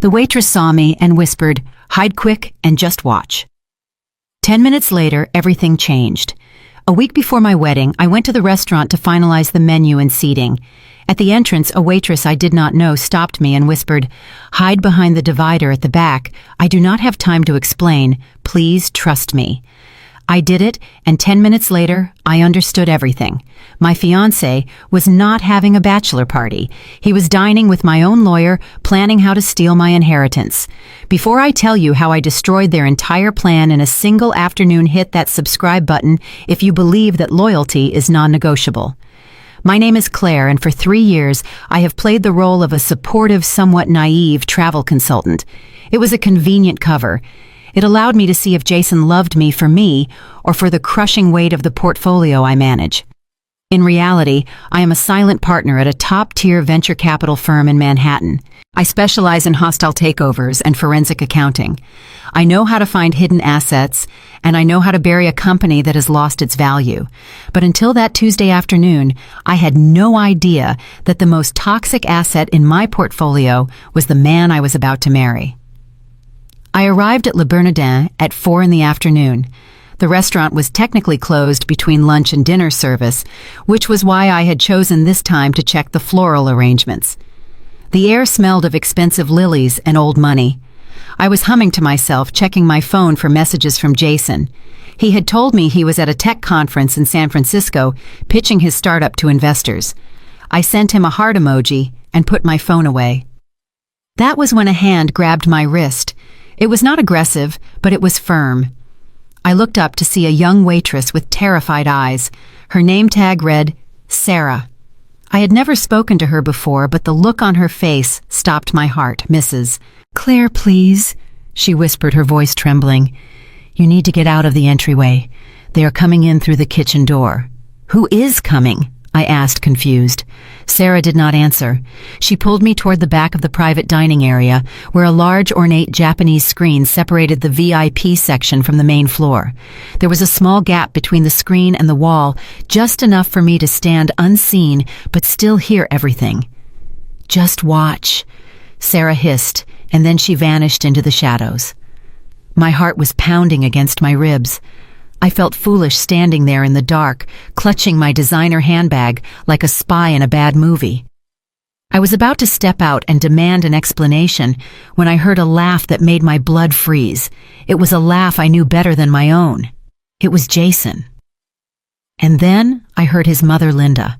The waitress saw me and whispered, "Hide quick and just watch." 10 minutes later, everything changed. A week before my wedding, I went to the restaurant to finalize the menu and seating. At the entrance, a waitress I did not know stopped me and whispered, "Hide behind the divider at the back. I do not have time to explain. Please trust me." I did it, and 10 minutes later, I understood everything. My fiancé was not having a bachelor party. He was dining with my own lawyer, planning how to steal my inheritance. Before I tell you how I destroyed their entire plan in a single afternoon, hit that subscribe button if you believe that loyalty is non-negotiable. My name is Claire, and for 3 years, I have played the role of a supportive, somewhat naive travel consultant. It was a convenient cover. It allowed me to see if Jason loved me for me or for the crushing weight of the portfolio I manage. In reality, I am a silent partner at a top-tier venture capital firm in Manhattan. I specialize in hostile takeovers and forensic accounting. I know how to find hidden assets, and I know how to bury a company that has lost its value. But until that Tuesday afternoon, I had no idea that the most toxic asset in my portfolio was the man I was about to marry. I arrived at Le Bernardin at 4 in the afternoon. The restaurant was technically closed between lunch and dinner service, which was why I had chosen this time to check the floral arrangements. The air smelled of expensive lilies and old money. I was humming to myself, checking my phone for messages from Jason. He had told me he was at a tech conference in San Francisco, pitching his startup to investors. I sent him a heart emoji and put my phone away. That was when a hand grabbed my wrist. It was not aggressive, but it was firm. I looked up to see a young waitress with terrified eyes. Her name tag read, Sarah. I had never spoken to her before, but the look on her face stopped my heart. "Mrs. Claire, please," she whispered, her voice trembling. "You need to get out of the entryway. They are coming in through the kitchen door." "Who is coming?" I asked, confused. Sarah did not answer. She pulled me toward the back of the private dining area, where a large, ornate Japanese screen separated the VIP section from the main floor. There was a small gap between the screen and the wall, just enough for me to stand unseen but still hear everything. "Just watch," Sarah hissed, and then she vanished into the shadows. My heart was pounding against my ribs. I felt foolish standing there in the dark, clutching my designer handbag like a spy in a bad movie. I was about to step out and demand an explanation when I heard a laugh that made my blood freeze. It was a laugh I knew better than my own. It was Jason. And then I heard his mother, Linda.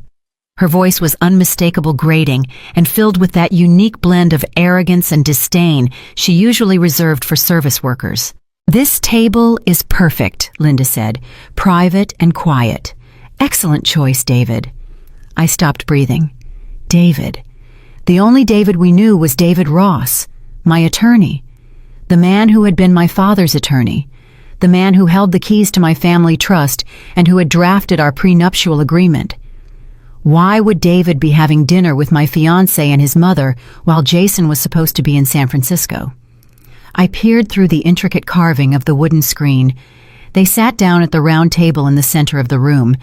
Her voice was unmistakable, grating, and filled with that unique blend of arrogance and disdain she usually reserved for service workers. "This table is perfect," Linda said, "private and quiet. Excellent choice, David." I stopped breathing. David. The only David we knew was David Ross, my attorney. The man who had been my father's attorney. The man who held the keys to my family trust and who had drafted our prenuptial agreement. Why would David be having dinner with my fiancé and his mother while Jason was supposed to be in San Francisco? I peered through the intricate carving of the wooden screen. They sat down at the round table in the center of the room.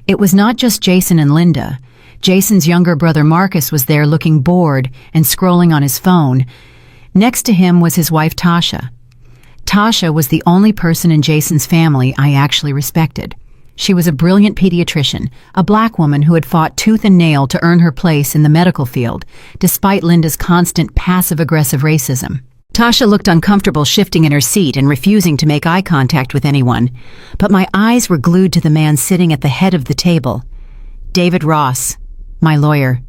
It was not just Jason and Linda. Jason's younger brother Marcus was there, looking bored and scrolling on his phone. Next to him was his wife Tasha. Tasha was the only person in Jason's family I actually respected. She was a brilliant pediatrician, a black woman who had fought tooth and nail to earn her place in the medical field, despite Linda's constant passive-aggressive racism. Tasha looked uncomfortable, shifting in her seat and refusing to make eye contact with anyone, but my eyes were glued to the man sitting at the head of the table. David Ross, my lawyer.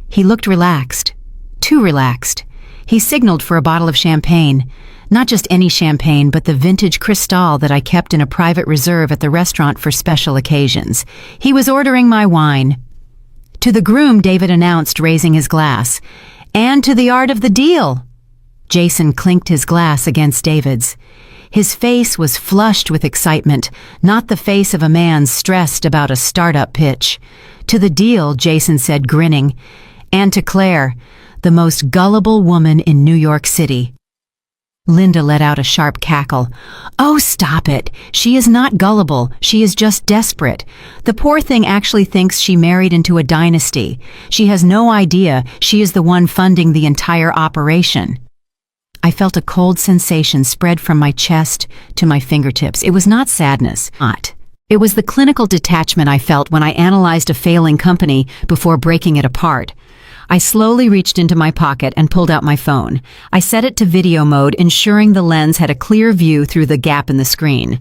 He looked relaxed. Too relaxed. He signaled for a bottle of champagne. Not just any champagne, but the vintage Cristal that I kept in a private reserve at the restaurant for special occasions. He was ordering my wine. To the groom, David announced, raising his glass. "And to the art of the deal." Jason clinked his glass against David's. His face was flushed with excitement, not the face of a man stressed about a startup pitch. "To the deal," Jason said, grinning. "And to Claire, the most gullible woman in New York City." Linda let out a sharp cackle. "Oh, stop it. She is not gullible. She is just desperate. The poor thing actually thinks she married into a dynasty. She has no idea she is the one funding the entire operation." I felt a cold sensation spread from my chest to my fingertips. It was not sadness. It was the clinical detachment I felt when I analyzed a failing company before breaking it apart. I slowly reached into my pocket and pulled out my phone. I set it to video mode, ensuring the lens had a clear view through the gap in the screen.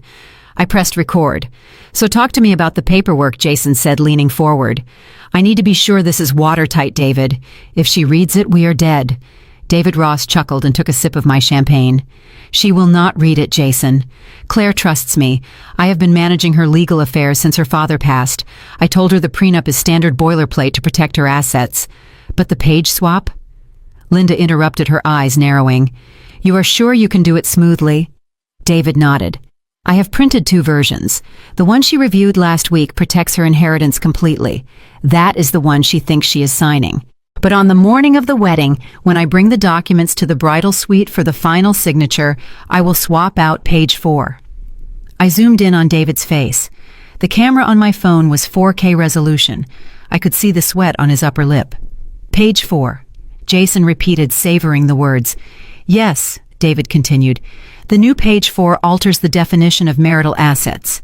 I pressed record. "So talk to me about the paperwork," Jason said, leaning forward. "I need to be sure this is watertight, David. If she reads it, we are dead." David Ross chuckled and took a sip of my champagne. "She will not read it, Jason. Claire trusts me. I have been managing her legal affairs since her father passed. I told her the prenup is standard boilerplate to protect her assets. But the page swap?" Linda interrupted, her eyes narrowing. "You are sure you can do it smoothly?" David nodded. "I have printed 2 versions. The one she reviewed last week protects her inheritance completely. That is the one she thinks she is signing. But on the morning of the wedding, when I bring the documents to the bridal suite for the final signature, I will swap out page 4. I zoomed in on David's face. The camera on my phone was 4K resolution. I could see the sweat on his upper lip. "Page 4. Jason repeated, savoring the words. "Yes," David continued. "The new page 4 alters the definition of marital assets.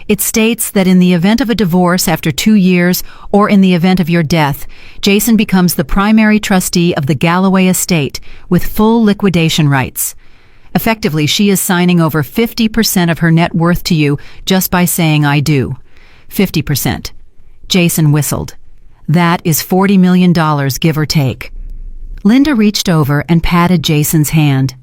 It states that in the event of a divorce after 2 years or in the event of your death, Jason becomes the primary trustee of the Galloway estate with full liquidation rights. Effectively, she is signing over 50% of her net worth to you just by saying I do. 50%. Jason whistled. "That is $40 million, give or take." Linda reached over and patted Jason's hand.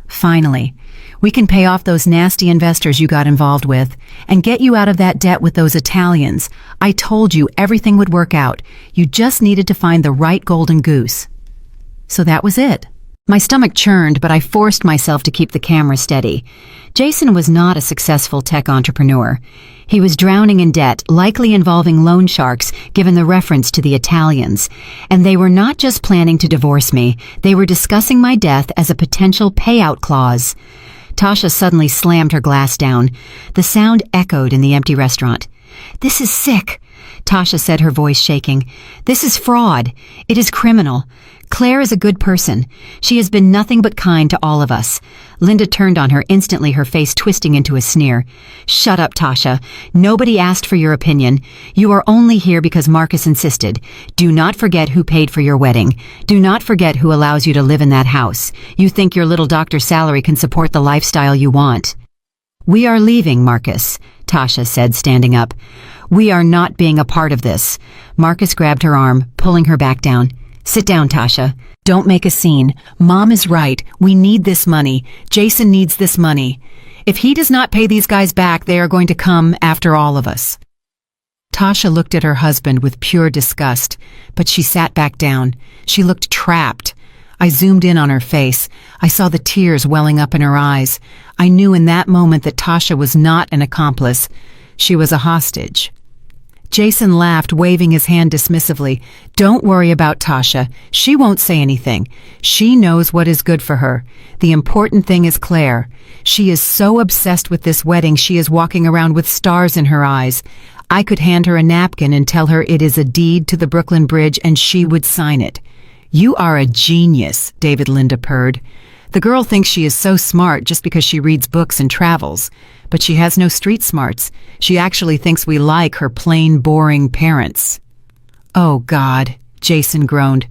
"Finally. We can pay off those nasty investors you got involved with and get you out of that debt with those Italians. I told you everything would work out. You just needed to find the right golden goose." So that was it. My stomach churned, but I forced myself to keep the camera steady. Jason was not a successful tech entrepreneur. He was drowning in debt, likely involving loan sharks, given the reference to the Italians. And they were not just planning to divorce me, they were discussing my death as a potential payout clause. Tasha suddenly slammed her glass down. The sound echoed in the empty restaurant. "This is sick," Tasha said, her voice shaking. "This is fraud. It is criminal. Claire is a good person. She has been nothing but kind to all of us." Linda turned on her instantly, her face twisting into a sneer. "Shut up, Tasha. Nobody asked for your opinion. You are only here because Marcus insisted. Do not forget who paid for your wedding. Do not forget who allows you to live in that house. You think your little doctor's salary can support the lifestyle you want." "We are leaving, Marcus," Tasha said, standing up. "We are not being a part of this." Marcus grabbed her arm, pulling her back down. "Sit down, Tasha. Don't make a scene. Mom is right. We need this money. Jason needs this money. If he does not pay these guys back, they are going to come after all of us." Tasha looked at her husband with pure disgust, but she sat back down. She looked trapped. I zoomed in on her face. I saw the tears welling up in her eyes. I knew in that moment that Tasha was not an accomplice. She was a hostage. Jason laughed, waving his hand dismissively. "Don't worry about Tasha. She won't say anything. She knows what is good for her. The important thing is Claire. She is so obsessed with this wedding she is walking around with stars in her eyes. I could hand her a napkin and tell her it is a deed to the Brooklyn Bridge and she would sign it." "You are a genius," David Linda purred. "The girl thinks she is so smart just because she reads books and travels. But she has no street smarts. She actually thinks we like her plain, boring parents." "Oh, God," Jason groaned.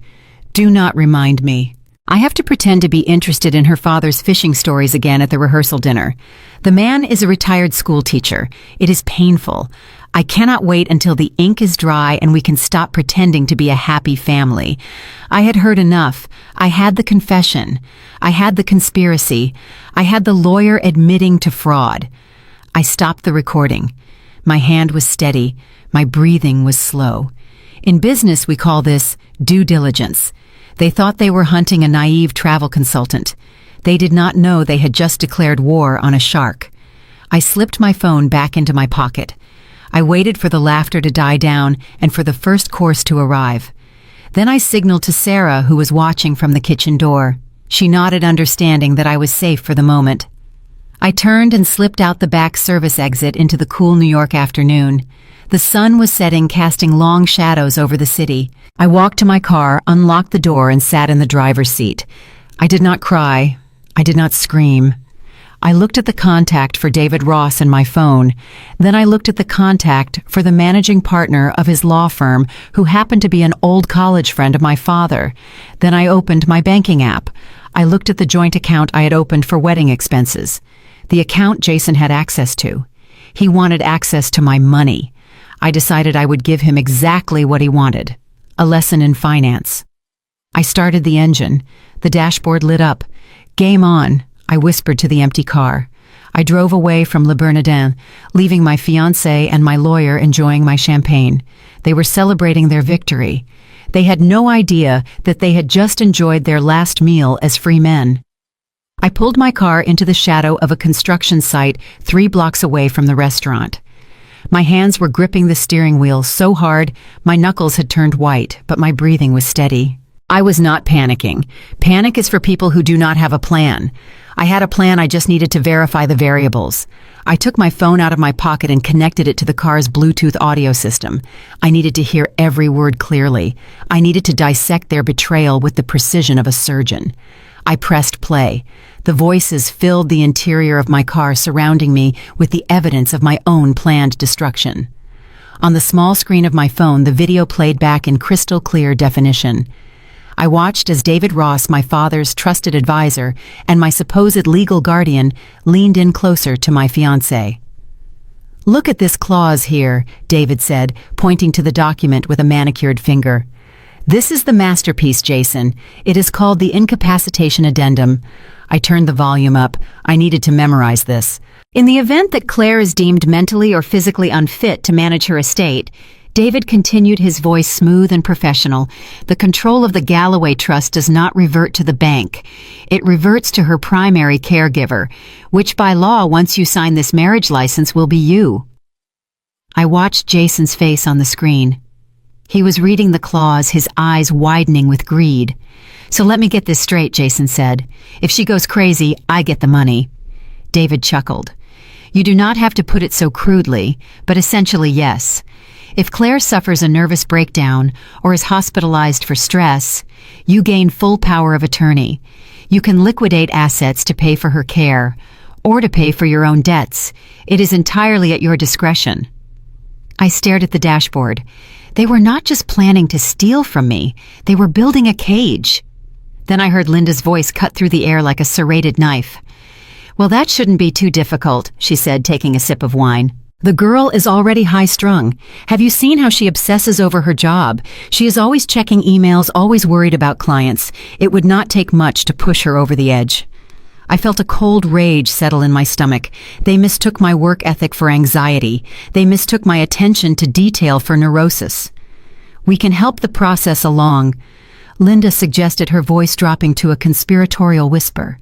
"Do not remind me. I have to pretend to be interested in her father's fishing stories again at the rehearsal dinner. The man is a retired school teacher. It is painful. I cannot wait until the ink is dry and we can stop pretending to be a happy family. I had heard enough. I had the confession. I had the conspiracy. I had the lawyer admitting to fraud. I stopped the recording. My hand was steady. My breathing was slow. In business, we call this due diligence. They thought they were hunting a naive travel consultant. They did not know they had just declared war on a shark. I slipped my phone back into my pocket. I waited for the laughter to die down and for the first course to arrive. Then I signaled to Sarah, who was watching from the kitchen door. She nodded, understanding that I was safe for the moment. I turned and slipped out the back service exit into the cool New York afternoon. The sun was setting, casting long shadows over the city. I walked to my car, unlocked the door, and sat in the driver's seat. I did not cry. I did not scream. I looked at the contact for David Ross in my phone. Then I looked at the contact for the managing partner of his law firm, who happened to be an old college friend of my father. Then I opened my banking app. I looked at the joint account I had opened for wedding expenses. The account Jason had access to. He wanted access to my money. I decided I would give him exactly what he wanted. A lesson in finance. I started the engine. The dashboard lit up. Game on, I whispered to the empty car. I drove away from Le Bernardin, leaving my fiancé and my lawyer enjoying my champagne. They were celebrating their victory. They had no idea that they had just enjoyed their last meal as free men. I pulled my car into the shadow of a construction site 3 blocks away from the restaurant. My hands were gripping the steering wheel so hard, my knuckles had turned white, but my breathing was steady. I was not panicking. Panic is for people who do not have a plan. I had a plan, I just needed to verify the variables. I took my phone out of my pocket and connected it to the car's Bluetooth audio system. I needed to hear every word clearly. I needed to dissect their betrayal with the precision of a surgeon. I pressed play. The voices filled the interior of my car, surrounding me with the evidence of my own planned destruction. On the small screen of my phone, the video played back in crystal clear definition. I watched as David Ross, my father's trusted advisor and my supposed legal guardian, leaned in closer to my fiancé. "Look at this clause here," David said, pointing to the document with a manicured finger. "This is the masterpiece, Jason. It is called the Incapacitation Addendum." I turned the volume up. I needed to memorize this. "In the event that Claire is deemed mentally or physically unfit to manage her estate," David continued, his voice smooth and professional, "the control of the Galloway Trust does not revert to the bank. It reverts to her primary caregiver, which by law, once you sign this marriage license, will be you." I watched Jason's face on the screen. He was reading the clause, his eyes widening with greed. "So let me get this straight," Jason said. "If she goes crazy, I get the money." David chuckled. "You do not have to put it so crudely, but essentially yes. If Claire suffers a nervous breakdown or is hospitalized for stress, you gain full power of attorney. You can liquidate assets to pay for her care or to pay for your own debts. It is entirely at your discretion." I stared at the dashboard. They were not just planning to steal from me, they were building a cage. Then I heard Linda's voice cut through the air like a serrated knife. "Well, that shouldn't be too difficult," she said, taking a sip of wine. "The girl is already high-strung. Have you seen how she obsesses over her job? She is always checking emails, always worried about clients. It would not take much to push her over the edge." I felt a cold rage settle in my stomach. They mistook my work ethic for anxiety. They mistook my attention to detail for neurosis. "We can help the process along," Linda suggested, her voice dropping to a conspiratorial whisper.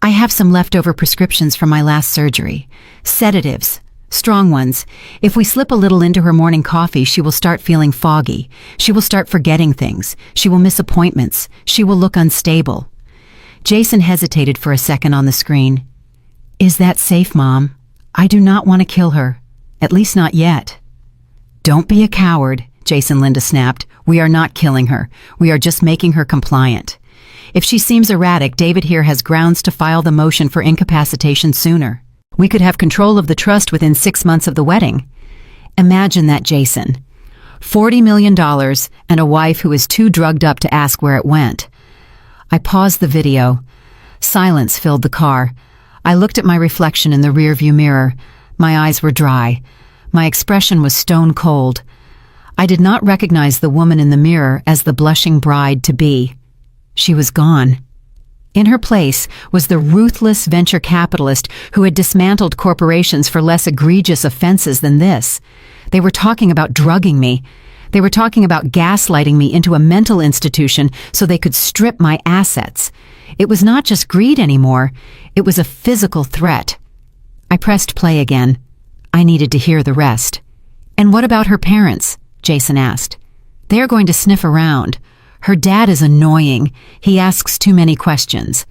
"I have some leftover prescriptions from my last surgery. Sedatives. Strong ones. If we slip a little into her morning coffee, she will start feeling foggy. She will start forgetting things. She will miss appointments. She will look unstable." Jason hesitated for a second on the screen. "Is that safe, Mom? I do not want to kill her. At least not yet." "Don't be a coward," Jason Linda snapped. "We are not killing her. We are just making her compliant. If she seems erratic, David here has grounds to file the motion for incapacitation sooner. We could have control of the trust within 6 months of the wedding." Imagine that, Jason. $40 million and a wife who is too drugged up to ask where it went. I paused the video. Silence filled the car. I looked at my reflection in the rearview mirror. My eyes were dry. My expression was stone cold. I did not recognize the woman in the mirror as the blushing bride-to-be. She was gone. In her place was the ruthless venture capitalist who had dismantled corporations for less egregious offenses than this. They were talking about drugging me. They were talking about gaslighting me into a mental institution so they could strip my assets. It was not just greed anymore. It was a physical threat. I pressed play again. I needed to hear the rest. "And what about her parents?" Jason asked. "They are going to sniff around. Her dad is annoying. He asks too many questions."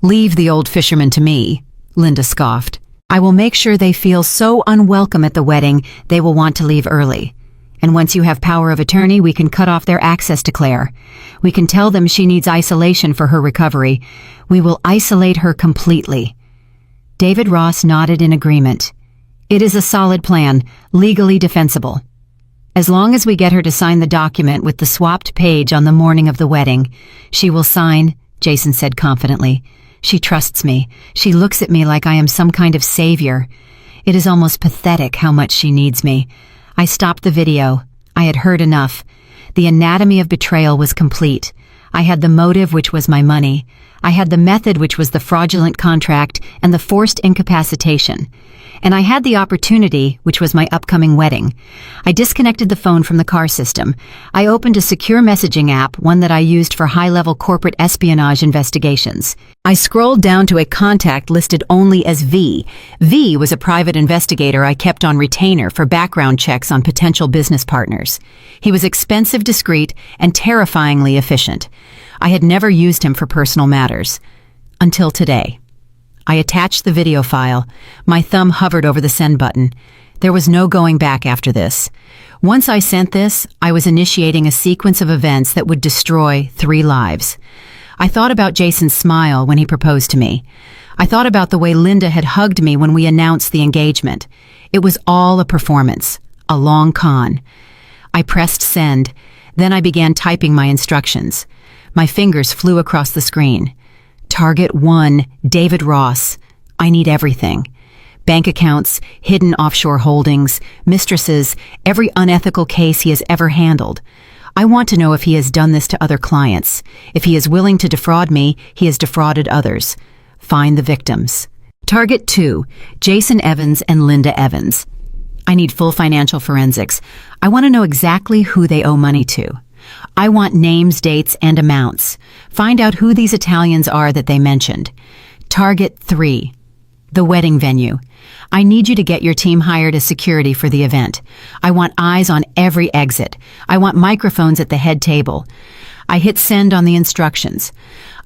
"Leave the old fisherman to me," Linda scoffed. "I will make sure they feel so unwelcome at the wedding they will want to leave early. And once you have power of attorney, we can cut off their access to Claire. We can tell them she needs isolation for her recovery. We will isolate her completely." David Ross nodded in agreement. "It is a solid plan, legally defensible. As long as we get her to sign the document with the swapped page on the morning of the wedding, she will sign," Jason said confidently. "She trusts me. She looks at me like I am some kind of savior. It is almost pathetic how much she needs me." I stopped the video. I had heard enough. The anatomy of betrayal was complete. I had the motive, which was my money. I had the method, which was the fraudulent contract and the forced incapacitation. And I had the opportunity, which was my upcoming wedding. I disconnected the phone from the car system. I opened a secure messaging app, one that I used for high-level corporate espionage investigations. I scrolled down to a contact listed only as V. V was a private investigator I kept on retainer for background checks on potential business partners. He was expensive, discreet, and terrifyingly efficient. I had never used him for personal matters. Until today. I attached the video file. My thumb hovered over the send button. There was no going back after this. Once I sent this, I was initiating a sequence of events that would destroy 3 lives. I thought about Jason's smile when he proposed to me. I thought about the way Linda had hugged me when we announced the engagement. It was all a performance, a long con. I pressed send. Then I began typing my instructions. My fingers flew across the screen. Target 1, David Ross. I need everything. Bank accounts, hidden offshore holdings, mistresses, every unethical case he has ever handled. I want to know if he has done this to other clients. If he is willing to defraud me, he has defrauded others. Find the victims. Target 2, Jason Evans and Linda Evans. I need full financial forensics. I want to know exactly who they owe money to. I want names, dates, and amounts. Find out who these Italians are that they mentioned. Target 3, the wedding venue. I need you to get your team hired as security for the event. I want eyes on every exit. I want microphones at the head table. I hit send on the instructions.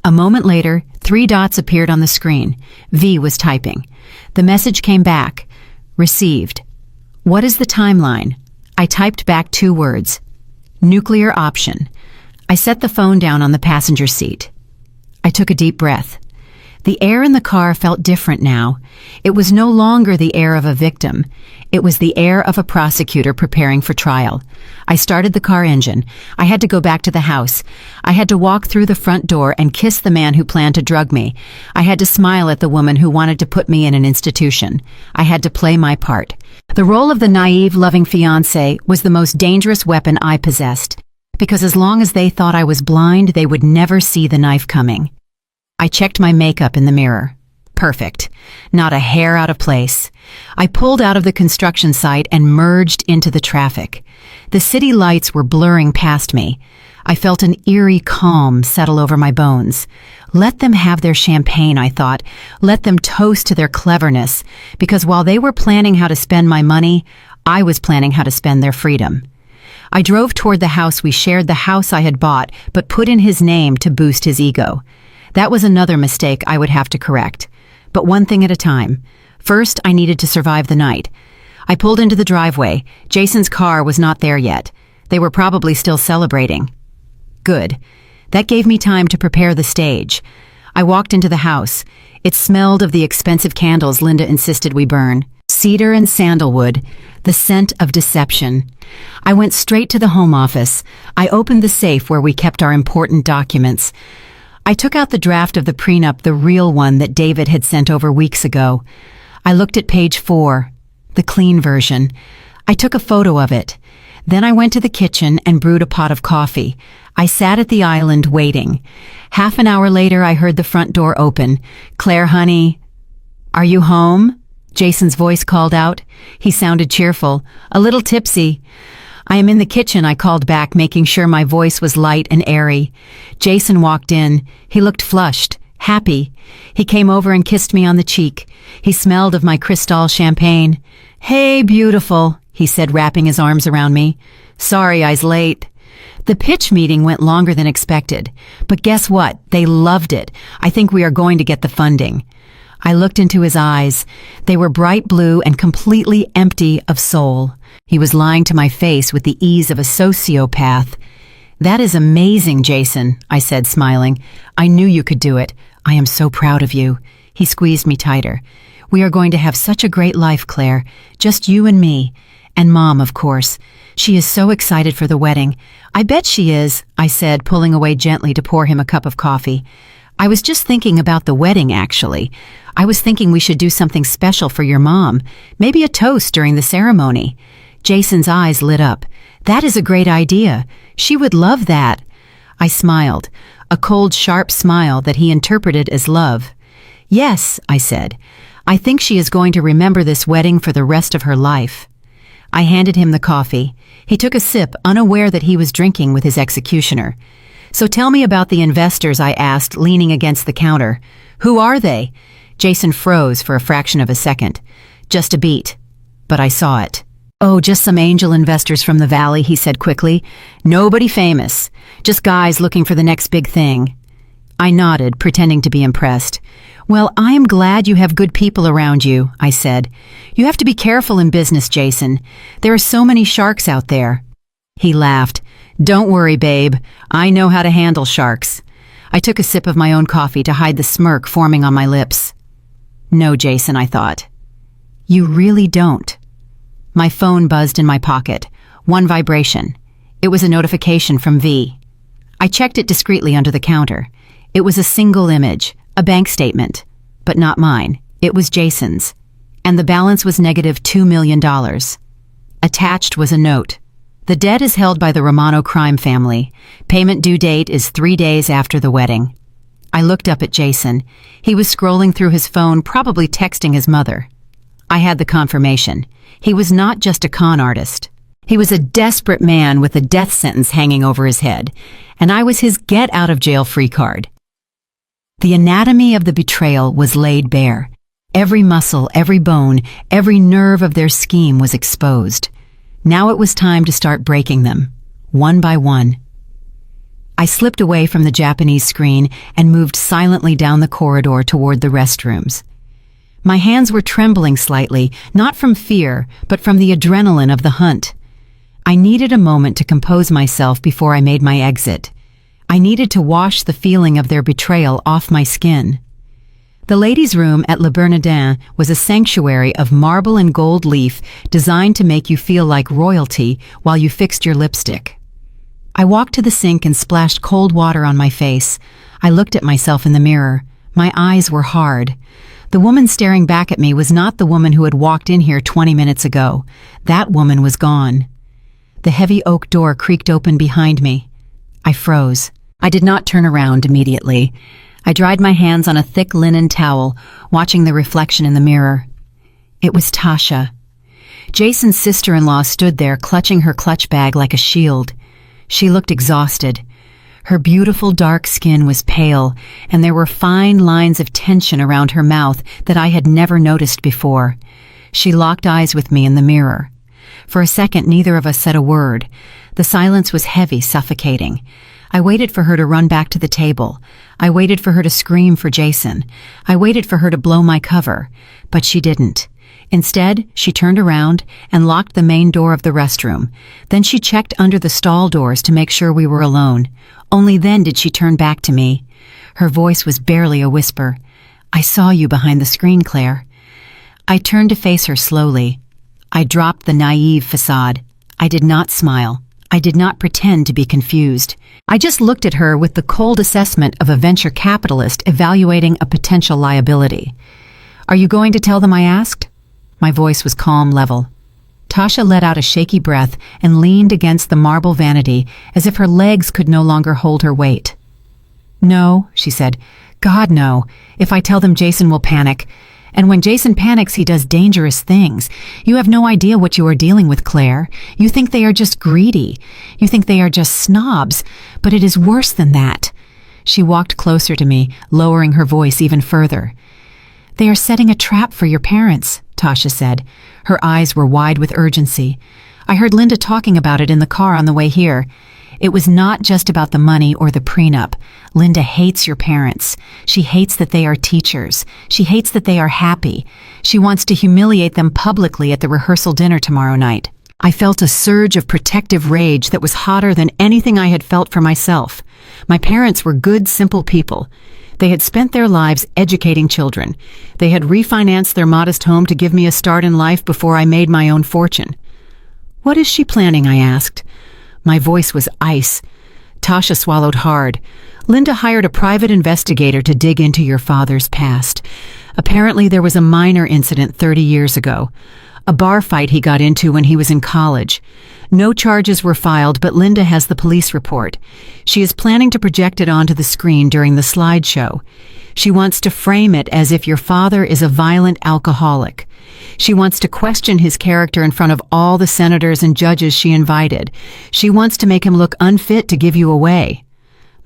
A moment later, 3 dots appeared on the screen. V was typing. The message came back. Received. What is the timeline? I typed back 2 words. Nuclear option. I set the phone down on the passenger seat. I took a deep breath. The air in the car felt different now. It was no longer the air of a victim. It was the air of a prosecutor preparing for trial. I started the car engine. I had to go back to the house. I had to walk through the front door and kiss the man who planned to drug me. I had to smile at the woman who wanted to put me in an institution. I had to play my part. The role of the naive, loving fiancé was the most dangerous weapon I possessed, because as long as they thought I was blind, they would never see the knife coming. I checked my makeup in the mirror. Perfect. Not a hair out of place. I pulled out of the construction site and merged into the traffic. The city lights were blurring past me. I felt an eerie calm settle over my bones. Let them have their champagne, I thought. Let them toast to their cleverness, because while they were planning how to spend my money, I was planning how to spend their freedom. I drove toward the house we shared, the house I had bought, but put in his name to boost his ego. That was another mistake I would have to correct. But one thing at a time. First, I needed to survive the night. I pulled into the driveway. Jason's car was not there yet. They were probably still celebrating. Good. That gave me time to prepare the stage. I walked into the house. It smelled of the expensive candles Linda insisted we burn. Cedar and sandalwood, the scent of deception. I went straight to the home office. I opened the safe where we kept our important documents. I took out the draft of the prenup, the real one that David had sent over weeks ago. I looked at page 4, the clean version. I took a photo of it. Then I went to the kitchen and brewed a pot of coffee. I sat at the island waiting. Half an hour later, I heard the front door open. "Claire, honey, are you home?" Jason's voice called out. He sounded cheerful, a little tipsy. "I am in the kitchen," I called back, making sure my voice was light and airy. Jason walked in. He looked flushed, happy. He came over and kissed me on the cheek. He smelled of my Cristal champagne. "Hey, beautiful," he said, wrapping his arms around me. "Sorry I's late." The pitch meeting went longer than expected. But guess what? They loved it. I think we are going to get the funding. I looked into his eyes. They were bright blue and completely empty of soul. He was lying to my face with the ease of a sociopath. "That is amazing, Jason," I said, smiling. "I knew you could do it. I am so proud of you." He squeezed me tighter. "We are going to have such a great life, Claire. Just you and me. And Mom, of course. She is so excited for the wedding." "I bet she is," I said, pulling away gently to pour him a cup of coffee. "I was just thinking about the wedding, actually. I was thinking we should do something special for your mom. Maybe a toast during the ceremony." Jason's eyes lit up. "That is a great idea. She would love that." I smiled, a cold, sharp smile that he interpreted as love. "Yes," I said. "I think she is going to remember this wedding for the rest of her life." I handed him the coffee. He took a sip, unaware that he was drinking with his executioner. "So tell me about the investors," I asked, leaning against the counter. "Who are they?" Jason froze for a fraction of a second. Just a beat. But I saw it. "Oh, just some angel investors from the valley," he said quickly. "Nobody famous. Just guys looking for the next big thing." I nodded, pretending to be impressed. "Well, I am glad you have good people around you," I said. "You have to be careful in business, Jason. There are so many sharks out there." He laughed. "Don't worry, babe. I know how to handle sharks." I took a sip of my own coffee to hide the smirk forming on my lips. "No, Jason," I thought. "You really don't." My phone buzzed in my pocket. One vibration. It was a notification from V. I checked it discreetly under the counter. It was a single image, a bank statement. But not mine. It was Jason's. And the balance was negative $2 million. Attached was a note. "The debt is held by the Romano crime family. Payment due date is 3 days after the wedding." I looked up at Jason. He was scrolling through his phone, probably texting his mother. I had the confirmation. He was not just a con artist. He was a desperate man with a death sentence hanging over his head, and I was his get-out-of-jail-free card. The anatomy of the betrayal was laid bare. Every muscle, every bone, every nerve of their scheme was exposed. Now it was time to start breaking them, one by one. I slipped away from the Japanese screen and moved silently down the corridor toward the restrooms. My hands were trembling slightly, not from fear, but from the adrenaline of the hunt. I needed a moment to compose myself before I made my exit. I needed to wash the feeling of their betrayal off my skin. The ladies' room at Le Bernardin was a sanctuary of marble and gold leaf designed to make you feel like royalty while you fixed your lipstick. I walked to the sink and splashed cold water on my face. I looked at myself in the mirror. My eyes were hard. The woman staring back at me was not the woman who had walked in here 20 minutes ago. That woman was gone. The heavy oak door creaked open behind me. I froze. I did not turn around immediately. I dried my hands on a thick linen towel, watching the reflection in the mirror. It was Tasha. Jason's sister-in-law stood there, clutching her clutch bag like a shield. She looked exhausted. Her beautiful dark skin was pale, and there were fine lines of tension around her mouth that I had never noticed before. She locked eyes with me in the mirror. For a second, neither of us said a word. The silence was heavy, suffocating. I waited for her to run back to the table. I waited for her to scream for Jason. I waited for her to blow my cover. But she didn't. Instead, she turned around and locked the main door of the restroom. Then she checked under the stall doors to make sure we were alone. Only then did she turn back to me. Her voice was barely a whisper. "I saw you behind the screen, Claire." I turned to face her slowly. I dropped the naive facade. I did not smile. I did not pretend to be confused. I just looked at her with the cold assessment of a venture capitalist evaluating a potential liability. "Are you going to tell them?" I asked. My voice was calm, level. Tasha let out a shaky breath and leaned against the marble vanity as if her legs could no longer hold her weight. "No," she said. "God, no. If I tell them, Jason will panic. And when Jason panics, he does dangerous things. You have no idea what you are dealing with, Claire. You think they are just greedy. You think they are just snobs. But it is worse than that." She walked closer to me, lowering her voice even further. "They are setting a trap for your parents," Tasha said. Her eyes were wide with urgency. I heard Linda talking about it in the car on the way here. It was not just about the money or the prenup. Linda hates your parents. She hates that they are teachers. She hates that they are happy. She wants to humiliate them publicly at the rehearsal dinner tomorrow night. I felt a surge of protective rage that was hotter than anything I had felt for myself. My parents were good, simple people. They had spent their lives educating children. They had refinanced their modest home to give me a start in life before I made my own fortune. "What is she planning?" I asked. My voice was ice. Tasha swallowed hard. "Linda hired a private investigator to dig into your father's past. Apparently there was a minor incident 30 years ago. A bar fight he got into when he was in college. No charges were filed, but Linda has the police report. She is planning to project it onto the screen during the slideshow. She wants to frame it as if your father is a violent alcoholic. She wants to question his character in front of all the senators and judges she invited. She wants to make him look unfit to give you away."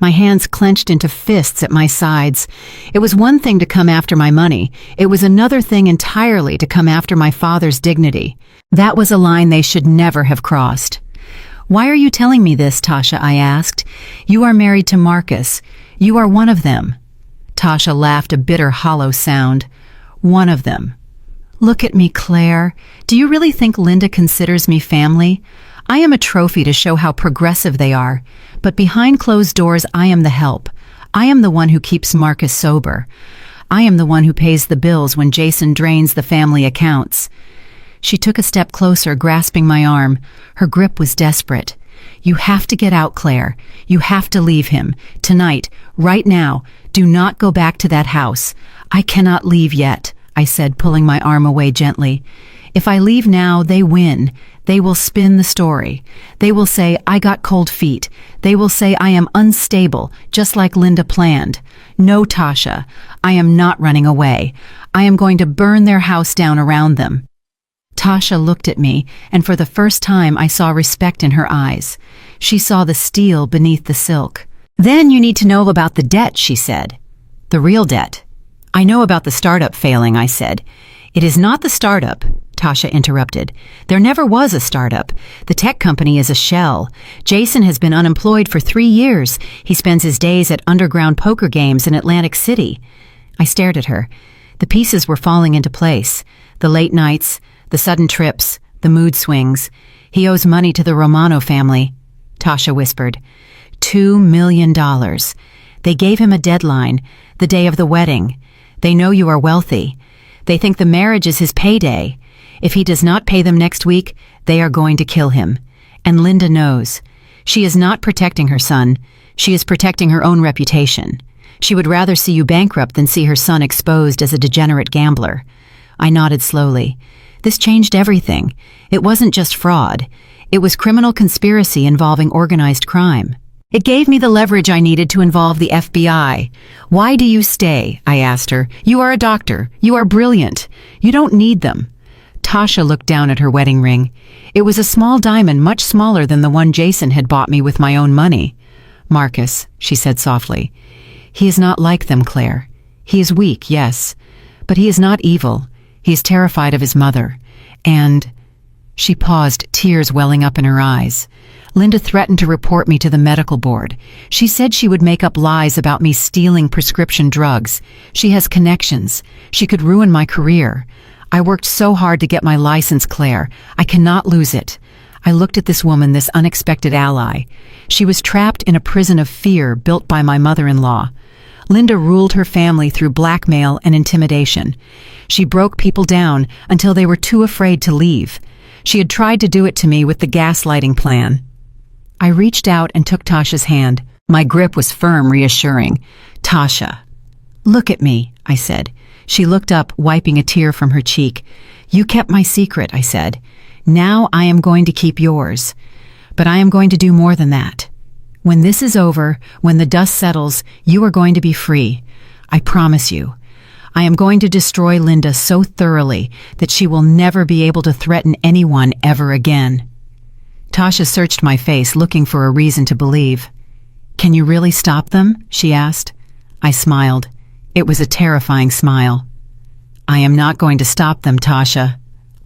My hands clenched into fists at my sides. It was one thing to come after my money. It was another thing entirely to come after my father's dignity. That was a line they should never have crossed. "Why are you telling me this, Tasha?" I asked. "You are married to Marcus. You are one of them." Tasha laughed a bitter, hollow sound. "One of them. Look at me, Claire. Do you really think Linda considers me family? I am a trophy to show how progressive they are, but behind closed doors I am the help. I am the one who keeps Marcus sober. I am the one who pays the bills when Jason drains the family accounts." She took a step closer, grasping my arm. Her grip was desperate. "You have to get out, Claire. You have to leave him. Tonight, right now. Do not go back to that house." "I cannot leave yet," I said, pulling my arm away gently. "If I leave now, they win. They will spin the story. They will say I got cold feet. They will say I am unstable, just like Linda planned. No, Tasha, I am not running away. I am going to burn their house down around them." Tasha looked at me, and for the first time I saw respect in her eyes. She saw the steel beneath the silk. "Then you need to know about the debt," she said. "The real debt." "I know about the startup failing," I said. "It is not the startup," Tasha interrupted. "There never was a startup. The tech company is a shell. Jason has been unemployed for 3 years. He spends his days at underground poker games in Atlantic City." I stared at her. The pieces were falling into place. The late nights, the sudden trips, the mood swings. "He owes money to the Romano family," Tasha whispered. $2 million. They gave him a deadline, the day of the wedding. They know you are wealthy. They think the marriage is his payday. If he does not pay them next week, they are going to kill him. And Linda knows. She is not protecting her son. She is protecting her own reputation. She would rather see you bankrupt than see her son exposed as a degenerate gambler. I nodded slowly. This changed everything. It wasn't just fraud. It was criminal conspiracy involving organized crime. It gave me the leverage I needed to involve the FBI. "Why do you stay?" I asked her. "You are a doctor. You are brilliant. You don't need them." Tasha looked down at her wedding ring. It was a small diamond, much smaller than the one Jason had bought me with my own money. "Marcus," she said softly. "He is not like them, Claire. He is weak, yes, but he is not evil. He is terrified of his mother. And—" She paused, tears welling up in her eyes. "Linda threatened to report me to the medical board. She said she would make up lies about me stealing prescription drugs. She has connections. She could ruin my career. I worked so hard to get my license, Claire. I cannot lose it." I looked at this woman, this unexpected ally. She was trapped in a prison of fear built by my mother-in-law. Linda ruled her family through blackmail and intimidation. She broke people down until they were too afraid to leave. She had tried to do it to me with the gaslighting plan. I reached out and took Tasha's hand. My grip was firm, reassuring. "Tasha." "Look at me," I said. She looked up, wiping a tear from her cheek. "You kept my secret," I said. "Now I am going to keep yours. But I am going to do more than that. When this is over, when the dust settles, you are going to be free. I promise you. I am going to destroy Linda so thoroughly that she will never be able to threaten anyone ever again." Tasha searched my face, looking for a reason to believe. "Can you really stop them?" she asked. I smiled. It was a terrifying smile. "I am not going to stop them, Tasha.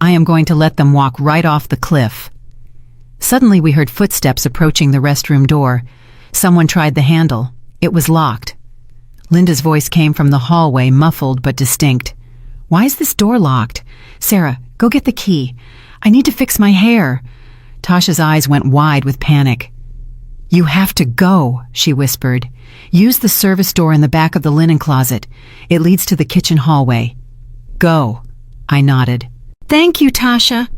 I am going to let them walk right off the cliff." Suddenly we heard footsteps approaching the restroom door. Someone tried the handle. It was locked. Linda's voice came from the hallway, muffled but distinct. "Why is this door locked? Sarah, go get the key. I need to fix my hair." Tasha's eyes went wide with panic. "You have to go," she whispered. "Use the service door in the back of the linen closet. It leads to the kitchen hallway." "Go," I nodded. "Thank you, Tasha."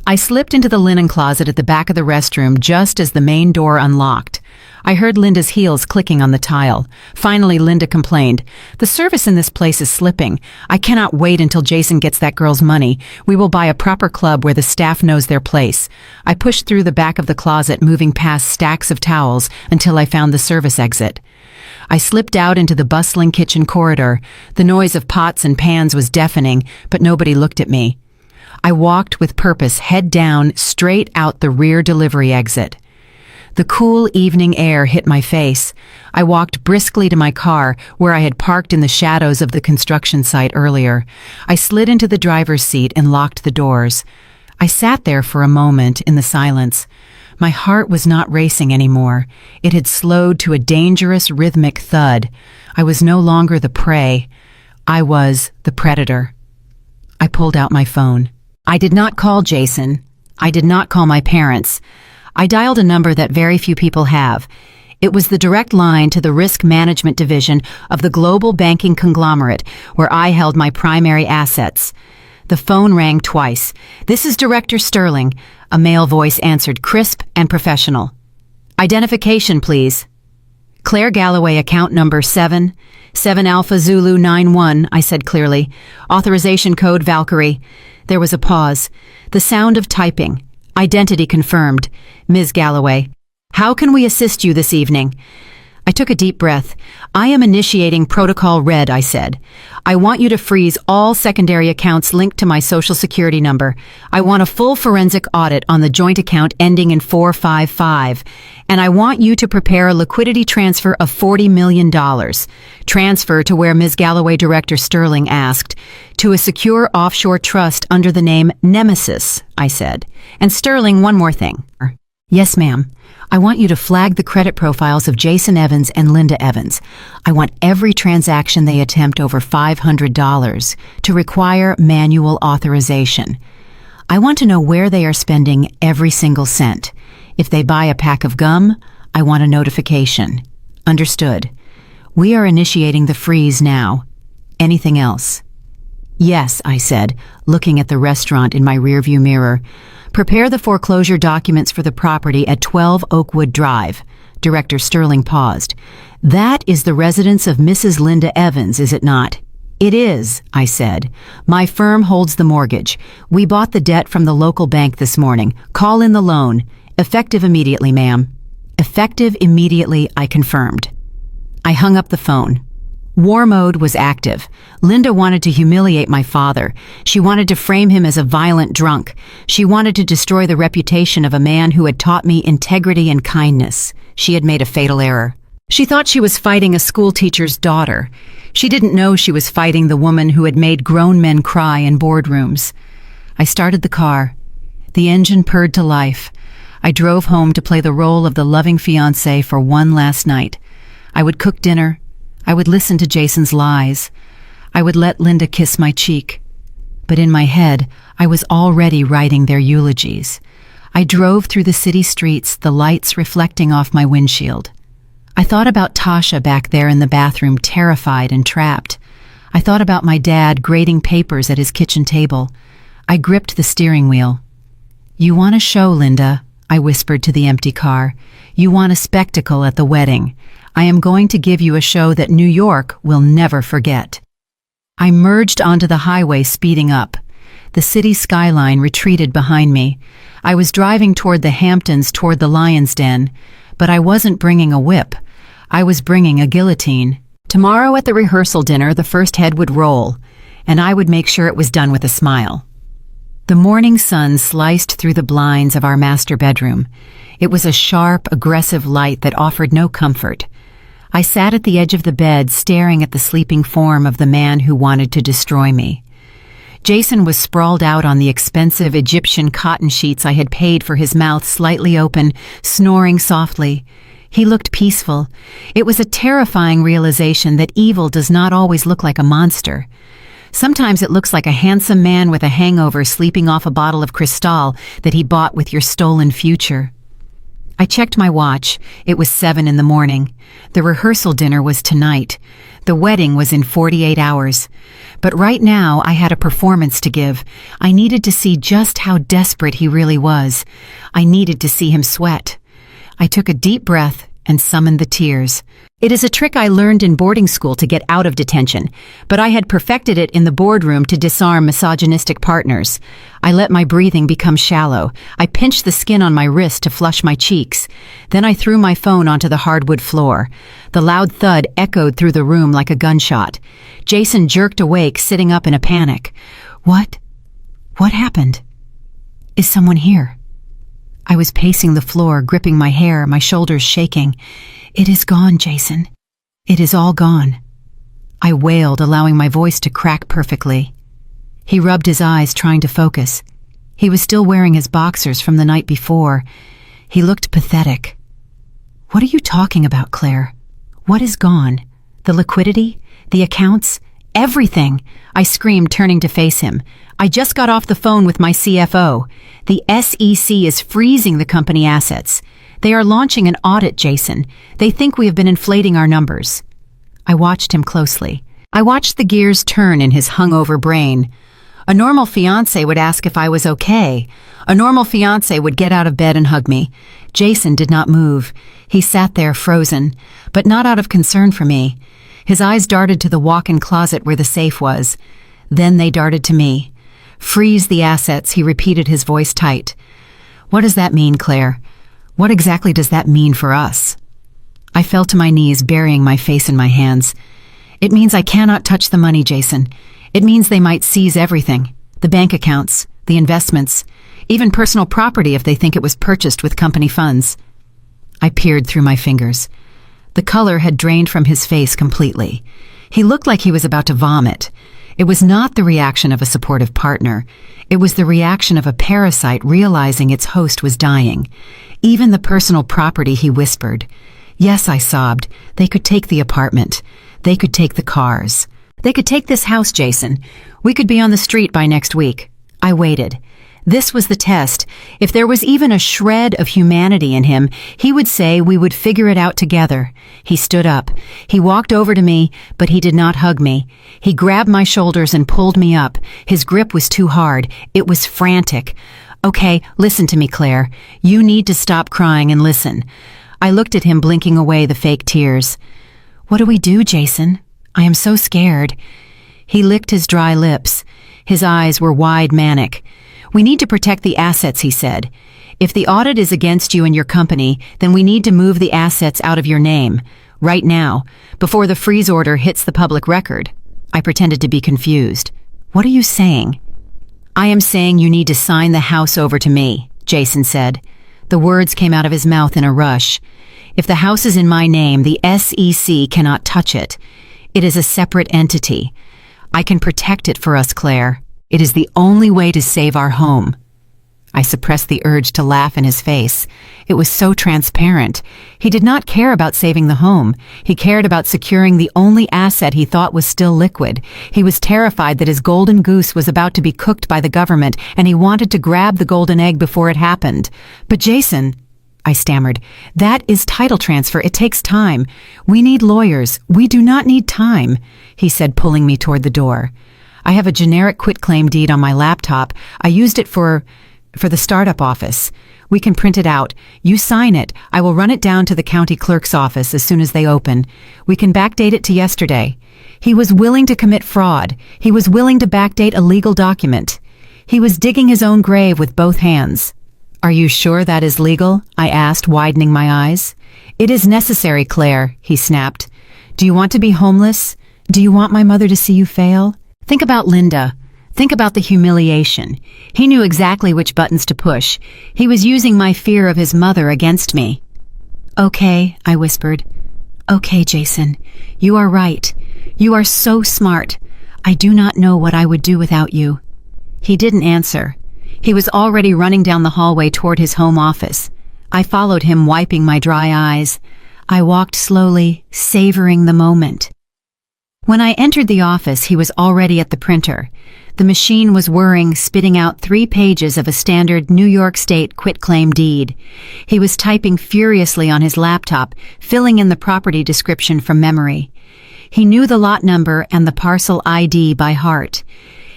I slipped into the linen closet at the back of the restroom just as the main door unlocked. I heard Linda's heels clicking on the tile. Finally, Linda complained, "The service in this place is slipping. I cannot wait until Jason gets that girl's money. We will buy a proper club where the staff knows their place." I pushed through the back of the closet, moving past stacks of towels until I found the service exit. I slipped out into the bustling kitchen corridor. The noise of pots and pans was deafening, but nobody looked at me. I walked with purpose, head down, straight out the rear delivery exit. The cool evening air hit my face. I walked briskly to my car, where I had parked in the shadows of the construction site earlier. I slid into the driver's seat and locked the doors. I sat there for a moment in the silence. My heart was not racing anymore. It had slowed to a dangerous rhythmic thud. I was no longer the prey. I was the predator. I pulled out my phone. I did not call Jason. I did not call my parents. I dialed a number that very few people have. It was the direct line to the risk management division of the global banking conglomerate, where I held my primary assets. The phone rang twice. "This is Director Sterling," a male voice answered, crisp and professional. "Identification, please." "Claire Galloway, account number 7 Alpha Zulu 91, I said clearly. "Authorization code Valkyrie." There was a pause. The sound of typing. Identity confirmed. "Ms. Galloway, how can we assist you this evening?" I took a deep breath. "I am initiating Protocol Red," I said. "I want you to freeze all secondary accounts linked to my Social Security number. I want a full forensic audit on the joint account ending in 455. And I want you to prepare a liquidity transfer of $40 million. Transfer to where Ms. Galloway, Director Sterling asked. To a secure offshore trust under the name Nemesis," I said. "And Sterling, one more thing." "Yes, ma'am. I want you to flag the credit profiles of Jason Evans and Linda Evans. I want every transaction they attempt over $500 to require manual authorization. I want to know where they are spending every single cent. If they buy a pack of gum, I want a notification." "Understood. We are initiating the freeze now. Anything else?" "Yes," I said, looking at the restaurant in my rearview mirror. "Prepare the foreclosure documents for the property at 12 Oakwood Drive." Director Sterling paused. "That is the residence of Mrs. Linda Evans, is it not?" "It is," I said. "My firm holds the mortgage. We bought the debt from the local bank this morning. Call in the loan. Effective immediately, ma'am." "Effective immediately," I confirmed. I hung up the phone. War mode was active. Linda wanted to humiliate my father. She wanted to frame him as a violent drunk. She wanted to destroy the reputation of a man who had taught me integrity and kindness. She had made a fatal error. She thought she was fighting a schoolteacher's daughter. She didn't know she was fighting the woman who had made grown men cry in boardrooms. I started the car. The engine purred to life. I drove home to play the role of the loving fiancé for one last night. I would cook dinner. I would listen to Jason's lies. I would let Linda kiss my cheek. But in my head, I was already writing their eulogies. I drove through the city streets, the lights reflecting off my windshield. I thought about Tasha back there in the bathroom, terrified and trapped. I thought about my dad grading papers at his kitchen table. I gripped the steering wheel. "You want a show, Linda," I whispered to the empty car. "You want a spectacle at the wedding. I am going to give you a show that New York will never forget." I merged onto the highway, speeding up. The city skyline retreated behind me. I was driving toward the Hamptons, toward the Lion's Den, but I wasn't bringing a whip. I was bringing a guillotine. Tomorrow at the rehearsal dinner, the first head would roll, and I would make sure it was done with a smile. The morning sun sliced through the blinds of our master bedroom. It was a sharp, aggressive light that offered no comfort. I sat at the edge of the bed, staring at the sleeping form of the man who wanted to destroy me. Jason was sprawled out on the expensive Egyptian cotton sheets I had paid for, his mouth slightly open, snoring softly. He looked peaceful. It was a terrifying realization that evil does not always look like a monster. Sometimes it looks like a handsome man with a hangover sleeping off a bottle of Cristal that he bought with your stolen future. I checked my watch. It was 7 in the morning. The rehearsal dinner was tonight. The wedding was in 48 hours. But right now I had a performance to give. I needed to see just how desperate he really was. I needed to see him sweat. I took a deep breath and summoned the tears. It is a trick I learned in boarding school to get out of detention, but I had perfected it in the boardroom to disarm misogynistic partners. I let my breathing become shallow. I pinched the skin on my wrist to flush my cheeks. Then I threw my phone onto the hardwood floor. The loud thud echoed through the room like a gunshot. Jason jerked awake, sitting up in a panic. What? What happened? Is someone here? I was pacing the floor, gripping my hair, my shoulders shaking. It is gone, Jason. It is all gone. I wailed, allowing my voice to crack perfectly. He rubbed his eyes, trying to focus. He was still wearing his boxers from the night before. He looked pathetic. What are you talking about, Claire? What is gone? The liquidity? The accounts? Everything! I screamed, turning to face him. I just got off the phone with my CFO. The SEC is freezing the company assets. They are launching an audit, Jason. They think we have been inflating our numbers. I watched him closely. I watched the gears turn in his hungover brain. A normal fiancé would ask if I was okay. A normal fiancé would get out of bed and hug me. Jason did not move. He sat there frozen, but not out of concern for me. His eyes darted to the walk-in closet where the safe was. Then they darted to me. Freeze the assets, he repeated, his voice tight. What does that mean, Claire? What exactly does that mean for us? I fell to my knees, burying my face in my hands. It means I cannot touch the money, Jason. It means they might seize everything. The bank accounts, the investments, even personal property if they think it was purchased with company funds. I peered through my fingers. The color had drained from his face completely. He looked like he was about to vomit. It was not the reaction of a supportive partner. It was the reaction of a parasite realizing its host was dying. Even the personal property, he whispered. Yes, I sobbed. They could take the apartment. They could take the cars. They could take this house, Jason. We could be on the street by next week. I waited. This was the test. If there was even a shred of humanity in him, he would say we would figure it out together. He stood up. He walked over to me, but he did not hug me. He grabbed my shoulders and pulled me up. His grip was too hard. It was frantic. Okay, listen to me, Claire. You need to stop crying and listen. I looked at him, blinking away the fake tears. What do we do, Jason? I am so scared. He licked his dry lips. His eyes were wide, manic. We need to protect the assets, he said. If the audit is against you and your company, then we need to move the assets out of your name, right now, before the freeze order hits the public record. I pretended to be confused. What are you saying? I am saying you need to sign the house over to me, Jason said. The words came out of his mouth in a rush. If the house is in my name, the SEC cannot touch it. It is a separate entity. I can protect it for us, Claire. It is the only way to save our home. I suppressed the urge to laugh in his face. It was so transparent. He did not care about saving the home. He cared about securing the only asset he thought was still liquid. He was terrified that his golden goose was about to be cooked by the government, and he wanted to grab the golden egg before it happened. But Jason, I stammered, that is title transfer. It takes time. We need lawyers. We do not need time, he said, pulling me toward the door. I have a generic quitclaim deed on my laptop. I used it for the startup office. We can print it out. You sign it. I will run it down to the county clerk's office as soon as they open. We can backdate it to yesterday. He was willing to commit fraud. He was willing to backdate a legal document. He was digging his own grave with both hands. Are you sure that is legal? I asked, widening my eyes. It is necessary, Claire, he snapped. Do you want to be homeless? Do you want my mother to see you fail? Think about Linda. Think about the humiliation. He knew exactly which buttons to push. He was using my fear of his mother against me. Okay, I whispered. Okay, Jason. You are right. You are so smart. I do not know what I would do without you. He didn't answer. He was already running down the hallway toward his home office. I followed him, wiping my dry eyes. I walked slowly, savoring the moment. When I entered the office, he was already at the printer. The machine was whirring, spitting out 3 pages of a standard New York State quitclaim deed. He was typing furiously on his laptop, filling in the property description from memory. He knew the lot number and the parcel ID by heart.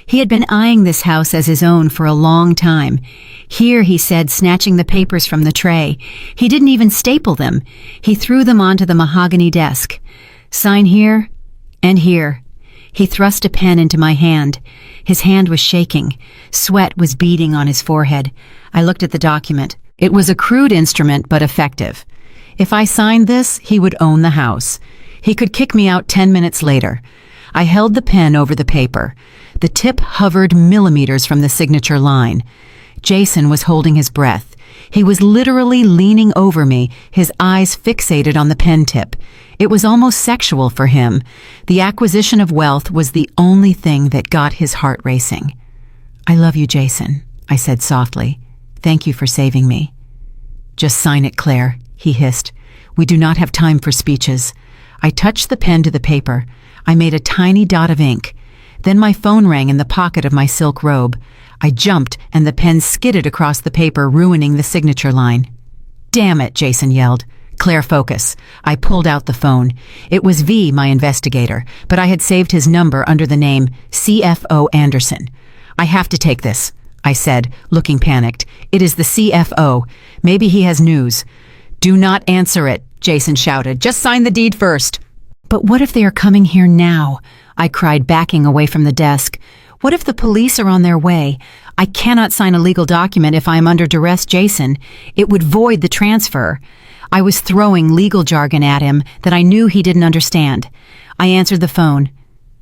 He had been eyeing this house as his own for a long time. Here, he said, snatching the papers from the tray. He didn't even staple them. He threw them onto the mahogany desk. Sign here and here. He thrust a pen into my hand. His hand was shaking. Sweat was beading on his forehead. I looked at the document. It was a crude instrument, but effective. If I signed this, he would own the house. He could kick me out 10 minutes later. I held the pen over the paper. The tip hovered millimeters from the signature line. Jason was holding his breath. He was literally leaning over me, his eyes fixated on the pen tip. It was almost sexual for him. The acquisition of wealth was the only thing that got his heart racing. "I love you, Jason," I said softly. "Thank you for saving me." "Just sign it, Claire," he hissed. "We do not have time for speeches." I touched the pen to the paper. I made a tiny dot of ink. Then my phone rang in the pocket of my silk robe. I jumped, and the pen skidded across the paper, ruining the signature line. "Damn it," Jason yelled. "Claire, focus." I pulled out the phone. It was V, my investigator, but I had saved his number under the name CFO Anderson. "I have to take this," I said, looking panicked. "It is the CFO. Maybe he has news." "Do not answer it," Jason shouted. "Just sign the deed first." "But what if they are coming here now?" I cried, backing away from the desk. "What if the police are on their way? I cannot sign a legal document if I am under duress, Jason. It would void the transfer." I was throwing legal jargon at him that I knew he didn't understand. I answered the phone.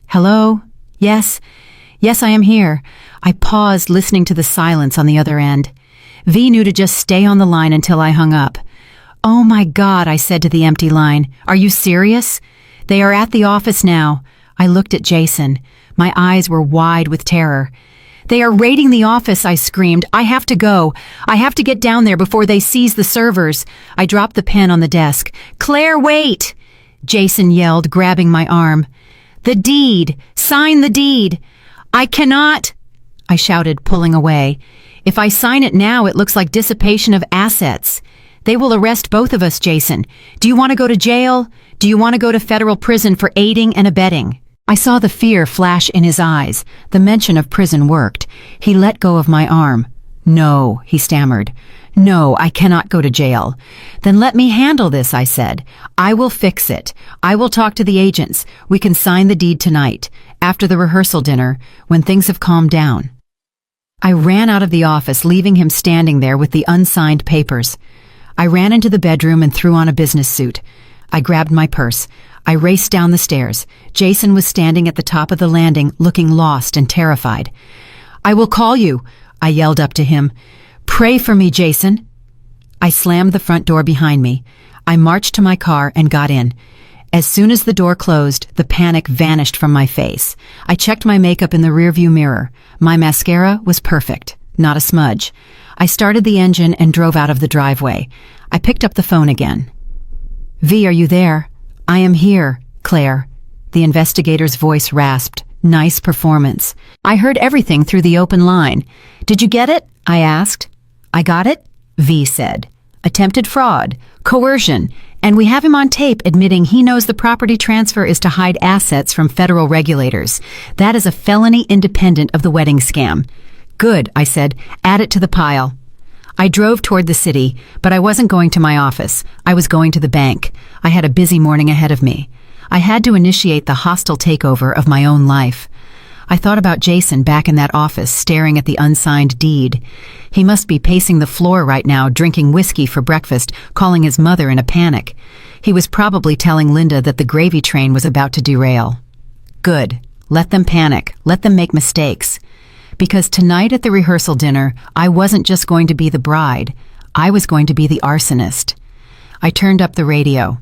"Hello? Yes? Yes, I am here." I paused, listening to the silence on the other end. V knew to just stay on the line until I hung up. "Oh my God," I said to the empty line. "Are you serious?" "They are at the office now." I looked at Jason. My eyes were wide with terror. "They are raiding the office," I screamed. "I have to go. I have to get down there before they seize the servers." I dropped the pen on the desk. "Claire, wait!" Jason yelled, grabbing my arm. "The deed! Sign the deed!" "I cannot!" I shouted, pulling away. "If I sign it now, it looks like dissipation of assets. They will arrest both of us, Jason. Do you want to go to jail? Do you want to go to federal prison for aiding and abetting?" I saw the fear flash in his eyes. The mention of prison worked. He let go of my arm. "No," he stammered. "No, I cannot go to jail." "Then let me handle this," I said. "I will fix it. I will talk to the agents. We can sign the deed tonight, after the rehearsal dinner, when things have calmed down." I ran out of the office, leaving him standing there with the unsigned papers. I ran into the bedroom and threw on a business suit. I grabbed my purse. I raced down the stairs. Jason was standing at the top of the landing, looking lost and terrified. "I will call you," I yelled up to him. "Pray for me, Jason." I slammed the front door behind me. I marched to my car and got in. As soon as the door closed, the panic vanished from my face. I checked my makeup in the rearview mirror. My mascara was perfect, not a smudge. I started the engine and drove out of the driveway. I picked up the phone again. "V, are you there?" "I am here, Claire." The investigator's voice rasped. Nice performance. I heard everything through the open line. "Did you get it?" I asked. "I got it," V said. "Attempted fraud, coercion, and we have him on tape admitting he knows the property transfer is to hide assets from federal regulators. That is a felony independent of the wedding scam." "Good," I said. "Add it to the pile." I drove toward the city, but I wasn't going to my office. I was going to the bank. I had a busy morning ahead of me. I had to initiate the hostile takeover of my own life. I thought about Jason back in that office, staring at the unsigned deed. He must be pacing the floor right now, drinking whiskey for breakfast, calling his mother in a panic. He was probably telling Linda that the gravy train was about to derail. Good. Let them panic. Let them make mistakes. Because tonight at the rehearsal dinner, I wasn't just going to be the bride. I was going to be the arsonist. I turned up the radio.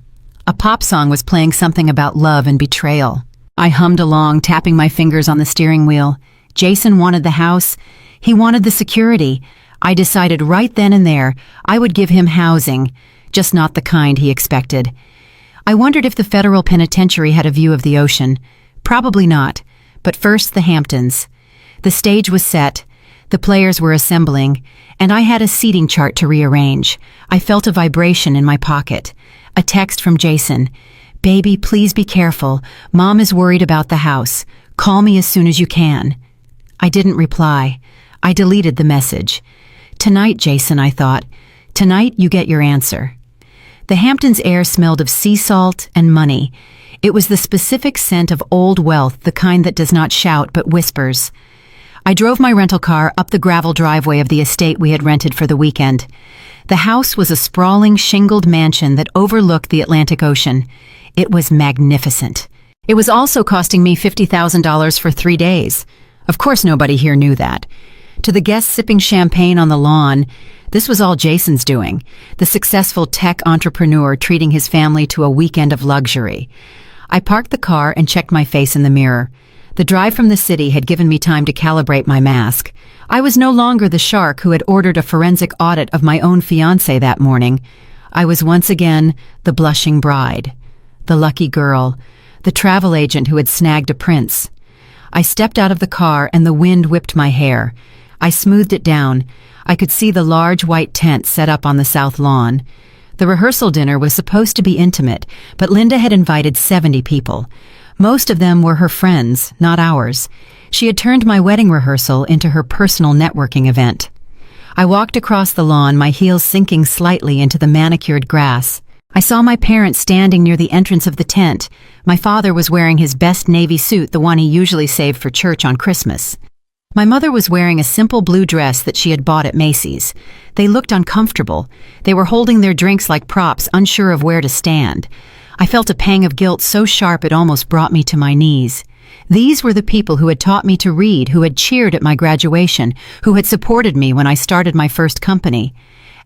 A pop song was playing something about love and betrayal. I hummed along, tapping my fingers on the steering wheel. Jason wanted the house. He wanted the security. I decided right then and there I would give him housing, just not the kind he expected. I wondered if the federal penitentiary had a view of the ocean. Probably not. But first, the Hamptons. The stage was set. The players were assembling, and I had a seating chart to rearrange. I felt a vibration in my pocket. A text from Jason. "Baby, please be careful. Mom is worried about the house. Call me as soon as you can." I didn't reply. I deleted the message. Tonight, Jason, I thought. Tonight, you get your answer. The Hamptons' air smelled of sea salt and money. It was the specific scent of old wealth, the kind that does not shout but whispers. I drove my rental car up the gravel driveway of the estate we had rented for the weekend. The house was a sprawling, shingled mansion that overlooked the Atlantic Ocean. It was magnificent. It was also costing me $50,000 for 3 days. Of course, nobody here knew that. To the guests sipping champagne on the lawn, this was all Jason's doing, the successful tech entrepreneur treating his family to a weekend of luxury. I parked the car and checked my face in the mirror. The drive from the city had given me time to calibrate my mask. I was no longer the shark who had ordered a forensic audit of my own fiancé that morning. I was once again the blushing bride, the lucky girl, the travel agent who had snagged a prince. I stepped out of the car and the wind whipped my hair. I smoothed it down. I could see the large white tent set up on the south lawn. The rehearsal dinner was supposed to be intimate, but Linda had invited 70 people. Most of them were her friends, not ours. She had turned my wedding rehearsal into her personal networking event. I walked across the lawn, my heels sinking slightly into the manicured grass. I saw my parents standing near the entrance of the tent. My father was wearing his best navy suit, the one he usually saved for church on Christmas. My mother was wearing a simple blue dress that she had bought at Macy's. They looked uncomfortable. They were holding their drinks like props, unsure of where to stand. I felt a pang of guilt so sharp it almost brought me to my knees. These were the people who had taught me to read, who had cheered at my graduation, who had supported me when I started my first company.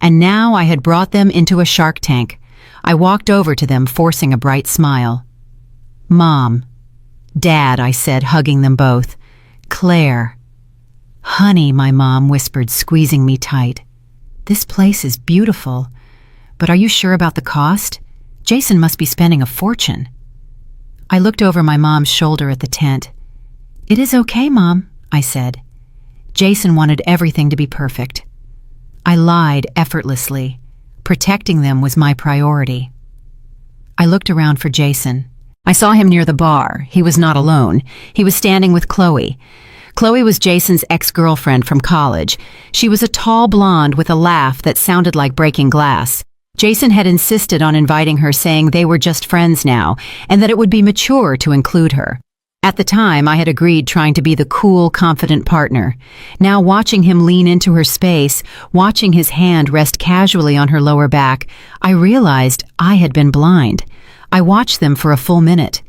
And now I had brought them into a shark tank. I walked over to them, forcing a bright smile. "Mom." "Dad," I said, hugging them both. "Claire." "Honey," my mom whispered, squeezing me tight. "This place is beautiful. But are you sure about the cost? Jason must be spending a fortune." I looked over my mom's shoulder at the tent. "It is okay, Mom," I said. Jason wanted everything to be perfect. I lied effortlessly. Protecting them was my priority. I looked around for Jason. I saw him near the bar. He was not alone. He was standing with Chloe. Chloe was Jason's ex-girlfriend from college. She was a tall blonde with a laugh that sounded like breaking glass. Jason had insisted on inviting her, saying they were just friends now, and that it would be mature to include her. At the time, I had agreed, trying to be the cool, confident partner. Now, watching him lean into her space, watching his hand rest casually on her lower back, I realized I had been blind. I watched them for a full minute.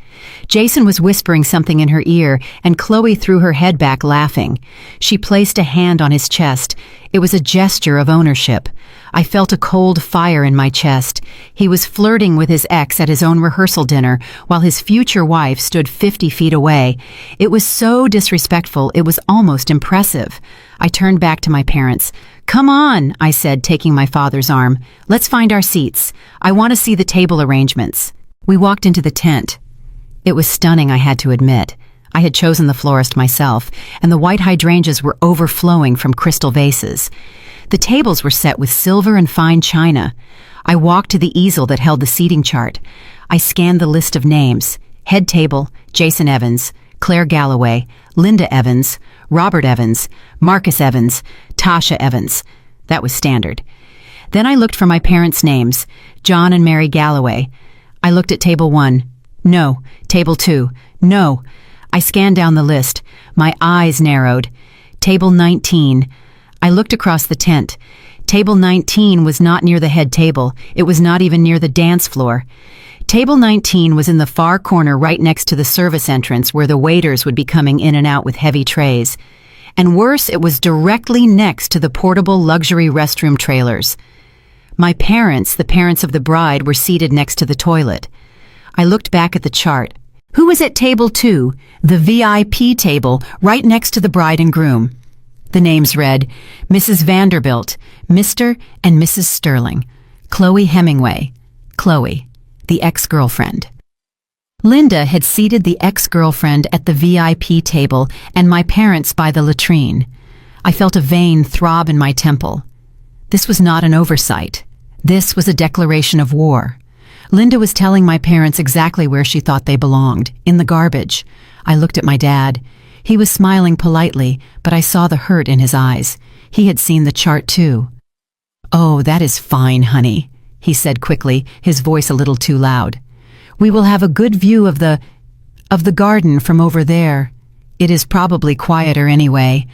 Jason was whispering something in her ear, and Chloe threw her head back, laughing. She placed a hand on his chest. It was a gesture of ownership. I felt a cold fire in my chest. He was flirting with his ex at his own rehearsal dinner, while his future wife stood 50 feet away. It was so disrespectful, it was almost impressive. I turned back to my parents. "Come on," I said, taking my father's arm. "Let's find our seats. I want to see the table arrangements." We walked into the tent. It was stunning, I had to admit. I had chosen the florist myself, and the white hydrangeas were overflowing from crystal vases. The tables were set with silver and fine china. I walked to the easel that held the seating chart. I scanned the list of names. Head table, Jason Evans, Claire Galloway, Linda Evans, Robert Evans, Marcus Evans, Tasha Evans. That was standard. Then I looked for my parents' names, John and Mary Galloway. I looked at table 1. No. Table 2. No. I scanned down the list. My eyes narrowed. Table 19. I looked across the tent. Table 19 was not near the head table. It was not even near the dance floor. Table 19 was in the far corner right next to the service entrance where the waiters would be coming in and out with heavy trays. And worse, it was directly next to the portable luxury restroom trailers. My parents, the parents of the bride, were seated next to the toilet. I looked back at the chart. Who was at table 2, the VIP table, right next to the bride and groom? The names read, Mrs. Vanderbilt, Mr. and Mrs. Sterling, Chloe Hemingway, Chloe, the ex-girlfriend. Linda had seated the ex-girlfriend at the VIP table and my parents by the latrine. I felt a vein throb in my temple. This was not an oversight. This was a declaration of war. Linda was telling my parents exactly where she thought they belonged, in the garbage. I looked at my dad. He was smiling politely, but I saw the hurt in his eyes. He had seen the chart too. "Oh, that is fine, honey," he said quickly, his voice a little too loud. "We will have a good view of the garden from over there. It is probably quieter anyway."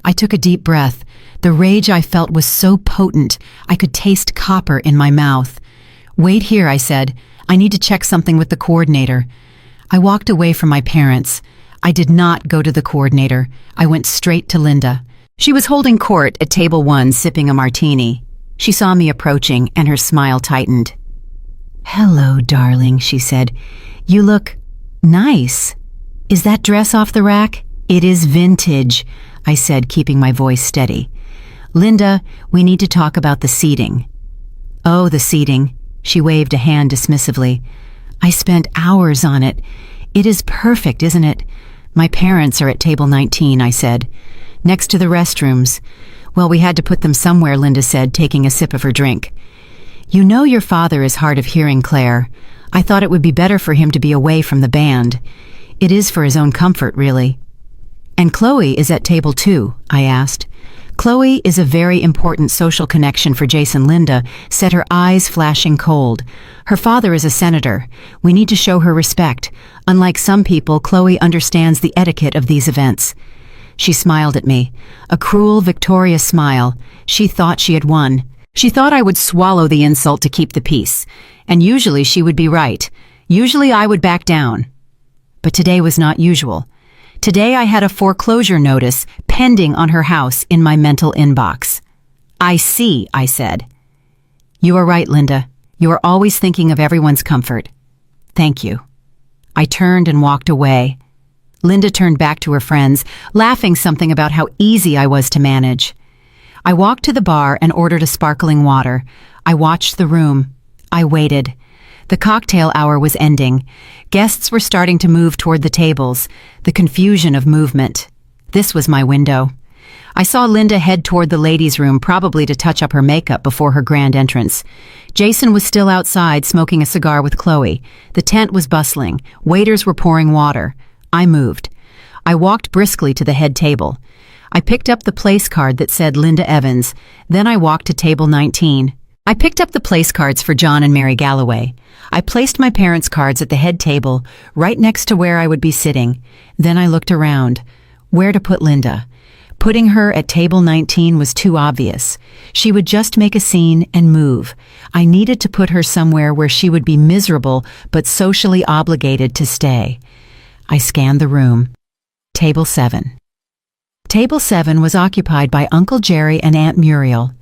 I took a deep breath. The rage I felt was so potent, I could taste copper in my mouth. "Wait here," I said. "I need to check something with the coordinator." I walked away from my parents. I did not go to the coordinator. I went straight to Linda. She was holding court at table 1, sipping a martini. She saw me approaching, and her smile tightened. "Hello, darling," she said. "You look nice. Is that dress off the rack?" "It is vintage," I said, keeping my voice steady. "Linda, we need to talk about the seating." "Oh, the seating." She waved a hand dismissively. "I spent hours on it. It is perfect, isn't it?" "My parents are at table 19, I said. "Next to the restrooms." "Well, we had to put them somewhere," Linda said, taking a sip of her drink. "You know your father is hard of hearing, Claire. I thought it would be better for him to be away from the band. It is for his own comfort, really." "And Chloe is at table 2, I asked. "Chloe is a very important social connection for Jason," Linda said, her eyes flashing cold. "Her father is a senator. We need to show her respect. Unlike some people, Chloe understands the etiquette of these events." She smiled at me, a cruel, victorious smile. She thought she had won. She thought I would swallow the insult to keep the peace. And usually she would be right. Usually I would back down. But today was not usual. Today I had a foreclosure notice pending on her house in my mental inbox. "I see," I said. "You are right, Linda. You are always thinking of everyone's comfort. Thank you." I turned and walked away. Linda turned back to her friends, laughing something about how easy I was to manage. I walked to the bar and ordered a sparkling water. I watched the room. I waited. The cocktail hour was ending. Guests were starting to move toward the tables, the confusion of movement. This was my window. I saw Linda head toward the ladies' room, probably to touch up her makeup before her grand entrance. Jason was still outside, smoking a cigar with Chloe. The tent was bustling. Waiters were pouring water. I moved. I walked briskly to the head table. I picked up the place card that said Linda Evans. Then I walked to table 19. I picked up the place cards for John and Mary Galloway. I placed my parents' cards at the head table, right next to where I would be sitting. Then I looked around. Where to put Linda? Putting her at table 19 was too obvious. She would just make a scene and move. I needed to put her somewhere where she would be miserable but socially obligated to stay. I scanned the room. Table 7. Table 7 was occupied by Uncle Jerry and Aunt Muriel.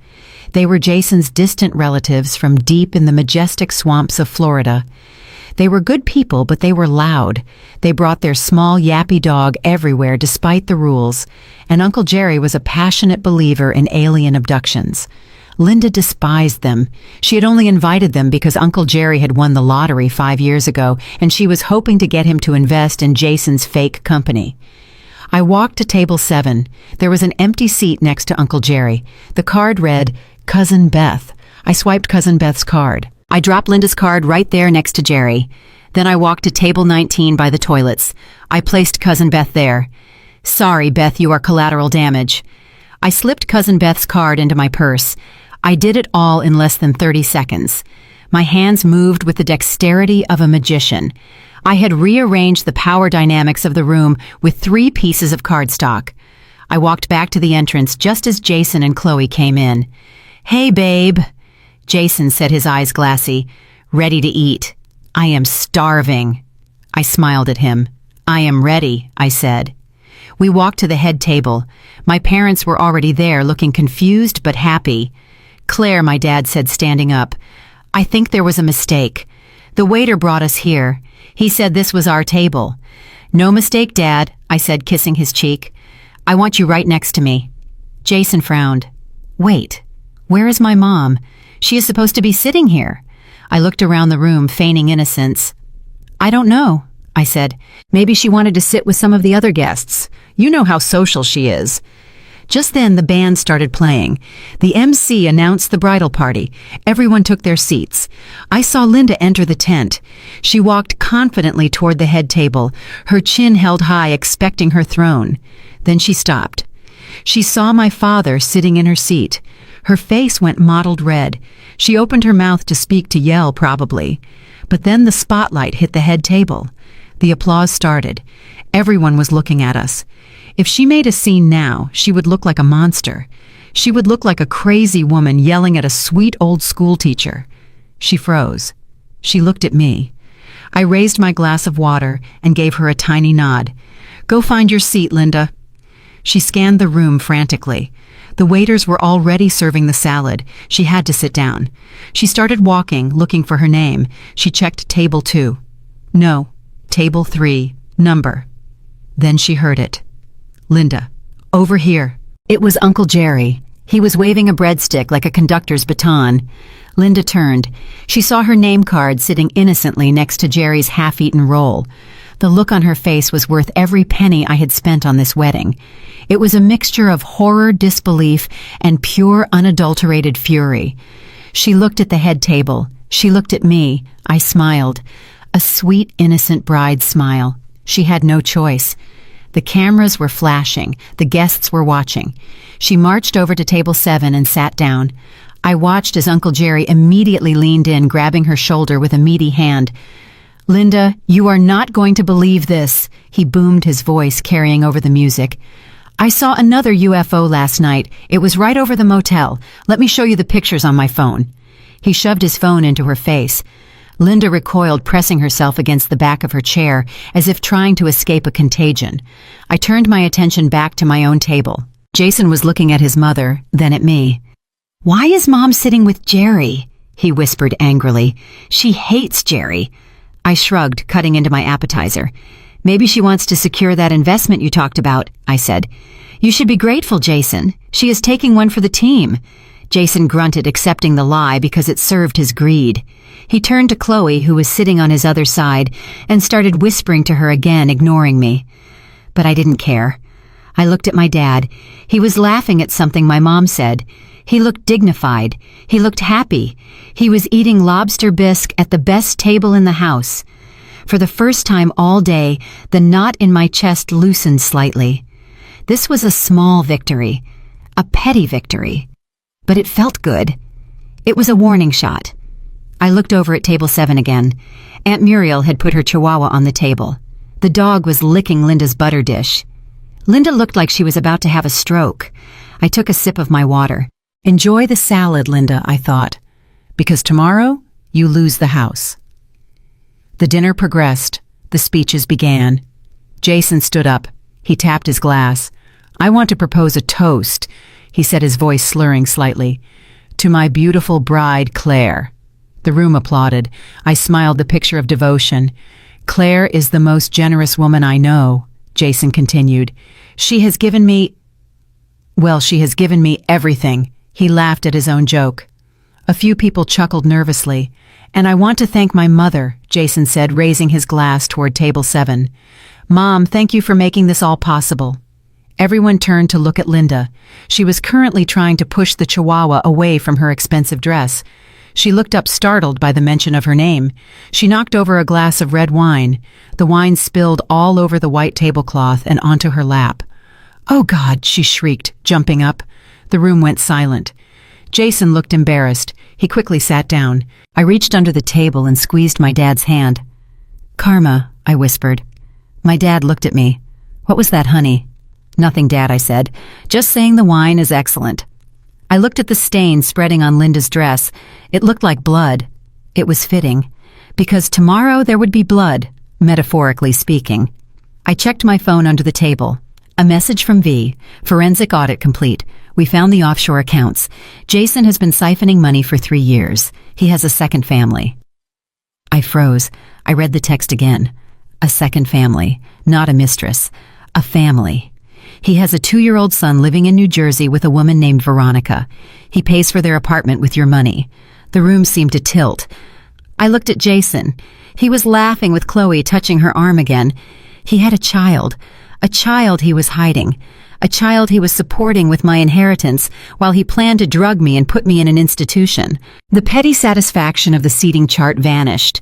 They were Jason's distant relatives from deep in the majestic swamps of Florida. They were good people, but they were loud. They brought their small yappy dog everywhere despite the rules, and Uncle Jerry was a passionate believer in alien abductions. Linda despised them. She had only invited them because Uncle Jerry had won the lottery 5 years ago, and she was hoping to get him to invest in Jason's fake company. I walked to table 7. There was an empty seat next to Uncle Jerry. The card read, Cousin Beth. I swiped Cousin Beth's card. I dropped Linda's card right there next to Jerry. Then I walked to table 19 by the toilets. I placed Cousin Beth there. "Sorry, Beth, you are collateral damage." I slipped Cousin Beth's card into my purse. I did it all in less than 30 seconds. My hands moved with the dexterity of a magician. I had rearranged the power dynamics of the room with 3 pieces of cardstock. I walked back to the entrance just as Jason and Chloe came in. "Hey, babe," Jason said, his eyes glassy. "Ready to eat." "I am starving." I smiled at him. "I am ready," I said. We walked to the head table. My parents were already there, looking confused but happy. "Claire," my dad said, standing up, "I think there was a mistake. The waiter brought us here. He said this was our table." "No mistake, Dad," I said, kissing his cheek. "I want you right next to me." Jason frowned. "Wait, where is my mom? She is supposed to be sitting here." I looked around the room, feigning innocence. "I don't know," I said. Maybe she wanted to sit with some of the other guests. You know how social she is. Just then, the band started playing. The MC announced the bridal party. Everyone took their seats. I saw Linda enter the tent. She walked confidently toward the head table, her chin held high, expecting her throne. Then she stopped. She saw my father sitting in her seat. Her face went mottled red. She opened her mouth to speak, to yell probably. But then the spotlight hit the head table. The applause started. Everyone was looking at us. If she made a scene now, she would look like a monster. She would look like a crazy woman yelling at a sweet old school teacher. She froze. She looked at me. I raised my glass of water and gave her a tiny nod. "Go find your seat, Linda." She scanned the room frantically. The waiters were already serving the salad. She had to sit down. She started walking, looking for her name. She checked table 2. No, table 3, number. Then she heard it. "Linda, over here." It was Uncle Jerry. He was waving a breadstick like a conductor's baton. Linda turned. She saw her name card sitting innocently next to Jerry's half-eaten roll. The look on her face was worth every penny I had spent on this wedding. It was a mixture of horror, disbelief, and pure, unadulterated fury. She looked at the head table. She looked at me. I smiled. A sweet, innocent bride's smile. She had no choice. The cameras were flashing. The guests were watching. She marched over to table 7 and sat down. I watched as Uncle Jerry immediately leaned in, grabbing her shoulder with a meaty hand. "Linda, you are not going to believe this," he boomed, his voice carrying over the music. "I saw another UFO last night. It was right over the motel. Let me show you the pictures on my phone." He shoved his phone into her face. Linda recoiled, pressing herself against the back of her chair, as if trying to escape a contagion. I turned my attention back to my own table. Jason was looking at his mother, then at me. "Why is Mom sitting with Jerry?" he whispered angrily. "She hates Jerry." I shrugged, cutting into my appetizer. "Maybe she wants to secure that investment you talked about," I said. "You should be grateful, Jason. She is taking one for the team." Jason grunted, accepting the lie because it served his greed. He turned to Chloe, who was sitting on his other side, and started whispering to her again, ignoring me. But I didn't care. I looked at my dad. He was laughing at something my mom said. He looked dignified. He looked happy. He was eating lobster bisque at the best table in the house. For the first time all day, the knot in my chest loosened slightly. This was a small victory, a petty victory. But it felt good. It was a warning shot. I looked over at table 7 again. Aunt Muriel had put her chihuahua on the table. The dog was licking Linda's butter dish. Linda looked like she was about to have a stroke. I took a sip of my water. "Enjoy the salad, Linda," I thought, "because tomorrow you lose the house." The dinner progressed. The speeches began. Jason stood up. He tapped his glass. "I want to propose a toast," he said, his voice slurring slightly. "To my beautiful bride, Claire." The room applauded. I smiled, the picture of devotion. "Claire is the most generous woman I know," Jason continued. She has given me everything." He laughed at his own joke. A few people chuckled nervously. "And I want to thank my mother," Jason said, raising his glass toward table 7. "Mom, thank you for making this all possible." Everyone turned to look at Linda. She was currently trying to push the chihuahua away from her expensive dress. She looked up, startled by the mention of her name. She knocked over a glass of red wine. The wine spilled all over the white tablecloth and onto her lap. "Oh, God," she shrieked, jumping up. The room went silent. Jason looked embarrassed. He quickly sat down. I reached under the table and squeezed my dad's hand. "Karma," I whispered. My dad looked at me. "What was that, honey?" "Nothing, Dad," I said. "Just saying the wine is excellent." I looked at the stain spreading on Linda's dress. It looked like blood. It was fitting, because tomorrow there would be blood, metaphorically speaking. I checked my phone under the table. A message from V. "Forensic audit complete. We found the offshore accounts. Jason has been siphoning money for 3 years. He has a second family." I froze. I read the text again. A second family. Not a mistress. A family. He has a 2-year-old son living in New Jersey with a woman named Veronica. He pays for their apartment with your money. The room seemed to tilt. I looked at Jason. He was laughing with Chloe touching her arm again. He had a child he was hiding, a child he was supporting with my inheritance while he planned to drug me and put me in an institution. The petty satisfaction of the seating chart vanished.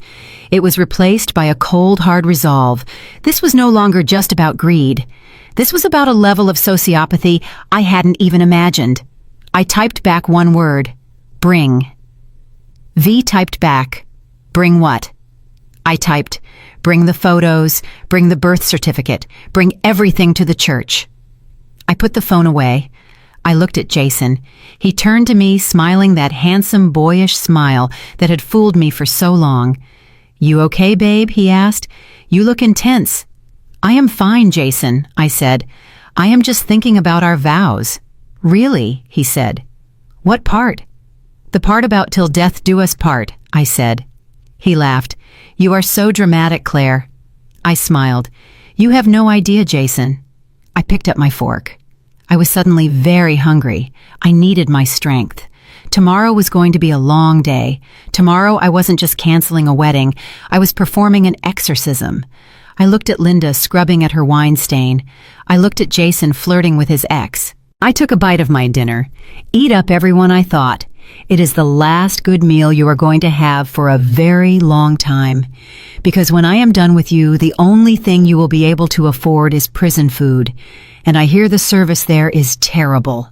It was replaced by a cold, hard resolve. This was no longer just about greed. This was about a level of sociopathy I hadn't even imagined. I typed back one word: bring. V typed back, bring what? I typed, bring the photos, bring the birth certificate, bring everything to the church. I put the phone away. I looked at Jason. He turned to me, smiling that handsome, boyish smile that had fooled me for so long. "You okay, babe?" he asked. "You look intense." "I am fine, Jason," I said. "I am just thinking about our vows." "Really?" he said. "What part?" "The part about till death do us part," I said. He laughed. "You are so dramatic, Claire." I smiled. "You have no idea, Jason." I picked up my fork. I was suddenly very hungry. I needed my strength. Tomorrow was going to be a long day. Tomorrow I wasn't just canceling a wedding. I was performing an exorcism. I looked at Linda scrubbing at her wine stain. I looked at Jason flirting with his ex. I took a bite of my dinner. "Eat up, everyone," I thought. "It is the last good meal you are going to have for a very long time. Because when I am done with you, the only thing you will be able to afford is prison food. And I hear the service there is terrible."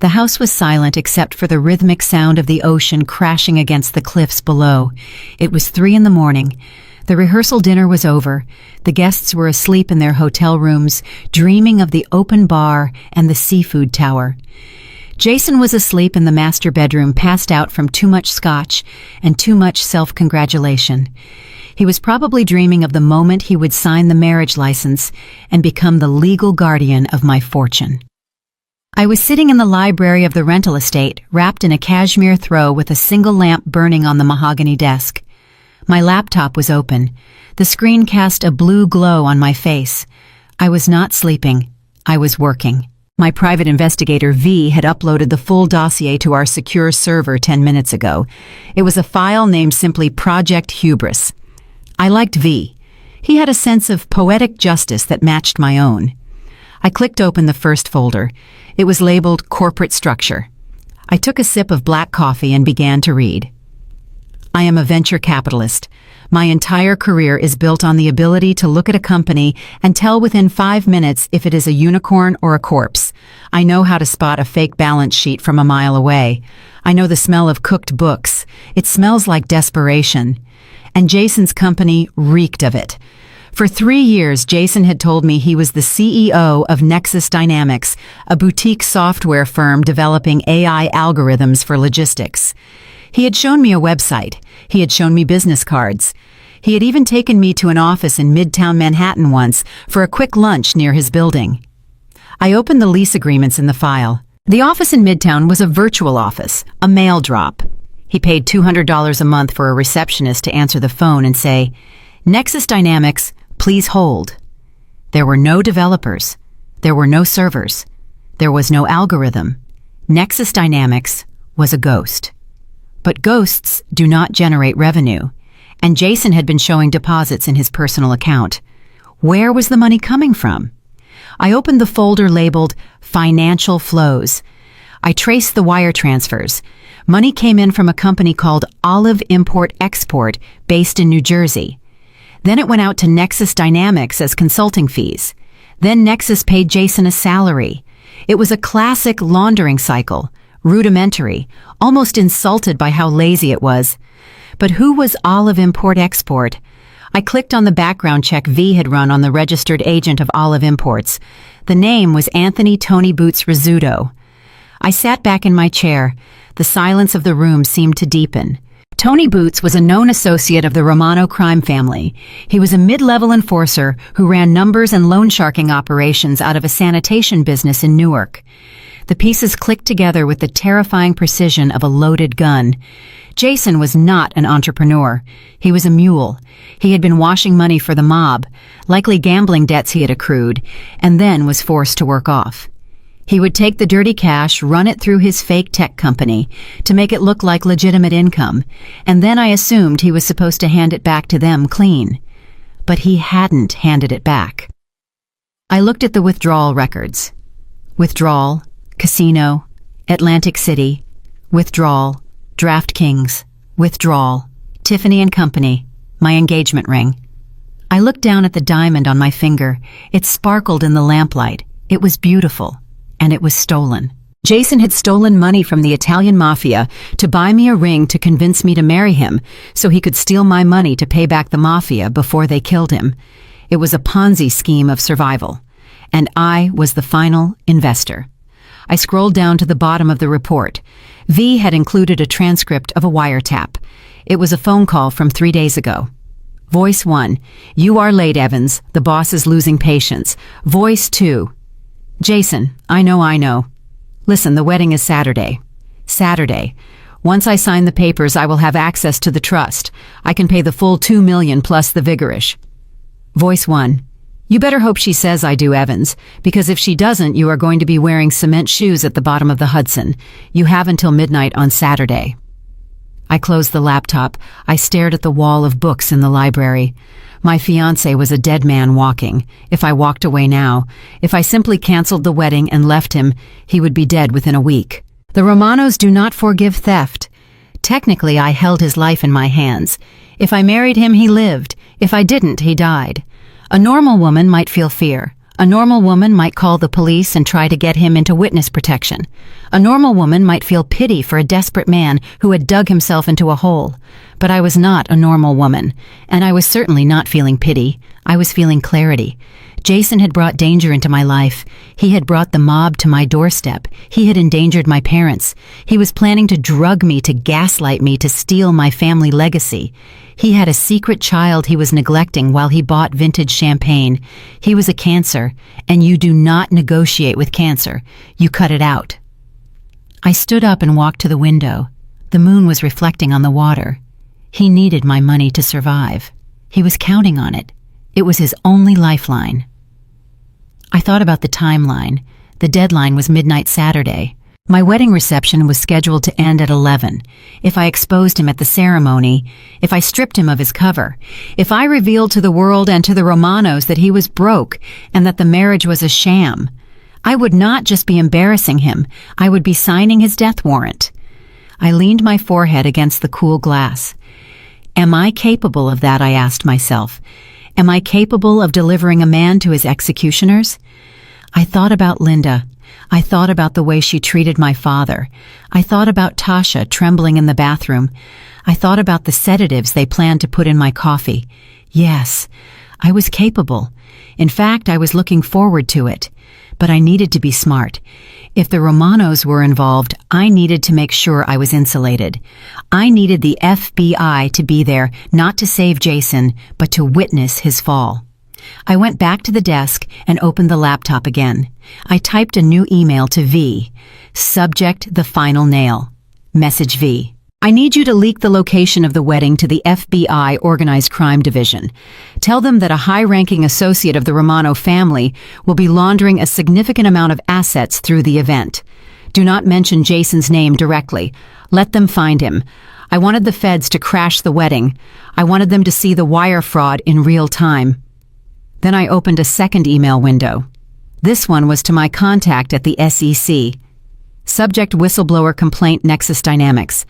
The house was silent except for the rhythmic sound of the ocean crashing against the cliffs below. It was 3 a.m. The rehearsal dinner was over. The guests were asleep in their hotel rooms, dreaming of the open bar and the seafood tower. Jason was asleep in the master bedroom, passed out from too much scotch and too much self-congratulation. He was probably dreaming of the moment he would sign the marriage license and become the legal guardian of my fortune. I was sitting in the library of the rental estate, wrapped in a cashmere throw with a single lamp burning on the mahogany desk. My laptop was open. The screen cast a blue glow on my face. I was not sleeping. I was working. My private investigator, V, had uploaded the full dossier to our secure server 10 minutes ago. It was a file named simply Project Hubris. I liked V. He had a sense of poetic justice that matched my own. I clicked open the first folder. It was labeled Corporate Structure. I took a sip of black coffee and began to read. I am a venture capitalist. My entire career is built on the ability to look at a company and tell within 5 minutes if it is a unicorn or a corpse. I know how to spot a fake balance sheet from a mile away. I know the smell of cooked books. It smells like desperation. And Jason's company reeked of it. For 3 years, Jason had told me he was the CEO of Nexus Dynamics, a boutique software firm developing AI algorithms for logistics. He had shown me a website. He had shown me business cards. He had even taken me to an office in Midtown Manhattan once for a quick lunch near his building. I opened the lease agreements in the file. The office in Midtown was a virtual office, a mail drop. He paid $200 a month for a receptionist to answer the phone and say, "Nexus Dynamics, please hold." There were no developers. There were no servers. There was no algorithm. Nexus Dynamics was a ghost. But ghosts do not generate revenue, and Jason had been showing deposits in his personal account. Where was the money coming from? I opened the folder labeled Financial Flows. I traced the wire transfers. Money came in from a company called Olive Import-Export based in New Jersey. Then it went out to Nexus Dynamics as consulting fees. Then Nexus paid Jason a salary. It was a classic laundering cycle. Rudimentary, almost insulted by how lazy it was. But who was Olive Import-Export? I clicked on the background check V had run on the registered agent of Olive Imports. The name was Anthony Tony Boots Rizzuto. I sat back in my chair. The silence of the room seemed to deepen. Tony Boots was a known associate of the Romano crime family. He was a mid-level enforcer who ran numbers and loan sharking operations out of a sanitation business in Newark. The pieces clicked together with the terrifying precision of a loaded gun. Jason was not an entrepreneur. He was a mule. He had been washing money for the mob, likely gambling debts he had accrued, and then was forced to work off. He would take the dirty cash, run it through his fake tech company to make it look like legitimate income, and then I assumed he was supposed to hand it back to them clean. But he hadn't handed it back. I looked at the withdrawal records. Withdrawal, Casino, Atlantic City, Withdrawal, DraftKings, Withdrawal, Tiffany & Company, my engagement ring. I looked down at the diamond on my finger. It sparkled in the lamplight. It was beautiful, and it was stolen. Jason had stolen money from the Italian mafia to buy me a ring to convince me to marry him so he could steal my money to pay back the mafia before they killed him. It was a Ponzi scheme of survival, and I was the final investor. I scrolled down to the bottom of the report. V had included a transcript of a wiretap. It was a phone call from 3 days ago. Voice 1, "You are late, Evans. The boss is losing patience." Voice 2, "Jason, I know. Listen, the wedding is Saturday. Saturday. Once I sign the papers, I will have access to the trust. I can pay the full $2 million plus the vigorish." Voice 1, "You better hope she says I do, Evans, because if she doesn't, you are going to be wearing cement shoes at the bottom of the Hudson. You have until midnight on Saturday." I closed the laptop. I stared at the wall of books in the library. My fiancé was a dead man walking. If I walked away now, if I simply canceled the wedding and left him, he would be dead within a week. The Romanos do not forgive theft. Technically, I held his life in my hands. If I married him, he lived. If I didn't, he died. A normal woman might feel fear. A normal woman might call the police and try to get him into witness protection. A normal woman might feel pity for a desperate man who had dug himself into a hole. But I was not a normal woman, and I was certainly not feeling pity. I was feeling clarity. Jason had brought danger into my life. He had brought the mob to my doorstep. He had endangered my parents. He was planning to drug me, to gaslight me, to steal my family legacy. He had a secret child he was neglecting while he bought vintage champagne. He was a cancer, and you do not negotiate with cancer. You cut it out. I stood up and walked to the window. The moon was reflecting on the water. He needed my money to survive. He was counting on it. It was his only lifeline. I thought about the timeline. The deadline was midnight Saturday. My wedding reception was scheduled to end at 11. If I exposed him at the ceremony, if I stripped him of his cover, if I revealed to the world and to the Romanos that he was broke and that the marriage was a sham, I would not just be embarrassing him, I would be signing his death warrant. I leaned my forehead against the cool glass. Am I capable of that, I asked myself. Am I capable of delivering a man to his executioners? I thought about Linda. I thought about the way she treated my father. I thought about Tasha trembling in the bathroom. I thought about the sedatives they planned to put in my coffee. Yes, I was capable. In fact, I was looking forward to it. But I needed to be smart. If the Romanos were involved, I needed to make sure I was insulated. I needed the FBI to be there, not to save Jason, but to witness his fall. I went back to the desk and opened the laptop again. I typed a new email to V. Subject: the final nail. Message: V. I need you to leak the location of the wedding to the FBI Organized Crime Division. Tell them that a high-ranking associate of the Romano family will be laundering a significant amount of assets through the event. Do not mention Jason's name directly. Let them find him. I wanted the feds to crash the wedding. I wanted them to see the wire fraud in real time. Then I opened a second email window. This one was to my contact at the SEC. Subject: whistleblower complaint, Nexus Dynamics.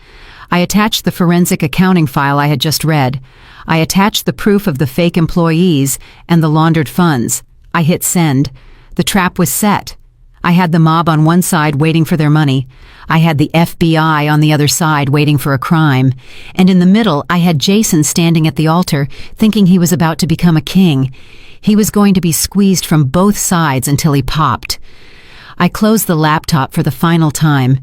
I attached the forensic accounting file I had just read. I attached the proof of the fake employees and the laundered funds. I hit send. The trap was set. I had the mob on one side waiting for their money. I had the FBI on the other side waiting for a crime. And in the middle, I had Jason standing at the altar, thinking he was about to become a king. He was going to be squeezed from both sides until he popped. I closed the laptop for the final time.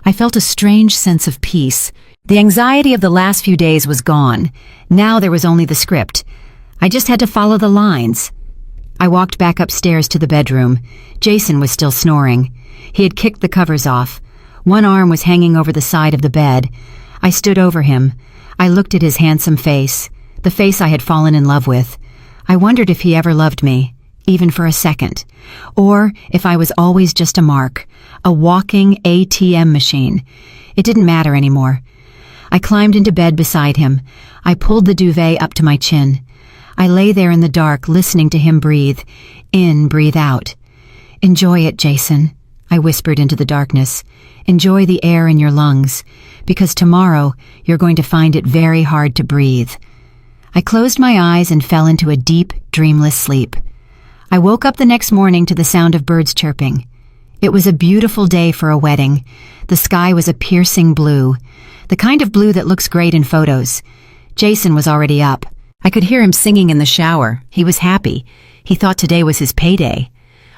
I felt a strange sense of peace. The anxiety of the last few days was gone. Now there was only the script. I just had to follow the lines. I walked back upstairs to the bedroom. Jason was still snoring. He had kicked the covers off. One arm was hanging over the side of the bed. I stood over him. I looked at his handsome face, the face I had fallen in love with. I wondered if he ever loved me. even for a second. Or if I was always just a mark, a walking ATM machine. It didn't matter anymore. I climbed into bed beside him. I pulled the duvet up to my chin. I lay there in the dark, listening to him breathe. In, breathe out. "Enjoy it, Jason," I whispered into the darkness. "Enjoy the air in your lungs, because tomorrow you're going to find it very hard to breathe." I closed my eyes and fell into a deep, dreamless sleep. I woke up the next morning to the sound of birds chirping. It was a beautiful day for a wedding. The sky was a piercing blue, the kind of blue that looks great in photos. Jason was already up. I could hear him singing in the shower. He was happy. He thought today was his payday.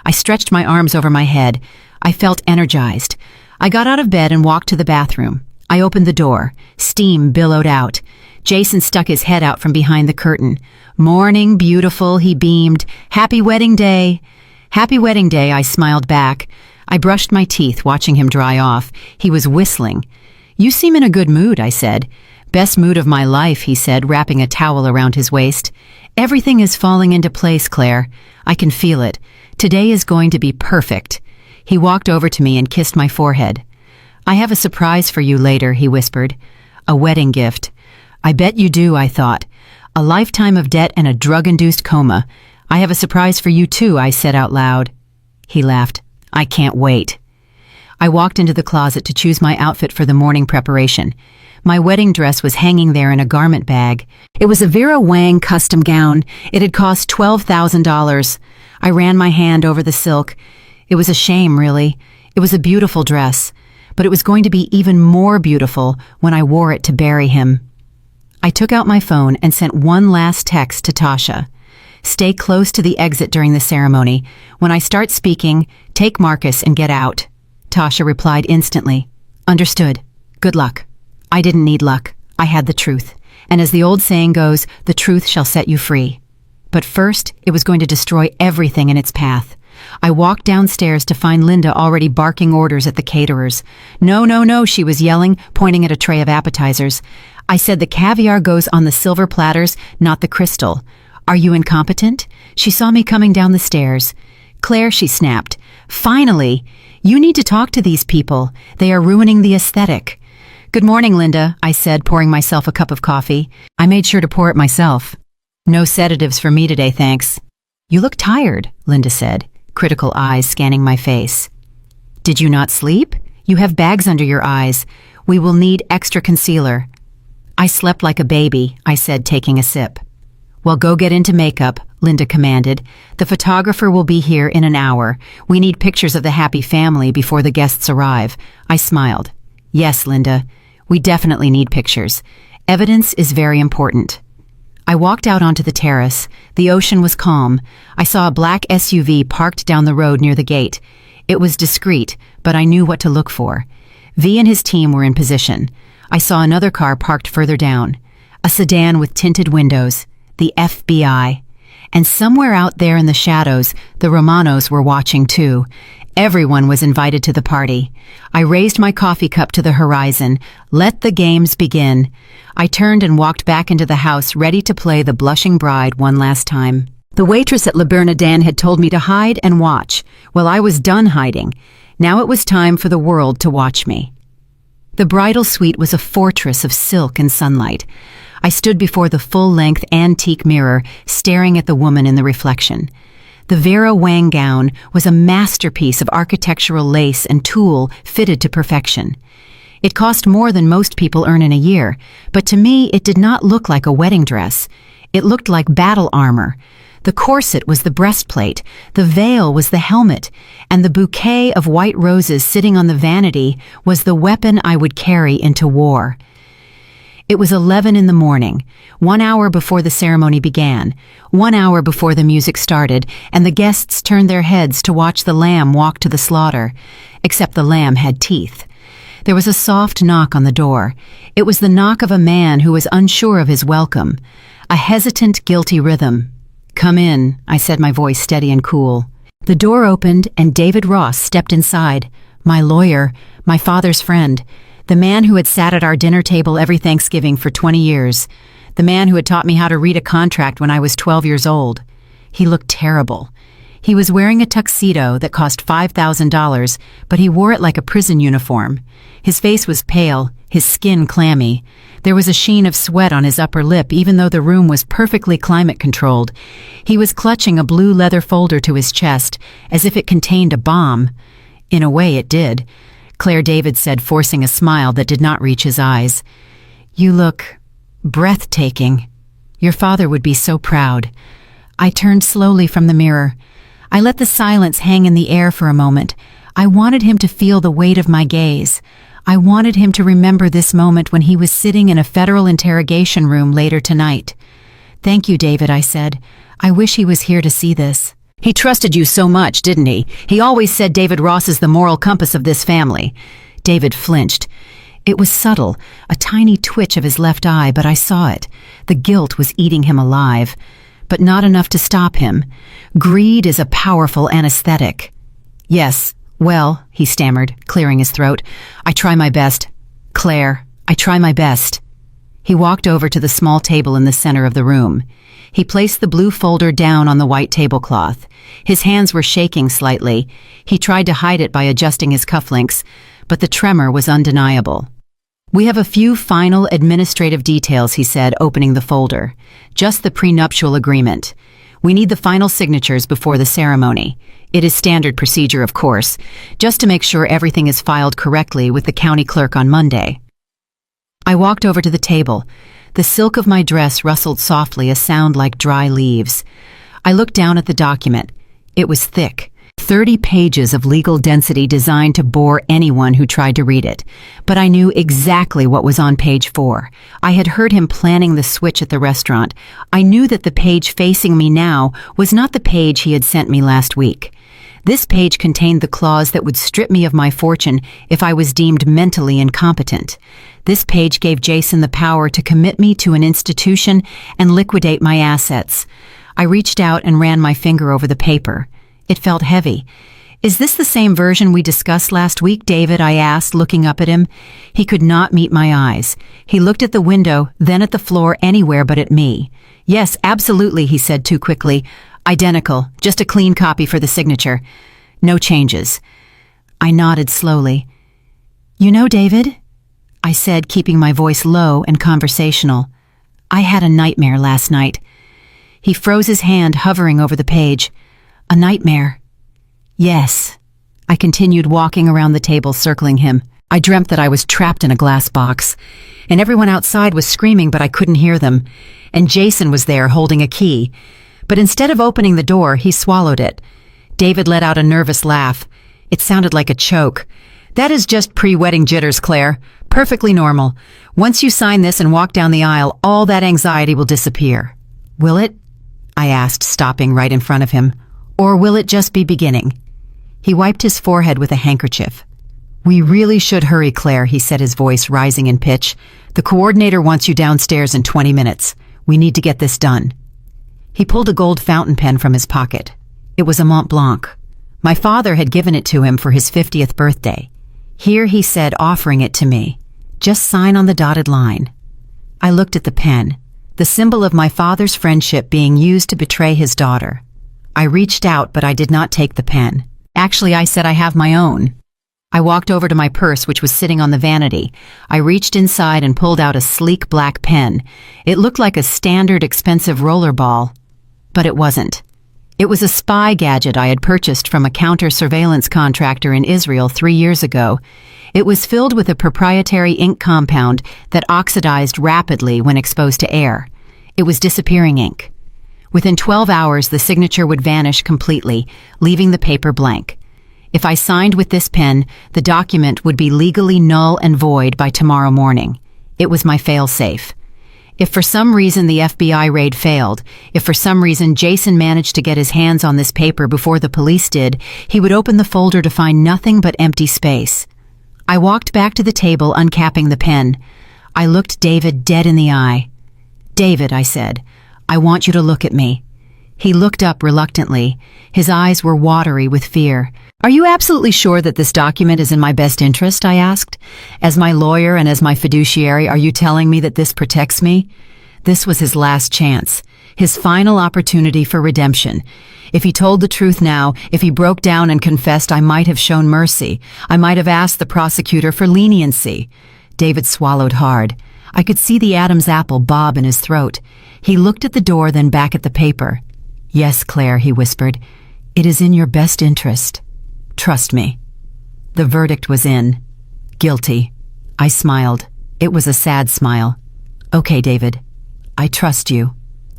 I stretched my arms over my head. I felt energized. I got out of bed and walked to the bathroom. I opened the door. Steam billowed out. Jason stuck his head out from behind the curtain. "Morning, beautiful," he beamed. "Happy wedding day." "Happy wedding day," I smiled back. I brushed my teeth, watching him dry off. He was whistling. "You seem in a good mood," I said. "Best mood of my life," he said, wrapping a towel around his waist. "Everything is falling into place, Claire. I can feel it. Today is going to be perfect." He walked over to me and kissed my forehead. "I have a surprise for you later," he whispered. "A wedding gift." "I bet you do," I thought. "A lifetime of debt and a drug-induced coma. I have a surprise for you too," I said out loud. He laughed. "I can't wait." I walked into the closet to choose my outfit for the morning preparation. My wedding dress was hanging there in a garment bag. It was a Vera Wang custom gown. It had cost $12,000. I ran my hand over the silk. It was a shame, really. It was a beautiful dress, but it was going to be even more beautiful when I wore it to bury him. I took out my phone and sent one last text to Tasha. "Stay close to the exit during the ceremony. When I start speaking, take Marcus and get out." Tasha replied instantly. "Understood. Good luck." I didn't need luck. I had the truth. And as the old saying goes, the truth shall set you free. But first, it was going to destroy everything in its path. I walked downstairs to find Linda already barking orders at the caterers. "No, no, no," she was yelling, pointing at a tray of appetizers. I said the caviar goes on the silver platters, not the crystal. "Are you incompetent?" She saw me coming down the stairs. "Claire," she snapped. "Finally! You need to talk to these people. They are ruining the aesthetic." "Good morning, Linda," I said, pouring myself a cup of coffee. I made sure to pour it myself. "No sedatives for me today, thanks." "You look tired," Linda said, critical eyes scanning my face. "Did you not sleep? You have bags under your eyes. We will need extra concealer." "I slept like a baby," I said, taking a sip. "Well, go get into makeup," Linda commanded. "The photographer will be here in an hour. We need pictures of the happy family before the guests arrive." I smiled. "Yes, Linda. We definitely need pictures. Evidence is very important." I walked out onto the terrace. The ocean was calm. I saw a black SUV parked down the road near the gate. It was discreet, but I knew what to look for. V and his team were in position. I saw another car parked further down, a sedan with tinted windows, the FBI. And somewhere out there in the shadows, the Romanos were watching too. Everyone was invited to the party. I raised my coffee cup to the horizon. Let the games begin. I turned and walked back into the house, ready to play the blushing bride one last time. The waitress at Le Bernardin had told me to hide and watch. Well, I was done hiding. Now it was time for the world to watch me. The bridal suite was a fortress of silk and sunlight. I stood before the full-length antique mirror, staring at the woman in the reflection. The Vera Wang gown was a masterpiece of architectural lace and tulle fitted to perfection. It cost more than most people earn in a year, but to me it did not look like a wedding dress. It looked like battle armor. The corset was the breastplate, the veil was the helmet, and the bouquet of white roses sitting on the vanity was the weapon I would carry into war. It was 11 in the morning, 1 hour before the ceremony began, 1 hour before the music started, and the guests turned their heads to watch the lamb walk to the slaughter, except the lamb had teeth. There was a soft knock on the door. It was the knock of a man who was unsure of his welcome, a hesitant, guilty rhythm. "Come in," I said, my voice steady and cool. The door opened and David Ross stepped inside, my lawyer, my father's friend, the man who had sat at our dinner table every Thanksgiving for 20 years, the man who had taught me how to read a contract when I was 12 years old. He looked terrible. He was wearing a tuxedo that cost $5,000, but he wore it like a prison uniform. His face was pale, his skin clammy. There was a sheen of sweat on his upper lip even though the room was perfectly climate-controlled. He was clutching a blue leather folder to his chest, as if it contained a bomb. In a way, it did. Claire David said, forcing a smile that did not reach his eyes. "You look breathtaking. Your father would be so proud." I turned slowly from the mirror. I let the silence hang in the air for a moment. I wanted him to feel the weight of my gaze. I wanted him to remember this moment when he was sitting in a federal interrogation room later tonight. "Thank you, David," I said. "I wish he was here to see this." "He trusted you so much, didn't he? He always said David Ross is the moral compass of this family." David flinched. It was subtle, a tiny twitch of his left eye, but I saw it. The guilt was eating him alive, but not enough to stop him. Greed is a powerful anesthetic. "Yes, well," he stammered, clearing his throat. "I try my best. Claire, I try my best." He walked over to the small table in the center of the room. He placed the blue folder down on the white tablecloth. His hands were shaking slightly. He tried to hide it by adjusting his cufflinks, but the tremor was undeniable. "We have a few final administrative details," he said, opening the folder. "Just the prenuptial agreement. We need the final signatures before the ceremony. It is standard procedure, of course, just to make sure everything is filed correctly with the county clerk on Monday." I walked over to the table. The silk of my dress rustled softly, a sound like dry leaves. I looked down at the document. It was thick. 30 pages of legal density designed to bore anyone who tried to read it. But I knew exactly what was on page 4. I had heard him planning the switch at the restaurant. I knew that the page facing me now was not the page he had sent me last week. This page contained the clause that would strip me of my fortune if I was deemed mentally incompetent. This page gave Jason the power to commit me to an institution and liquidate my assets. I reached out and ran my finger over the paper. It felt heavy. "Is this the same version we discussed last week, David?" I asked, looking up at him. He could not meet my eyes. He looked at the window, then at the floor, anywhere but at me. "Yes, absolutely," he said too quickly. "Identical, just a clean copy for the signature. No changes." I nodded slowly. "You know, David," I said, keeping my voice low and conversational, "I had a nightmare last night." He froze his hand, hovering over the page. "A nightmare?" "Yes." I continued, walking around the table, circling him. "I dreamt that I was trapped in a glass box, and everyone outside was screaming, but I couldn't hear them. And Jason was there, holding a key. But instead of opening the door, he swallowed it." David let out a nervous laugh. It sounded like a choke. "That is just pre-wedding jitters, Claire. Perfectly normal. Once you sign this and walk down the aisle, all that anxiety will disappear." "Will it?" I asked, stopping right in front of him. "Or will it just be beginning?" He wiped his forehead with a handkerchief. "We really should hurry, Claire," he said, his voice rising in pitch. "The coordinator wants you downstairs in 20 minutes. We need to get this done." He pulled a gold fountain pen from his pocket. It was a Mont Blanc. My father had given it to him for his 50th birthday. "Here," he said, offering it to me. "Just sign on the dotted line." I looked at the pen, the symbol of my father's friendship being used to betray his daughter. I reached out, but I did not take the pen. "Actually," I said, "I have my own." I walked over to my purse, which was sitting on the vanity. I reached inside and pulled out a sleek black pen. It looked like a standard expensive roller ball, but it wasn't. It was a spy gadget I had purchased from a counter-surveillance contractor in Israel 3 years ago. It was filled with a proprietary ink compound that oxidized rapidly when exposed to air. It was disappearing ink. Within 12 hours, the signature would vanish completely, leaving the paper blank. If I signed with this pen, the document would be legally null and void by tomorrow morning. It was my fail-safe. If for some reason the FBI raid failed, if for some reason Jason managed to get his hands on this paper before the police did, he would open the folder to find nothing but empty space. I walked back to the table, uncapping the pen. I looked David dead in the eye. "David," I said, "I want you to look at me." He looked up reluctantly. His eyes were watery with fear. "Are you absolutely sure that this document is in my best interest?" I asked. "As my lawyer and as my fiduciary, are you telling me that this protects me?" This was his last chance. his final opportunity for redemption. If he told the truth now, if he broke down and confessed, I might have shown mercy. I might have asked the prosecutor for leniency. David swallowed hard. I could see the Adam's apple bob in his throat. He looked at the door, then back at the paper. "Yes, Claire," he whispered. "It is in your best interest. Trust me." The verdict was in. Guilty. I smiled. It was a sad smile. "Okay, David. I trust you."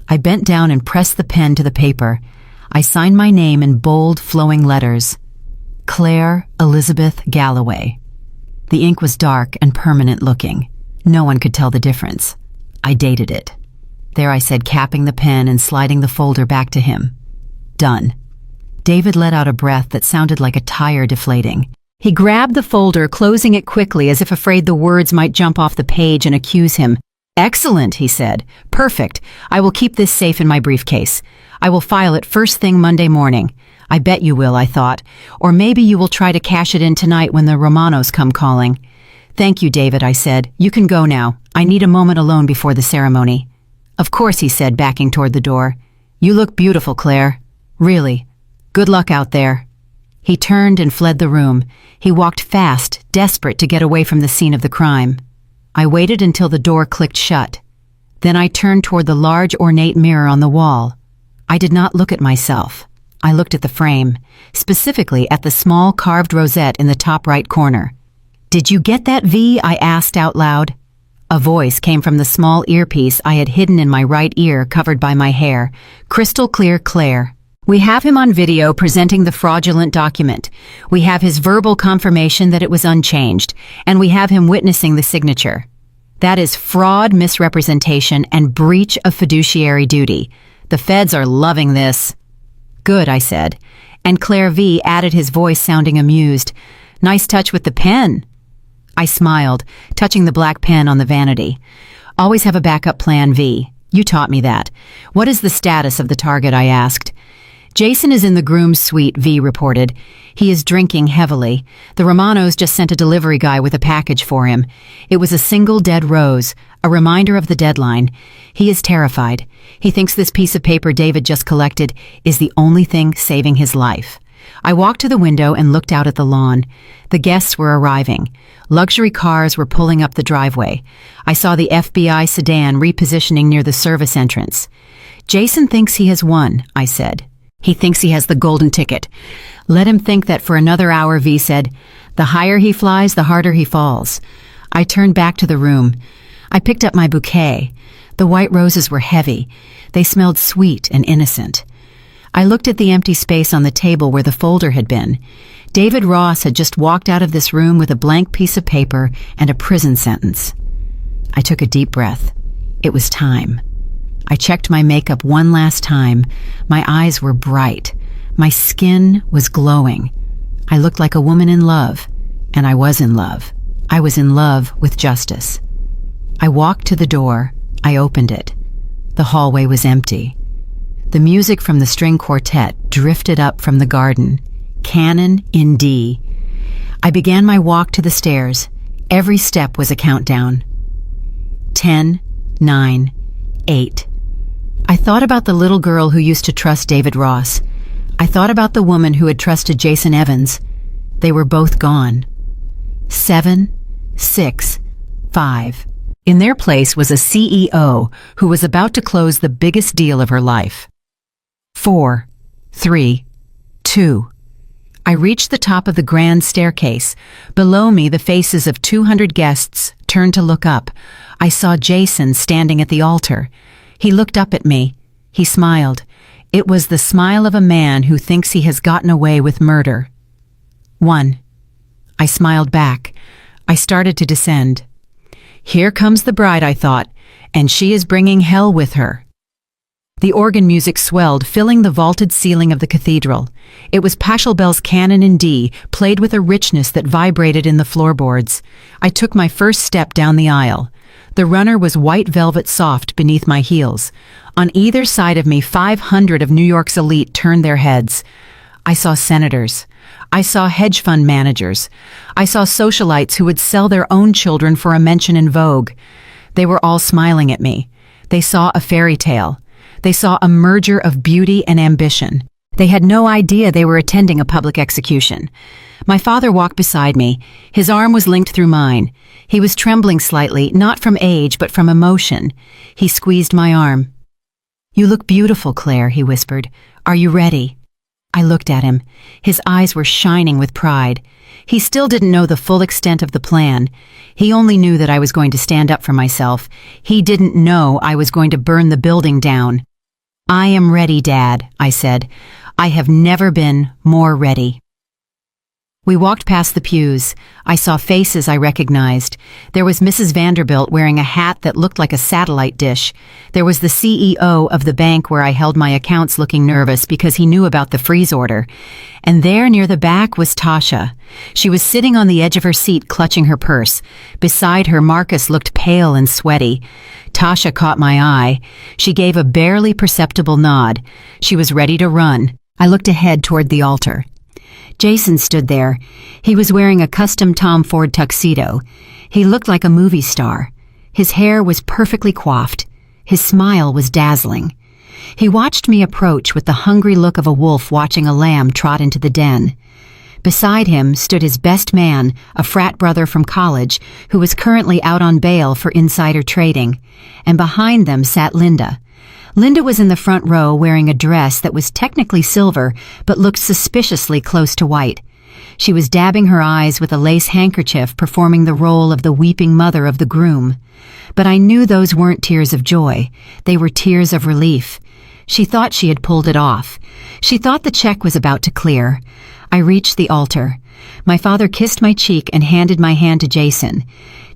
I bent down and pressed the pen to the paper. I signed my name in bold, flowing letters. Claire Elizabeth Galloway. The ink was dark and permanent looking. No one could tell the difference. I dated it. There I said, capping the pen and sliding the folder back to him. Done. David let out a breath that sounded like a tire deflating. He grabbed the folder, closing it quickly as if afraid the words might jump off the page and accuse him. "Excellent," he said. "Perfect. I will keep this safe in my briefcase. I will file it first thing Monday morning." "I bet you will," I thought. "Or maybe you will try to cash it in tonight when the Romanos come calling." "Thank you, David," I said. "You can go now. I need a moment alone before the ceremony." "Of course," he said, backing toward the door. "You look beautiful, Claire. Really. Good luck out there." He turned and fled the room. He walked fast, desperate to get away from the scene of the crime. I waited until the door clicked shut. Then I turned toward the large ornate mirror on the wall. I did not look at myself. I looked at the frame, specifically at the small carved rosette in the top right corner. "Did you get that, V?" I asked out loud. A voice came from the small earpiece I had hidden in my right ear covered by my hair. Crystal clear, Claire. "We have him on video presenting the fraudulent document. We have his verbal confirmation that it was unchanged, and we have him witnessing the signature. That is fraud, misrepresentation, and breach of fiduciary duty. The feds are loving this." "Good," I said, and Claire V added, his voice sounding amused. "Nice touch with the pen." I smiled, touching the black pen on the vanity. "Always have a backup plan, V. You taught me that. What is the status of the target?" I asked. "Jason is in the groom's suite," V reported. "He is drinking heavily. The Romanos just sent a delivery guy with a package for him. It was a single dead rose, a reminder of the deadline. He is terrified. He thinks this piece of paper David just collected is the only thing saving his life." I walked to the window and looked out at the lawn. The guests were arriving. Luxury cars were pulling up the driveway. I saw the FBI sedan repositioning near the service entrance. "Jason thinks he has won," I said. "He thinks he has the golden ticket." "Let him think that for another hour," V said. "The higher he flies, the harder he falls." I turned back to the room. I picked up my bouquet. The white roses were heavy. They smelled sweet and innocent. I looked at the empty space on the table where the folder had been. David Ross had just walked out of this room with a blank piece of paper and a prison sentence. I took a deep breath. It was time. I checked my makeup one last time. My eyes were bright. My skin was glowing. I looked like a woman in love, and I was in love. I was in love with justice. I walked to the door. I opened it. The hallway was empty. The music from the string quartet drifted up from the garden, canon in D. I began my walk to the stairs. Every step was a countdown. 10, 9, 8. I thought about the little girl who used to trust David Ross. I thought about the woman who had trusted Jason Evans. They were both gone. 7, 6, 5. In their place was a CEO who was about to close the biggest deal of her life. 4, 3, 2. I reached the top of the grand staircase. Below me, the faces of 200 guests turned to look up. I saw Jason standing at the altar. He looked up at me. He smiled. It was the smile of a man who thinks he has gotten away with murder. 1. I smiled back. I started to descend. Here comes the bride, I thought, and she is bringing hell with her. The organ music swelled, filling the vaulted ceiling of the cathedral. It was Pachelbel's Canon in D, played with a richness that vibrated in the floorboards. I took my first step down the aisle. The runner was white velvet soft beneath my heels. On either side of me, 500 of New York's elite turned their heads. I saw senators. I saw hedge fund managers. I saw socialites who would sell their own children for a mention in Vogue. They were all smiling at me. They saw a fairy tale. They saw a merger of beauty and ambition. They had no idea they were attending a public execution. My father walked beside me. His arm was linked through mine. He was trembling slightly, not from age, but from emotion. He squeezed my arm. "You look beautiful, Claire," he whispered. "Are you ready?" I looked at him. His eyes were shining with pride. He still didn't know the full extent of the plan. He only knew that I was going to stand up for myself. He didn't know I was going to burn the building down. "I am ready, Dad," I said. "I have never been more ready." We walked past the pews. I saw faces I recognized. There was Mrs. Vanderbilt wearing a hat that looked like a satellite dish. There was the CEO of the bank where I held my accounts looking nervous because he knew about the freeze order. And there near the back was Tasha. She was sitting on the edge of her seat clutching her purse. Beside her, Marcus looked pale and sweaty. Tasha caught my eye. She gave a barely perceptible nod. She was ready to run. I looked ahead toward the altar. Jason stood there. He was wearing a custom Tom Ford tuxedo. He looked like a movie star. His hair was perfectly coiffed. His smile was dazzling. He watched me approach with the hungry look of a wolf watching a lamb trot into the den. Beside him stood his best man, a frat brother from college, who was currently out on bail for insider trading. And behind them sat Linda. Linda was in the front row wearing a dress that was technically silver but looked suspiciously close to white. She was dabbing her eyes with a lace handkerchief, performing the role of the weeping mother of the groom. But I knew those weren't tears of joy. They were tears of relief. She thought she had pulled it off. She thought the check was about to clear. I reached the altar. My father kissed my cheek and handed my hand to Jason.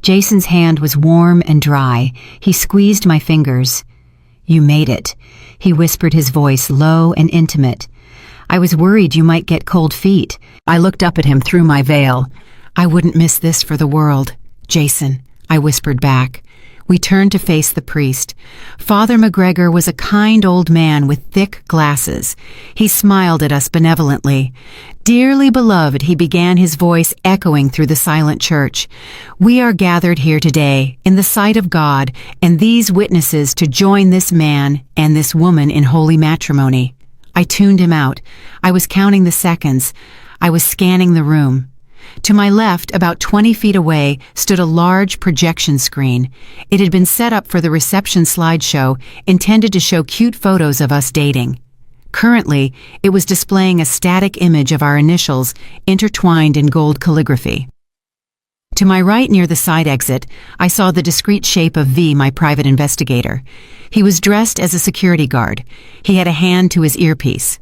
Jason's hand was warm and dry. He squeezed my fingers. "You made it," he whispered, his voice low and intimate. "I was worried you might get cold feet." I looked up at him through my veil. "I wouldn't miss this for the world, Jason," I whispered back. We turned to face the priest. Father McGregor was a kind old man with thick glasses. He smiled at us benevolently. "Dearly beloved," he began, his voice echoing through the silent church. "We are gathered here today in the sight of God and these witnesses to join this man and this woman in holy matrimony." I tuned him out. I was counting the seconds. I was scanning the room. To my left, about 20 feet away, stood a large projection screen. It had been set up for the reception slideshow, intended to show cute photos of us dating. Currently, it was displaying a static image of our initials intertwined in gold calligraphy. To my right, near the side exit, I saw the discreet shape of V, my private investigator. He was dressed as a security guard. He had a hand to his earpiece.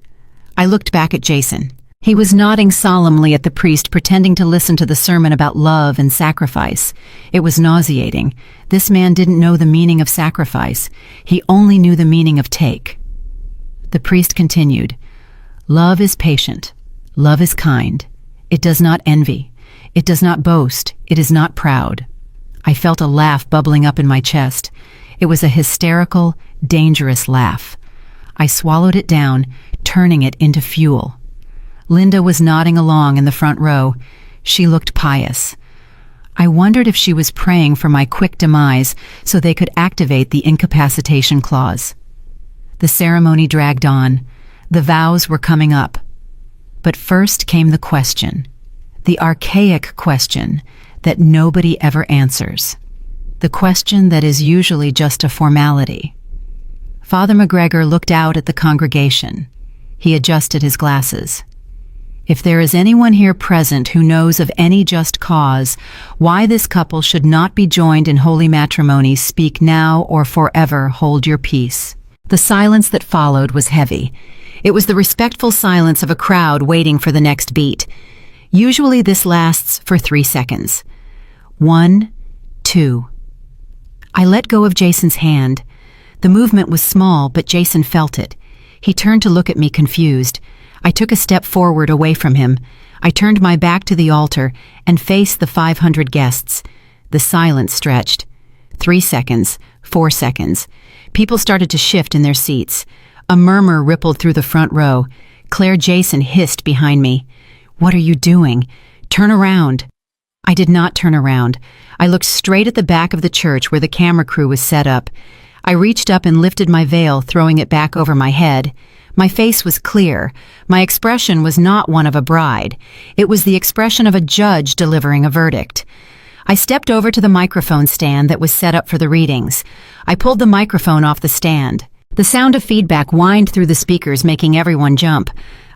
I looked back at Jason. He was nodding solemnly at the priest, pretending to listen to the sermon about love and sacrifice. It was nauseating. This man didn't know the meaning of sacrifice. He only knew the meaning of take. The priest continued, "Love is patient. Love is kind. It does not envy. It does not boast. It is not proud." I felt a laugh bubbling up in my chest. It was a hysterical, dangerous laugh. I swallowed it down, turning it into fuel. Linda was nodding along in the front row. She looked pious. I wondered if she was praying for my quick demise so they could activate the incapacitation clause. The ceremony dragged on. The vows were coming up. But first came the question. The archaic question that nobody ever answers. The question that is usually just a formality. Father McGregor looked out at the congregation. He adjusted his glasses. "If there is anyone here present who knows of any just cause why this couple should not be joined in holy matrimony, speak now or forever hold your peace." The silence that followed was heavy. It was the respectful silence of a crowd waiting for the next beat. Usually this lasts for 3 seconds. 1, 2. I let go of Jason's hand. The movement was small, but Jason felt it. He turned to look at me confused. I took a step forward away from him. I turned my back to the altar and faced the 500 guests. The silence stretched. 3 seconds, 4 seconds. People started to shift in their seats. A murmur rippled through the front row. Claire Jason hissed behind me. "What are you doing? Turn around." I did not turn around. I looked straight at the back of the church where the camera crew was set up. I reached up and lifted my veil, throwing it back over my head. My face was clear. My expression was not one of a bride. It was the expression of a judge delivering a verdict. I stepped over to the microphone stand that was set up for the readings. I pulled the microphone off the stand. The sound of feedback whined through the speakers, making everyone jump.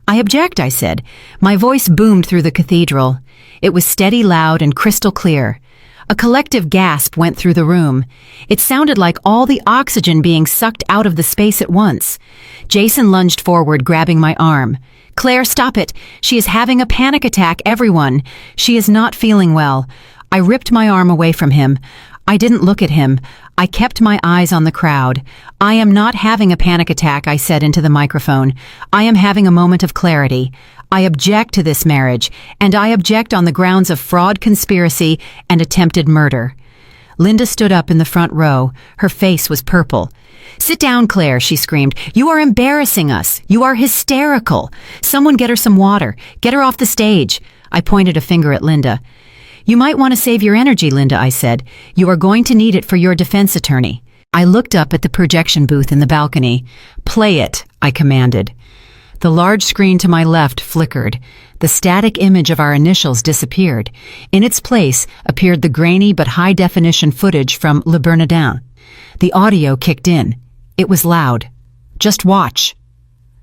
"I object," I said. My voice boomed through the cathedral. It was steady, loud, and crystal clear. A collective gasp went through the room. It sounded like all the oxygen being sucked out of the space at once. Jason lunged forward, grabbing my arm. "Claire, stop it! She is having a panic attack, everyone! She is not feeling well." I ripped my arm away from him. I didn't look at him. I kept my eyes on the crowd. "I am not having a panic attack," I said into the microphone. "I am having a moment of clarity. I object to this marriage, and I object on the grounds of fraud, conspiracy, and attempted murder." Linda stood up in the front row. Her face was purple. "Sit down, Claire," she screamed. "You are embarrassing us. You are hysterical. Someone get her some water. Get her off the stage." I pointed a finger at Linda. "You might want to save your energy, Linda," I said. "You are going to need it for your defense attorney." I looked up at the projection booth in the balcony. "Play it," I commanded. The large screen to my left flickered. The static image of our initials disappeared. In its place appeared the grainy but high-definition footage from Le Bernardin. The audio kicked in. It was loud. "Just watch."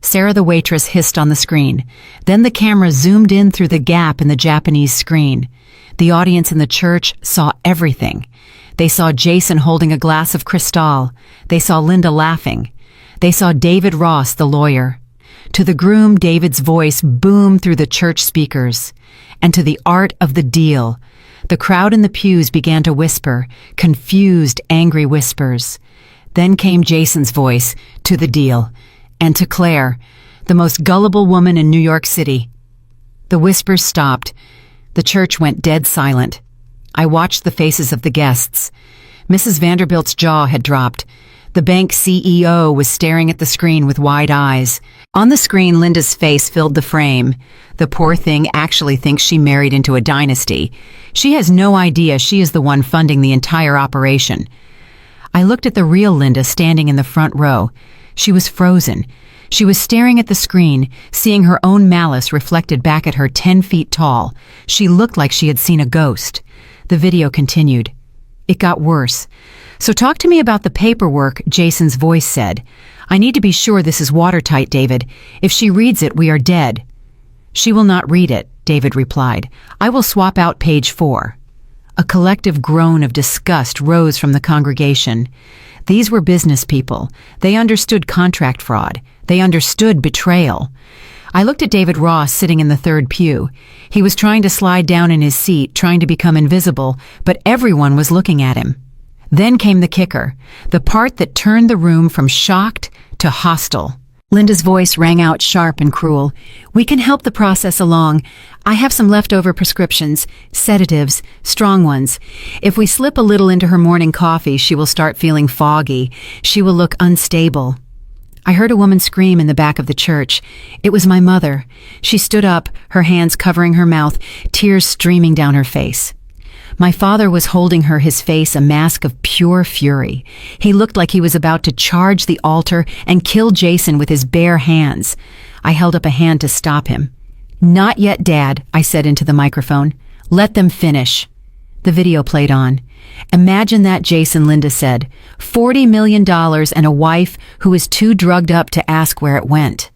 Sarah the waitress hissed on the screen. Then the camera zoomed in through the gap in the Japanese screen. The audience in the church saw everything. They saw Jason holding a glass of Cristal. They saw Linda laughing. They saw David Ross, the lawyer. To the groom, David's voice boomed through the church speakers. And to the art of the deal, the crowd in the pews began to whisper, confused, angry whispers. Then came Jason's voice, to the deal, and to Claire, the most gullible woman in New York City. The whispers stopped. The church went dead silent. I watched the faces of the guests. Mrs. Vanderbilt's jaw had dropped. The bank CEO was staring at the screen with wide eyes. On the screen, Linda's face filled the frame. The poor thing actually thinks she married into a dynasty. She has no idea she is the one funding the entire operation. I looked at the real Linda standing in the front row. She was frozen. She was staring at the screen, seeing her own malice reflected back at her 10 feet tall. She looked like she had seen a ghost. The video continued. It got worse. "So talk to me about the paperwork," Jason's voice said. "I need to be sure this is watertight, David. If she reads it, we are dead." "She will not read it," David replied. "I will swap out page 4. A collective groan of disgust rose from the congregation. These were business people. They understood contract fraud. They understood betrayal. I looked at David Ross sitting in the third pew. He was trying to slide down in his seat, trying to become invisible, but everyone was looking at him. Then came the kicker, the part that turned the room from shocked to hostile. Linda's voice rang out sharp and cruel. "We can help the process along. I have some leftover prescriptions, sedatives, strong ones. If we slip a little into her morning coffee, she will start feeling foggy. She will look unstable." I heard a woman scream in the back of the church. It was my mother. She stood up, her hands covering her mouth, tears streaming down her face. My father was holding her, his face a mask of pure fury. He looked like he was about to charge the altar and kill Jason with his bare hands. I held up a hand to stop him. "Not yet, Dad," I said into the microphone. "Let them finish." The video played on. "Imagine that," Jason, Linda said. $40 million and a wife who is too drugged up to ask where it went.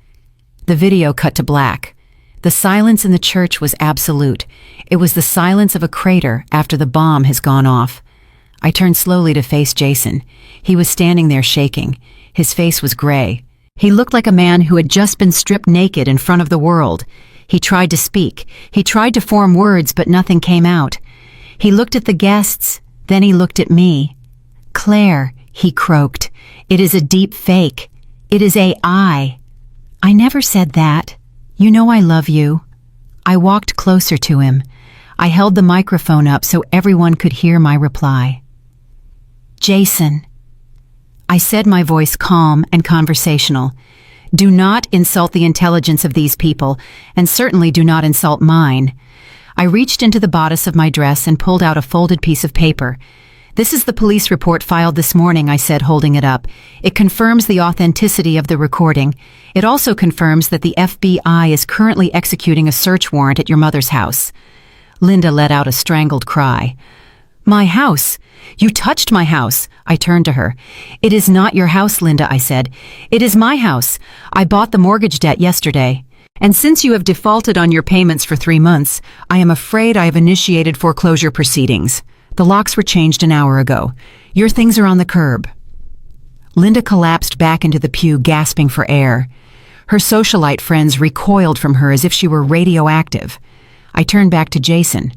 The video cut to black. The silence in the church was absolute. It was the silence of a crater after the bomb has gone off. I turned slowly to face Jason. He was standing there shaking. His face was gray. He looked like a man who had just been stripped naked in front of the world. He tried to speak. He tried to form words, but nothing came out. He looked at the guests, then he looked at me. "Claire," he croaked, "it is a deep fake. It is AI." "I never said that. You know I love you." I walked closer to him. I held the microphone up so everyone could hear my reply. "Jason," I said, my voice calm and conversational, "do not insult the intelligence of these people, and certainly do not insult mine." I reached into the bodice of my dress and pulled out a folded piece of paper. "This is the police report filed this morning," I said, holding it up. "It confirms the authenticity of the recording. It also confirms that the FBI is currently executing a search warrant at your mother's house." Linda let out a strangled cry. "My house? You touched my house!" I turned to her. "It is not your house, Linda," I said. "It is my house. I bought the mortgage debt yesterday. And since you have defaulted on your payments for 3 months, I am afraid I have initiated foreclosure proceedings. The locks were changed an hour ago. Your things are on the curb." Linda collapsed back into the pew, gasping for air. Her socialite friends recoiled from her as if she were radioactive. I turned back to Jason.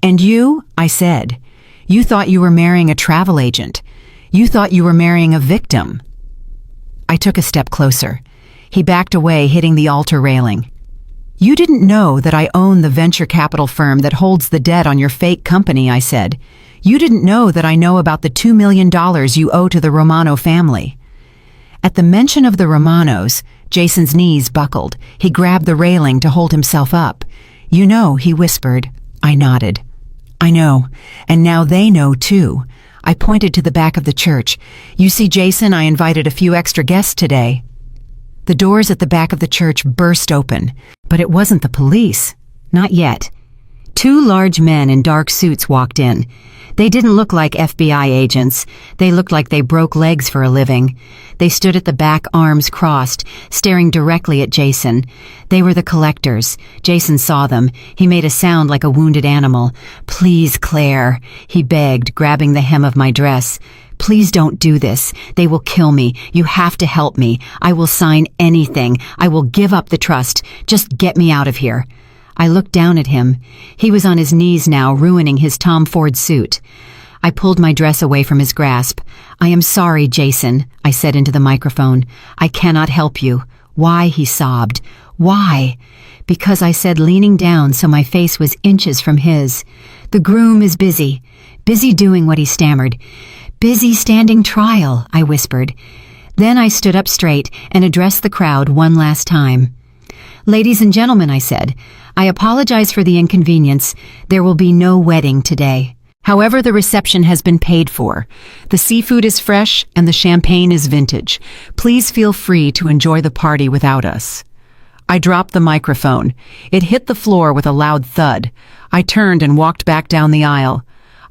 "And you?" I said. "You thought you were marrying a travel agent. You thought you were marrying a victim." I took a step closer. He backed away, hitting the altar railing. "You didn't know that I own the venture capital firm that holds the debt on your fake company," I said. "You didn't know that I know about the $2 million you owe to the Romano family." At the mention of the Romanos, Jason's knees buckled. He grabbed the railing to hold himself up. "You know," he whispered. I nodded. "I know, and now they know too." I pointed to the back of the church. "You see, Jason, I invited a few extra guests today." The doors at the back of the church burst open, but it wasn't the police. Not yet. 2 large men in dark suits walked in. They didn't look like FBI agents. They looked like they broke legs for a living. They stood at the back, arms crossed, staring directly at Jason. They were the collectors. Jason saw them. He made a sound like a wounded animal. "Please, Claire," he begged, grabbing the hem of my dress. "Please don't do this. They will kill me. You have to help me. I will sign anything. I will give up the trust. Just get me out of here." I looked down at him. He was on his knees now, ruining his Tom Ford suit. I pulled my dress away from his grasp. "I am sorry, Jason," I said into the microphone. "I cannot help you." "Why?" he sobbed. "Why?" "Because," I said, leaning down so my face was inches from his. "The groom is busy. Busy doing what," he stammered. "Busy standing trial," I whispered. Then I stood up straight and addressed the crowd one last time. "Ladies and gentlemen," I said, "I apologize for the inconvenience. There will be no wedding today. However, the reception has been paid for. The seafood is fresh and the champagne is vintage. Please feel free to enjoy the party without us." I dropped the microphone. It hit the floor with a loud thud. I turned and walked back down the aisle.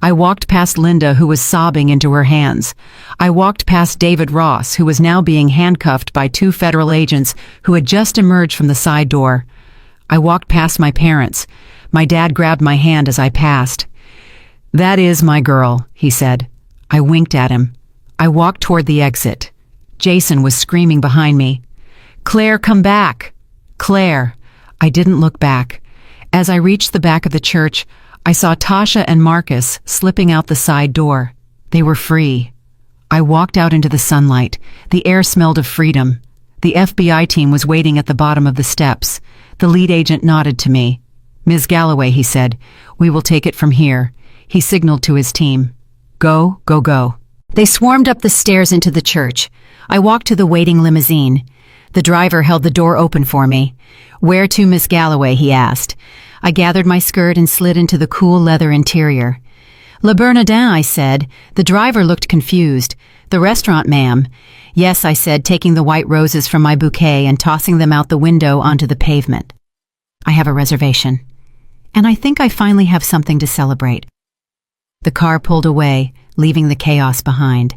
I walked past Linda, who was sobbing into her hands. I walked past David Ross, who was now being handcuffed by 2 federal agents who had just emerged from the side door. I walked past my parents. My dad grabbed my hand as I passed. "That is my girl," he said. I winked at him. I walked toward the exit. Jason was screaming behind me. "Claire, come back! Claire!" I didn't look back. As I reached the back of the church, I saw Tasha and Marcus slipping out the side door. They were free. I walked out into the sunlight. The air smelled of freedom. The FBI team was waiting at the bottom of the steps. The lead agent nodded to me. "Ms. Galloway," he said, "we will take it from here." He signaled to his team. "Go, go, go." They swarmed up the stairs into the church. I walked to the waiting limousine. The driver held the door open for me. "Where to, Miss Galloway?" he asked. I gathered my skirt and slid into the cool leather interior. "Le Bernardin," I said. The driver looked confused. "The restaurant, ma'am." "Yes," I said, taking the white roses from my bouquet and tossing them out the window onto the pavement. "I have a reservation. And I think I finally have something to celebrate." The car pulled away, leaving the chaos behind.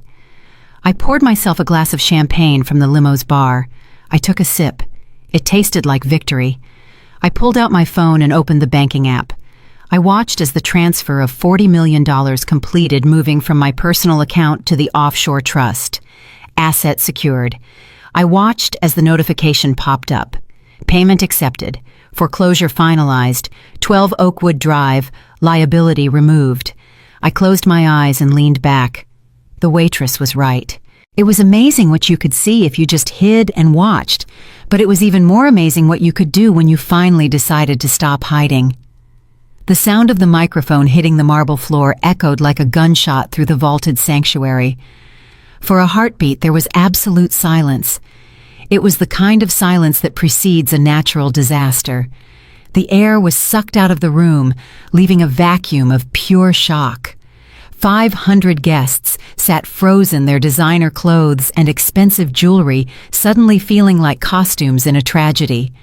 I poured myself a glass of champagne from the limo's bar. I took a sip. It tasted like victory. I pulled out my phone and opened the banking app. I watched as the transfer of $40 million completed, moving from my personal account to the offshore trust. Asset secured. I watched as the notification popped up. Payment accepted. Foreclosure finalized. 12 Oakwood Drive. Liability removed. I closed my eyes and leaned back. The waitress was right. It was amazing what you could see if you just hid and watched, but it was even more amazing what you could do when you finally decided to stop hiding. The sound of the microphone hitting the marble floor echoed like a gunshot through the vaulted sanctuary. For a heartbeat, there was absolute silence. It was the kind of silence that precedes a natural disaster. The air was sucked out of the room, leaving a vacuum of pure shock. 500 guests sat frozen, their designer clothes and expensive jewelry suddenly feeling like costumes in a tragedy.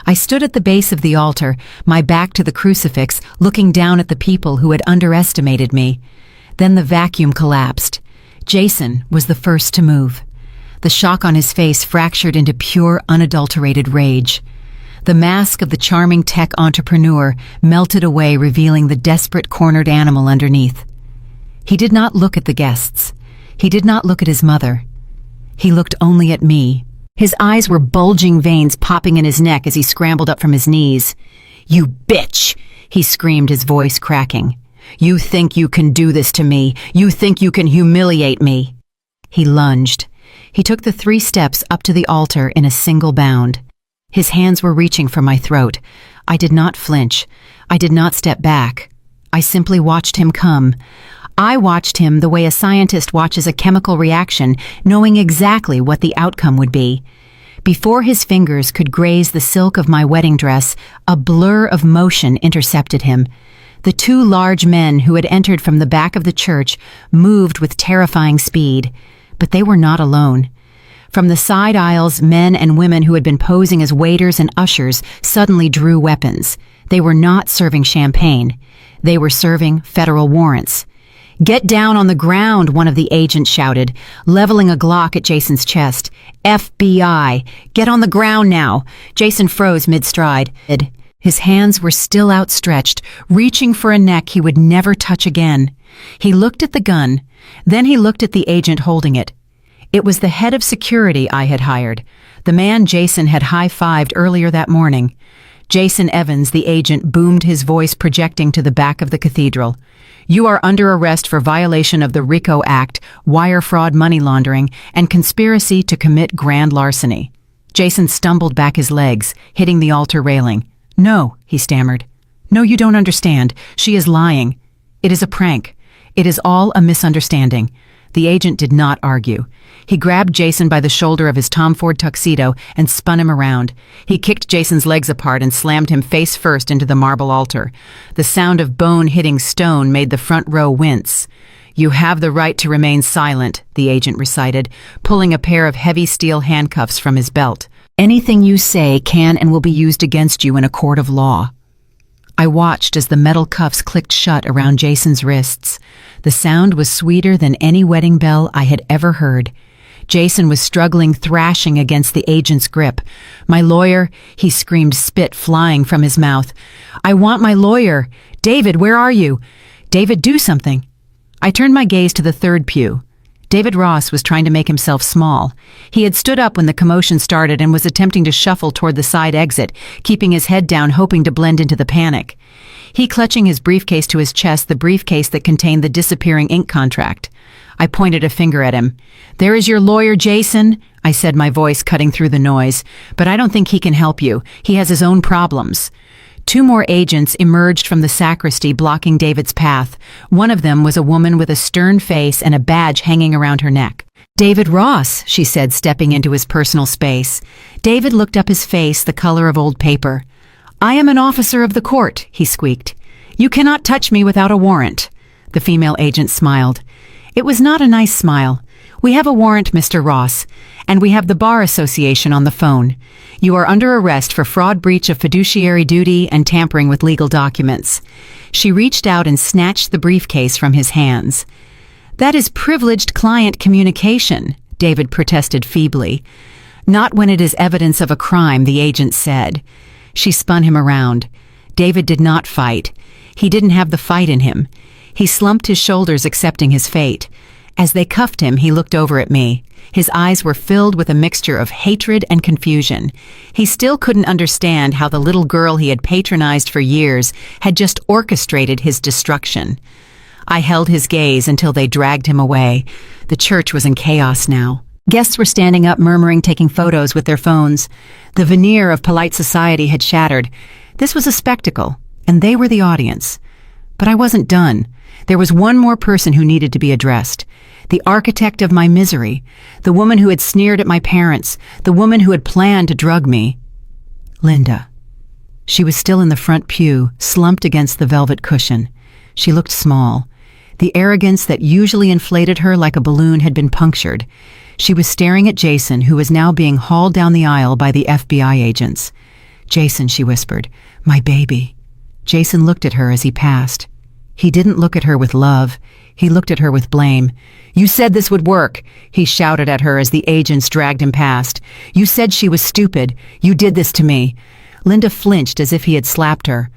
I stood at the base of the altar, my back to the crucifix, looking down at the people who had underestimated me. Then the vacuum collapsed. Jason was the first to move. The shock on his face fractured into pure, unadulterated rage. The mask of the charming tech entrepreneur melted away, revealing the desperate, cornered animal underneath. He did not look at the guests. He did not look at his mother. He looked only at me. His eyes were bulging veins popping in his neck as he scrambled up from his knees. "You bitch!" he screamed, his voice cracking. "You think you can do this to me? You think you can humiliate me?" He lunged. He took the 3 steps up to the altar in a single bound. His hands were reaching for my throat. I did not flinch. I did not step back. I simply watched him come. I watched him the way a scientist watches a chemical reaction, knowing exactly what the outcome would be. Before his fingers could graze the silk of my wedding dress, a blur of motion intercepted him. The 2 large men who had entered from the back of the church moved with terrifying speed. But they were not alone. From the side aisles, men and women who had been posing as waiters and ushers suddenly drew weapons. They were not serving champagne. They were serving federal warrants. "Get down on the ground," one of the agents shouted, leveling a Glock at Jason's chest. "FBI, get on the ground now." Jason froze mid-stride. His hands were still outstretched, reaching for a neck he would never touch again. He looked at the gun. Then he looked at the agent holding it. It was the head of security I had hired, the man Jason had high-fived earlier that morning. Jason Evans, the agent, boomed, his voice projecting to the back of the cathedral. "You are under arrest for violation of the RICO Act, wire fraud, money laundering, and conspiracy to commit grand larceny." Jason stumbled back his legs, hitting the altar railing. "No," he stammered. "No, you don't understand. She is lying. It is a prank. It is all a misunderstanding." The agent did not argue. He grabbed Jason by the shoulder of his Tom Ford tuxedo and spun him around. He kicked Jason's legs apart and slammed him face first into the marble altar. The sound of bone hitting stone made the front row wince. "You have the right to remain silent," the agent recited, pulling a pair of heavy steel handcuffs from his belt. "Anything you say can and will be used against you in a court of law." I watched as the metal cuffs clicked shut around Jason's wrists. The sound was sweeter than any wedding bell I had ever heard. Jason was struggling, thrashing against the agent's grip. "My lawyer," he screamed, spit flying from his mouth. "I want my lawyer. David, where are you? David, do something." I turned my gaze to the third pew. David Ross was trying to make himself small. He had stood up when the commotion started and was attempting to shuffle toward the side exit, keeping his head down, hoping to blend into the panic. He clutching his briefcase to his chest, the briefcase that contained the disappearing ink contract. I pointed a finger at him. "There is your lawyer, Jason," I said, my voice cutting through the noise. "But I don't think he can help you. He has his own problems." 2 more agents emerged from the sacristy, blocking David's path. One of them was a woman with a stern face and a badge hanging around her neck. "David Ross," she said, stepping into his personal space. David looked up, his face the color of old paper. "I am an officer of the court," he squeaked. "You cannot touch me without a warrant." The female agent smiled. It was not a nice smile. "We have a warrant, Mr. Ross, and we have the Bar Association on the phone. You are under arrest for fraud, breach of fiduciary duty, and tampering with legal documents." She reached out and snatched the briefcase from his hands. "That is privileged client communication," David protested feebly. "Not when it is evidence of a crime," the agent said. She spun him around. David did not fight. He didn't have the fight in him. He slumped his shoulders, accepting his fate. As they cuffed him, he looked over at me. His eyes were filled with a mixture of hatred and confusion. He still couldn't understand how the little girl he had patronized for years had just orchestrated his destruction. I held his gaze until they dragged him away. The church was in chaos now. Guests were standing up, murmuring, taking photos with their phones. The veneer of polite society had shattered. This was a spectacle, and they were the audience. But I wasn't done. There was one more person who needed to be addressed. The architect of my misery, the woman who had sneered at my parents, the woman who had planned to drug me. Linda. She was still in the front pew, slumped against the velvet cushion. She looked small. The arrogance that usually inflated her like a balloon had been punctured. She was staring at Jason, who was now being hauled down the aisle by the FBI agents. "Jason," she whispered, "my baby." Jason looked at her as he passed. He didn't look at her with love. He looked at her with blame. "You said this would work," he shouted at her as the agents dragged him past. "You said she was stupid. You did this to me." Linda flinched as if he had slapped her.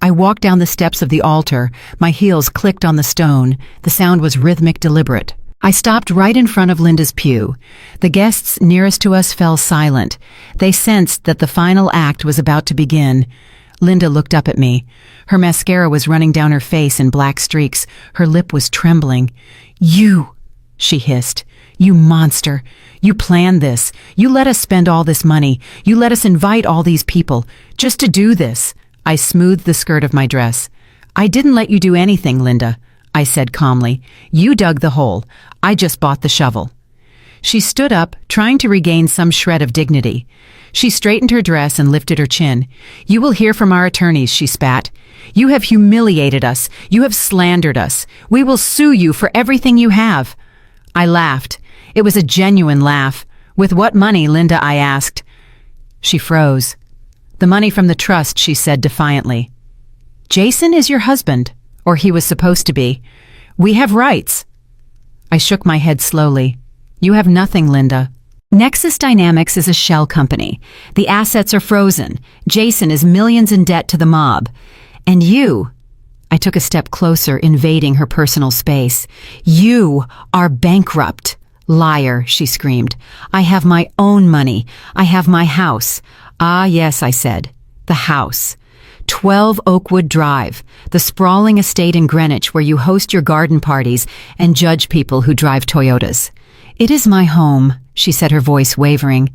I walked down the steps of the altar. My heels clicked on the stone. The sound was rhythmic, deliberate. I stopped right in front of Linda's pew. The guests nearest to us fell silent. They sensed that the final act was about to begin. Linda looked up at me. Her mascara was running down her face in black streaks. Her lip was trembling. "You," she hissed. "You monster. You planned this. You let us spend all this money. You let us invite all these people. Just to do this." I smoothed the skirt of my dress. "I didn't let you do anything, Linda," I said calmly. "You dug the hole. I just bought the shovel." She stood up, trying to regain some shred of dignity. She straightened her dress and lifted her chin. "You will hear from our attorneys," she spat. "You have humiliated us. You have slandered us. We will sue you for everything you have." I laughed. It was a genuine laugh. "With what money, Linda?" I asked. She froze. "The money from the trust," she said defiantly. "Jason is your husband, or he was supposed to be. We have rights." I shook my head slowly. "You have nothing, Linda. Nexus Dynamics is a shell company. The assets are frozen. Jason is millions in debt to the mob. And you," I took a step closer, invading her personal space, "you are bankrupt." "Liar," she screamed. "I have my own money. I have my house." "Ah, yes," I said. "The house. 12 Oakwood Drive, the sprawling estate in Greenwich where you host your garden parties and judge people who drive Toyotas." "It is my home," she said, her voice wavering.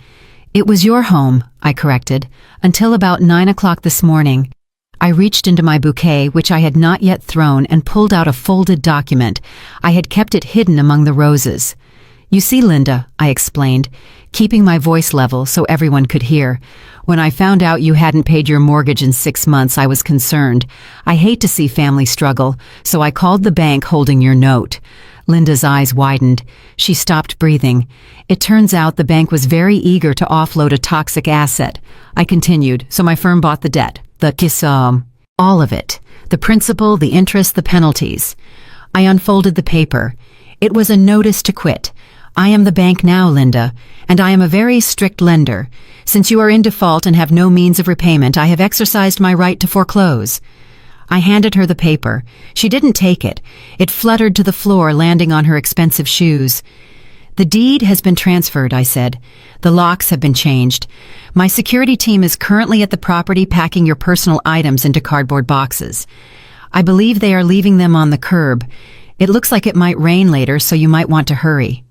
"It was your home," I corrected, "until about 9 o'clock this morning." I reached into my bouquet, which I had not yet thrown, and pulled out a folded document. I had kept it hidden among the roses. "You see, Linda," I explained, keeping my voice level so everyone could hear. "When I found out you hadn't paid your mortgage in 6 months, I was concerned. I hate to see family struggle, so I called the bank holding your note." Linda's eyes widened. She stopped breathing. "It turns out the bank was very eager to offload a toxic asset." I continued, "So my firm bought the debt. All of it. The principal, the interest, the penalties." I unfolded the paper. It was a notice to quit. "I am the bank now, Linda, and I am a very strict lender. Since you are in default and have no means of repayment, I have exercised my right to foreclose." I handed her the paper. She didn't take it. It fluttered to the floor, landing on her expensive shoes. "The deed has been transferred," I said. "The locks have been changed. My security team is currently at the property packing your personal items into cardboard boxes. I believe they are leaving them on the curb. It looks like it might rain later, so you might want to hurry."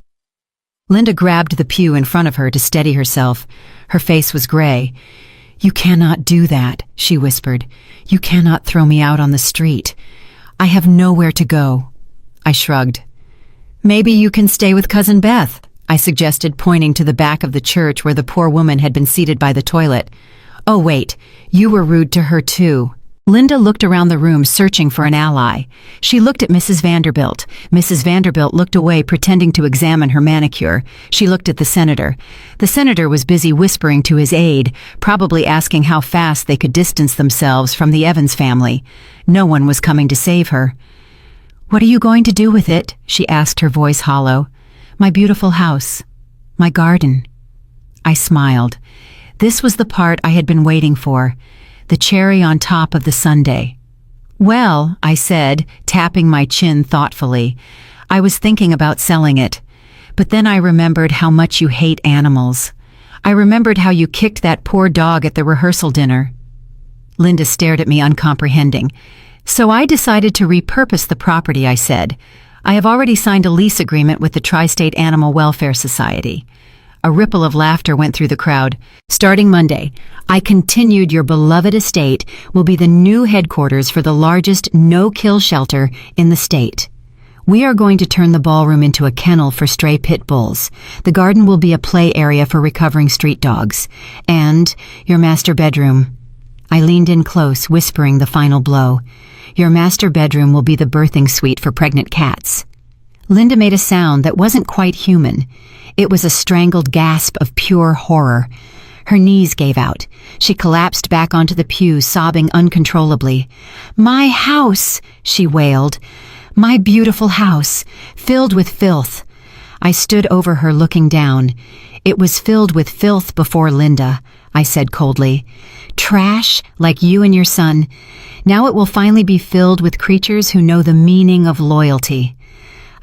Linda grabbed the pew in front of her to steady herself. Her face was gray. "You cannot do that," she whispered. "You cannot throw me out on the street. I have nowhere to go." I shrugged. "Maybe you can stay with Cousin Beth," I suggested, pointing to the back of the church where the poor woman had been seated by the toilet. "Oh, wait, you were rude to her too." Linda looked around the room, searching for an ally. She looked at Mrs. Vanderbilt. Mrs. Vanderbilt looked away, pretending to examine her manicure. She looked at the senator. The senator was busy whispering to his aide, probably asking how fast they could distance themselves from the Evans family. No one was coming to save her. "What are you going to do with it?" she asked, her voice hollow. "My beautiful house. My garden." I smiled. This was the part I had been waiting for. The cherry on top of the sundae. "Well," I said, tapping my chin thoughtfully, "I was thinking about selling it. But then I remembered how much you hate animals. I remembered how you kicked that poor dog at the rehearsal dinner." Linda stared at me, uncomprehending. "So I decided to repurpose the property," I said. "I have already signed a lease agreement with the Tri-State Animal Welfare Society." A ripple of laughter went through the crowd. "Starting Monday, I continued your beloved estate will be the new headquarters for the largest no-kill shelter in the state. We are going to turn the ballroom into a kennel for stray pit bulls. The garden will be a play area for recovering street dogs. And your master bedroom." I leaned in close, whispering the final blow. Your master bedroom will be the birthing suite for pregnant cats." Linda made a sound that wasn't quite human. It was a strangled gasp of pure horror. Her knees gave out. She collapsed back onto the pew, sobbing uncontrollably. "My house," she wailed. "My beautiful house, filled with filth." I stood over her, looking down. "It was filled with filth before Linda," I said coldly. "Trash, like you and your son. Now it will finally be filled with creatures who know the meaning of loyalty."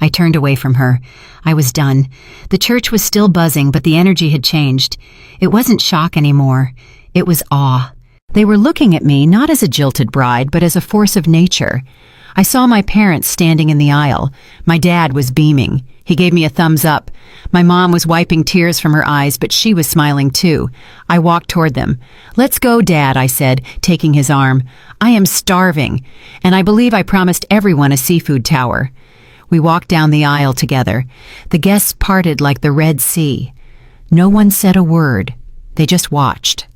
I turned away from her. I was done. The church was still buzzing, but the energy had changed. It wasn't shock anymore. It was awe. They were looking at me not as a jilted bride, but as a force of nature. I saw my parents standing in the aisle. My dad was beaming. He gave me a thumbs up. My mom was wiping tears from her eyes, but she was smiling too. I walked toward them. "Let's go, Dad," I said, taking his arm. "I am starving, and I believe I promised everyone a seafood tower." We walked down the aisle together. The guests parted like the Red Sea. No one said a word. They just watched.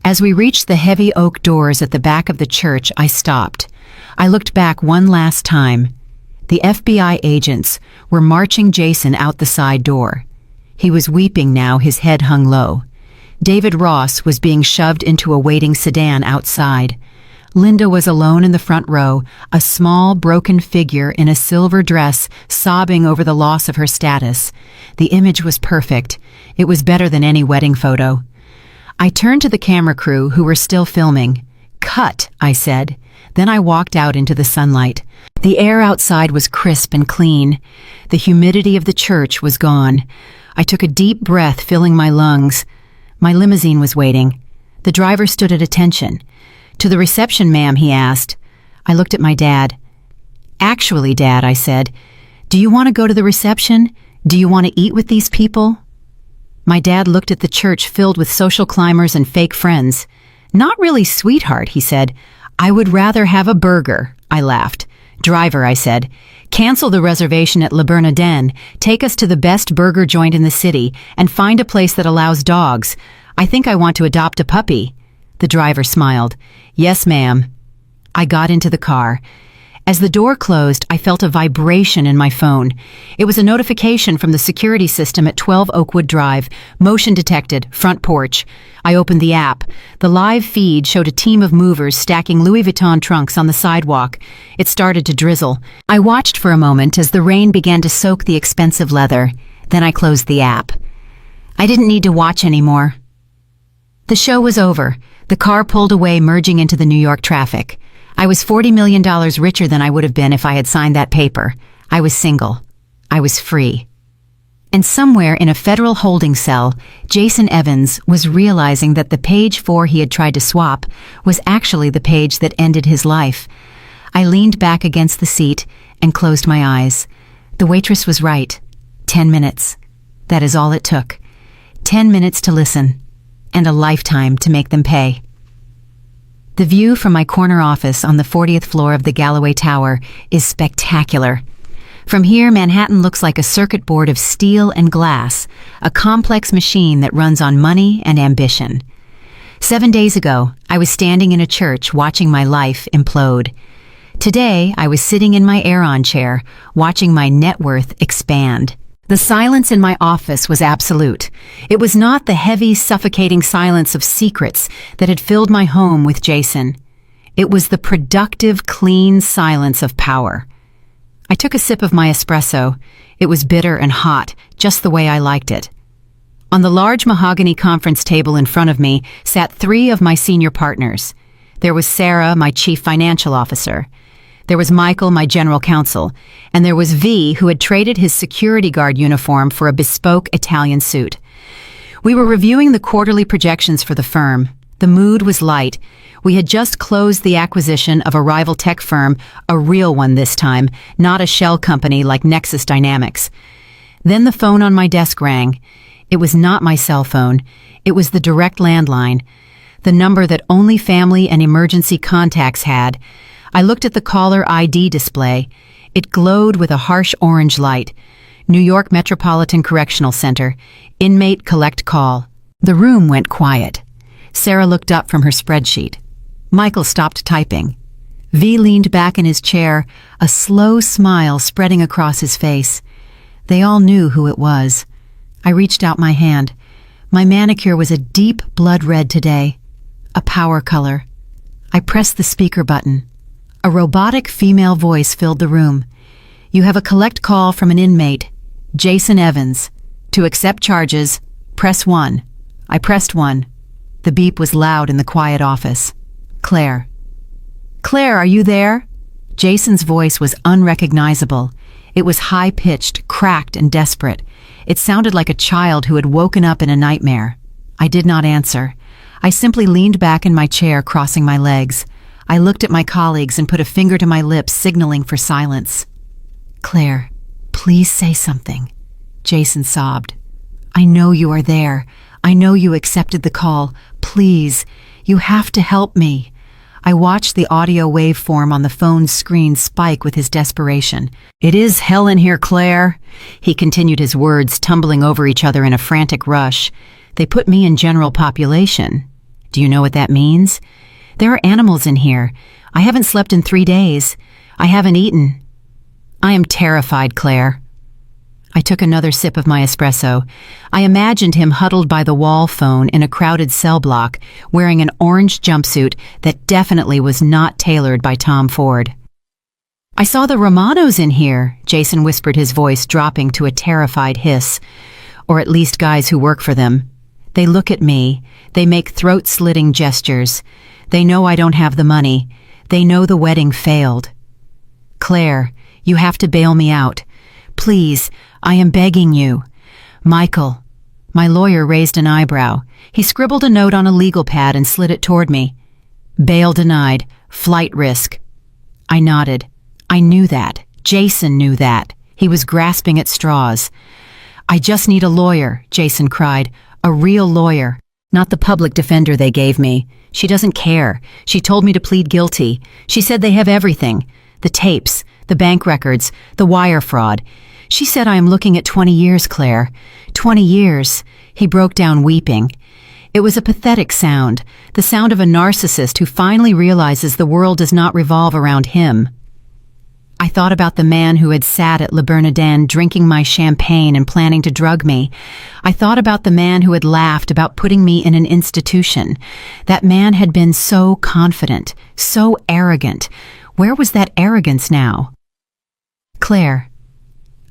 As we reached the heavy oak doors at the back of the church, I stopped. I looked back one last time. The FBI agents were marching Jason out the side door. He was weeping now, his head hung low. David Ross was being shoved into a waiting sedan outside. Linda was alone in the front row, a small, broken figure in a silver dress, sobbing over the loss of her status. The image was perfect. It was better than any wedding photo. I turned to the camera crew, who were still filming. "Cut," I said. Then I walked out into the sunlight. The air outside was crisp and clean. The humidity of the church was gone. I took a deep breath, filling my lungs. My limousine was waiting. The driver stood at attention. "To the reception, ma'am," he asked. I looked at my dad. "Actually, Dad," I said, "do you want to go to the reception? Do you want to eat with these people?" My dad looked at the church filled with social climbers and fake friends. "Not really, sweetheart," he said. "I would rather have a burger," I laughed. "Driver," I said, "cancel the reservation at Le Bernardin, take us to the best burger joint in the city, and find a place that allows dogs. I think I want to adopt a puppy." The driver smiled. "Yes, ma'am." I got into the car. As the door closed, I felt a vibration in my phone. It was a notification from the security system at 12 Oakwood Drive. Motion detected, front porch. I opened the app. The live feed showed a team of movers stacking Louis Vuitton trunks on the sidewalk. It started to drizzle. I watched for a moment as the rain began to soak the expensive leather. Then I closed the app. I didn't need to watch anymore. The show was over. The car pulled away, merging into the New York traffic. I was $40 million richer than I would have been if I had signed that paper. I was single. I was free. And somewhere in a federal holding cell, Jason Evans was realizing that the page 4 he had tried to swap was actually the page that ended his life. I leaned back against the seat and closed my eyes. The waitress was right. 10 minutes. That is all it took. 10 minutes to listen. And a lifetime to make them pay. The view from my corner office on the 40th floor of the Galloway Tower is spectacular. From here, Manhattan looks like a circuit board of steel and glass, a complex machine that runs on money and ambition. 7 days ago, I was standing in a church watching my life implode. Today, I was sitting in my Aeron chair, watching my net worth expand. The silence in my office was absolute. It was not the heavy, suffocating silence of secrets that had filled my home with Jason. It was the productive, clean silence of power. I took a sip of my espresso. It was bitter and hot, just the way I liked it. On the large mahogany conference table in front of me sat 3 of my senior partners. There was Sarah, my chief financial officer. There was Michael, my general counsel, and there was V, who had traded his security guard uniform for a bespoke Italian suit. We were reviewing the quarterly projections for the firm. The mood was light. We had just closed the acquisition of a rival tech firm, a real one this time, not a shell company like Nexus Dynamics. Then the phone on my desk rang. It was not my cell phone. It was the direct landline, the number that only family and emergency contacts had. I looked at the caller ID display. It glowed with a harsh orange light. New York Metropolitan Correctional Center. Inmate collect call. The room went quiet. Sarah looked up from her spreadsheet. Michael stopped typing. V leaned back in his chair, a slow smile spreading across his face. They all knew who it was. I reached out my hand. My manicure was a deep blood red today, a power color. I pressed the speaker button. A robotic female voice filled the room. "You have a collect call from an inmate, Jason Evans. To accept charges, press 1. I pressed 1. The beep was loud in the quiet office. Claire. "Claire, are you there?" Jason's voice was unrecognizable. It was high-pitched, cracked, and desperate. It sounded like a child who had woken up in a nightmare. I did not answer. I simply leaned back in my chair, crossing my legs. I looked at my colleagues and put a finger to my lips, signaling for silence. "Claire, please say something," Jason sobbed. "I know you are there. I know you accepted the call. Please, you have to help me." I watched the audio waveform on the phone's screen spike with his desperation. "It is hell in here, Claire." He continued, his words tumbling over each other in a frantic rush. "They put me in general population. Do you know what that means? There are animals in here. I haven't slept in 3 days. I haven't eaten. I am terrified, Claire." I took another sip of my espresso. I imagined him huddled by the wall phone in a crowded cell block, wearing an orange jumpsuit that definitely was not tailored by Tom Ford. "I saw the Romanos in here," Jason whispered, his voice dropping to a terrified hiss. "Or at least guys who work for them. They look at me. They make throat-slitting gestures. They know I don't have the money. They know the wedding failed. Claire, you have to bail me out. Please, I am begging you. Michael." My lawyer raised an eyebrow. He scribbled a note on a legal pad and slid it toward me. "Bail denied. Flight risk." I nodded. I knew that. Jason knew that. He was grasping at straws. "I just need a lawyer," Jason cried. "A real lawyer. Not the public defender they gave me. She doesn't care. She told me to plead guilty. She said they have everything. The tapes, the bank records, the wire fraud. She said I am looking at 20 years, Claire. 20 years. He broke down weeping. It was a pathetic sound, the sound of a narcissist who finally realizes the world does not revolve around him. I thought about the man who had sat at Le Bernardin drinking my champagne and planning to drug me. I thought about the man who had laughed about putting me in an institution. That man had been so confident, so arrogant. Where was that arrogance now? "Claire."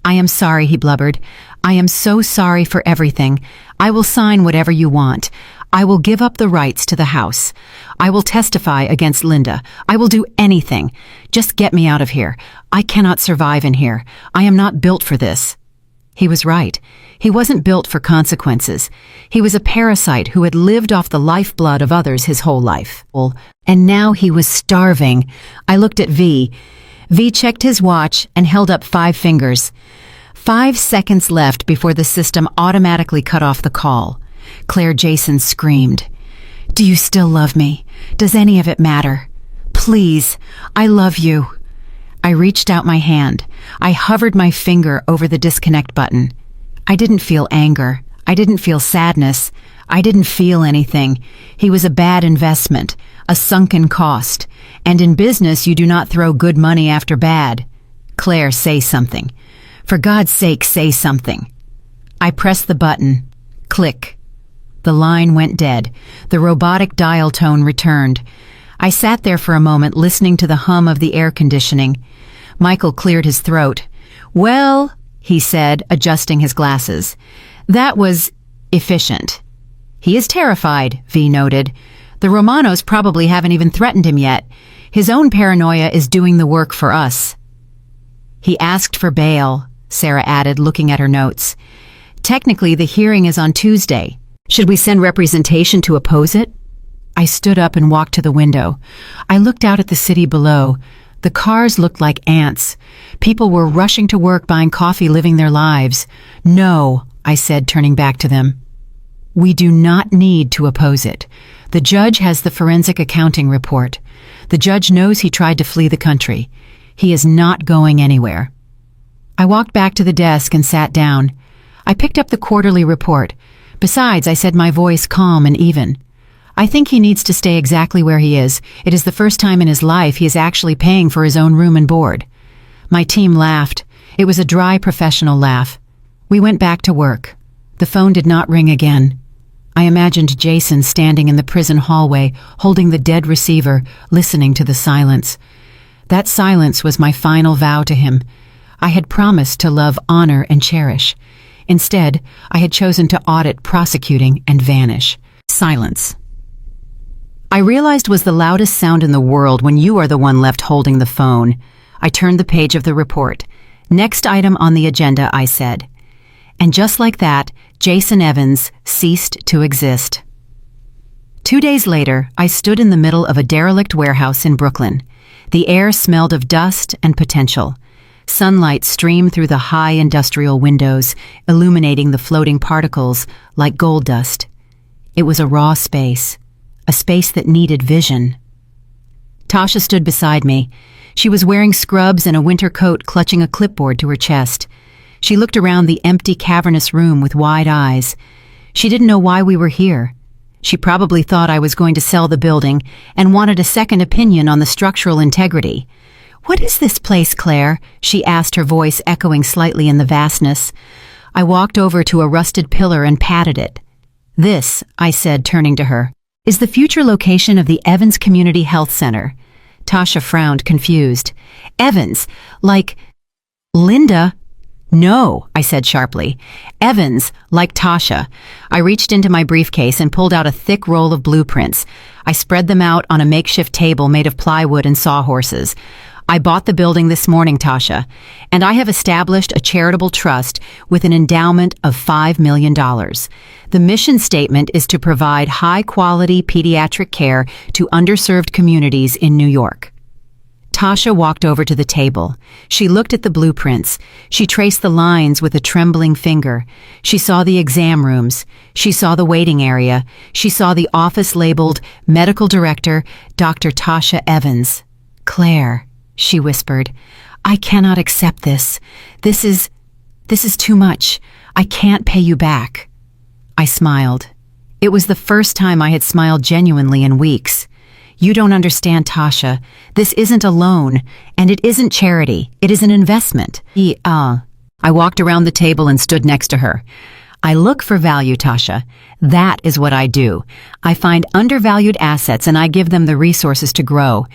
"I am sorry," he blubbered. "I am so sorry for everything. I will sign whatever you want. I will give up the rights to the house. I will testify against Linda. I will do anything. Just get me out of here. I cannot survive in here. I am not built for this." He was right. He wasn't built for consequences. He was a parasite who had lived off the lifeblood of others his whole life. And now he was starving. I looked at V. V checked his watch and held up 5 fingers. 5 seconds left before the system automatically cut off the call. Claire Jason screamed. "Do you still love me? Does any of it matter? Please, I love you." I reached out my hand. I hovered my finger over the disconnect button. I didn't feel anger. I didn't feel sadness. I didn't feel anything. He was a bad investment, a sunken cost. And in business, you do not throw good money after bad. "Claire, say something. For God's sake, say something." I pressed the button. Click. The line went dead. The robotic dial tone returned. I sat there for a moment, listening to the hum of the air conditioning. Michael cleared his throat. "Well," he said, adjusting his glasses, "that was efficient." "He is terrified," V noted. "The Romanos probably haven't even threatened him yet. His own paranoia is doing the work for us." "He asked for bail," Sarah added, looking at her notes. "Technically, the hearing is on Tuesday. Should we send representation to oppose it?" I stood up and walked to the window. I looked out at the city below. The cars looked like ants. People were rushing to work, buying coffee, living their lives. "No," I said, turning back to them. "We do not need to oppose it. The judge has the forensic accounting report. The judge knows he tried to flee the country. He is not going anywhere." I walked back to the desk and sat down. I picked up the quarterly report. Besides, I said, my voice calm and even, I think he needs to stay exactly where he is. It is the first time in his life he is actually paying for his own room and board. My team laughed. It was a dry, professional laugh. We went back to work. The phone did not ring again. I imagined Jason standing in the prison hallway, holding the dead receiver, listening to the silence. That silence was my final vow to him. I had promised to love, honor, and cherish. Instead, I had chosen to audit, prosecuting, and vanish. Silence. I realized was the loudest sound in the world when you are the one left holding the phone. I turned the page of the report. Next item on the agenda, I said. And just like that, Jason Evans ceased to exist. 2 days later, I stood in the middle of a derelict warehouse in Brooklyn. The air smelled of dust and potential. Sunlight streamed through the high industrial windows, illuminating the floating particles like gold dust. It was a raw space, a space that needed vision. Tasha stood beside me. She was wearing scrubs and a winter coat, clutching a clipboard to her chest. She looked around the empty, cavernous room with wide eyes. She didn't know why we were here. She probably thought I was going to sell the building and wanted a second opinion on the structural integrity. "What is this place, Claire?" she asked, her voice echoing slightly in the vastness. I walked over to a rusted pillar and patted it. "This," I said, turning to her, "is the future location of the Evans Community Health Center." Tasha frowned, confused. "Evans? Like Linda?" "No," I said sharply. "Evans, like Tasha." I reached into my briefcase and pulled out a thick roll of blueprints. I spread them out on a makeshift table made of plywood and sawhorses. "I bought the building this morning, Tasha, and I have established a charitable trust with an endowment of $5 million. The mission statement is to provide high-quality pediatric care to underserved communities in New York." Tasha walked over to the table. She looked at the blueprints. She traced the lines with a trembling finger. She saw the exam rooms. She saw the waiting area. She saw the office labeled Medical Director, Dr. Tasha Evans. "Claire," she whispered, "I cannot accept this. This is too much. I can't pay you back." I smiled. It was the first time I had smiled genuinely in weeks. "You don't understand, Tasha. This isn't a loan, and it isn't charity. It is an investment." I walked around the table and stood next to her. "I look for value, Tasha. That is what I do. I find undervalued assets and I give them the resources to grow.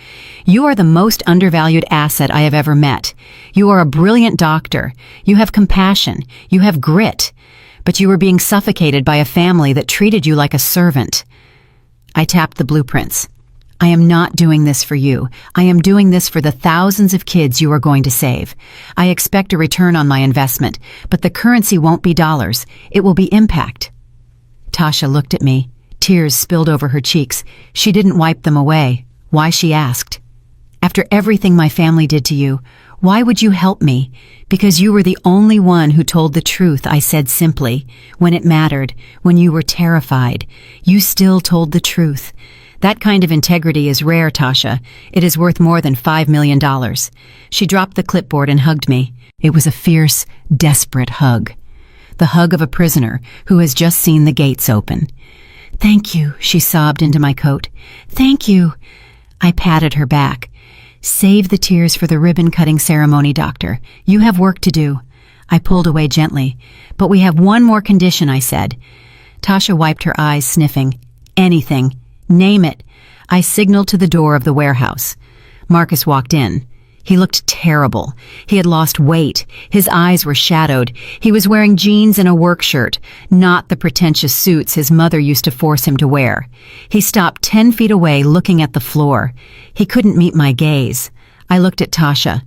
You are the most undervalued asset I have ever met. You are a brilliant doctor. You have compassion. You have grit. But you were being suffocated by a family that treated you like a servant." I tapped the blueprints. "I am not doing this for you. I am doing this for the thousands of kids you are going to save. I expect a return on my investment, but the currency won't be dollars. It will be impact." Tasha looked at me. Tears spilled over her cheeks. She didn't wipe them away. "Why?" she asked. "After everything my family did to you, why would you help me?" "Because you were the only one who told the truth," I said simply. "When it mattered, when you were terrified, you still told the truth. That kind of integrity is rare, Tasha. It is worth more than $5 million. She dropped the clipboard and hugged me. It was a fierce, desperate hug. The hug of a prisoner who has just seen the gates open. "Thank you," she sobbed into my coat. "Thank you." I patted her back. "Save the tears for the ribbon-cutting ceremony, doctor. You have work to do." I pulled away gently. "But we have one more condition," I said. Tasha wiped her eyes, sniffing. "Anything. Name it." I signaled to the door of the warehouse. Marcus walked in. He looked terrible. He had lost weight. His eyes were shadowed. He was wearing jeans and a work shirt, not the pretentious suits his mother used to force him to wear. He stopped 10 feet away, looking at the floor. He couldn't meet my gaze. I looked at Tasha.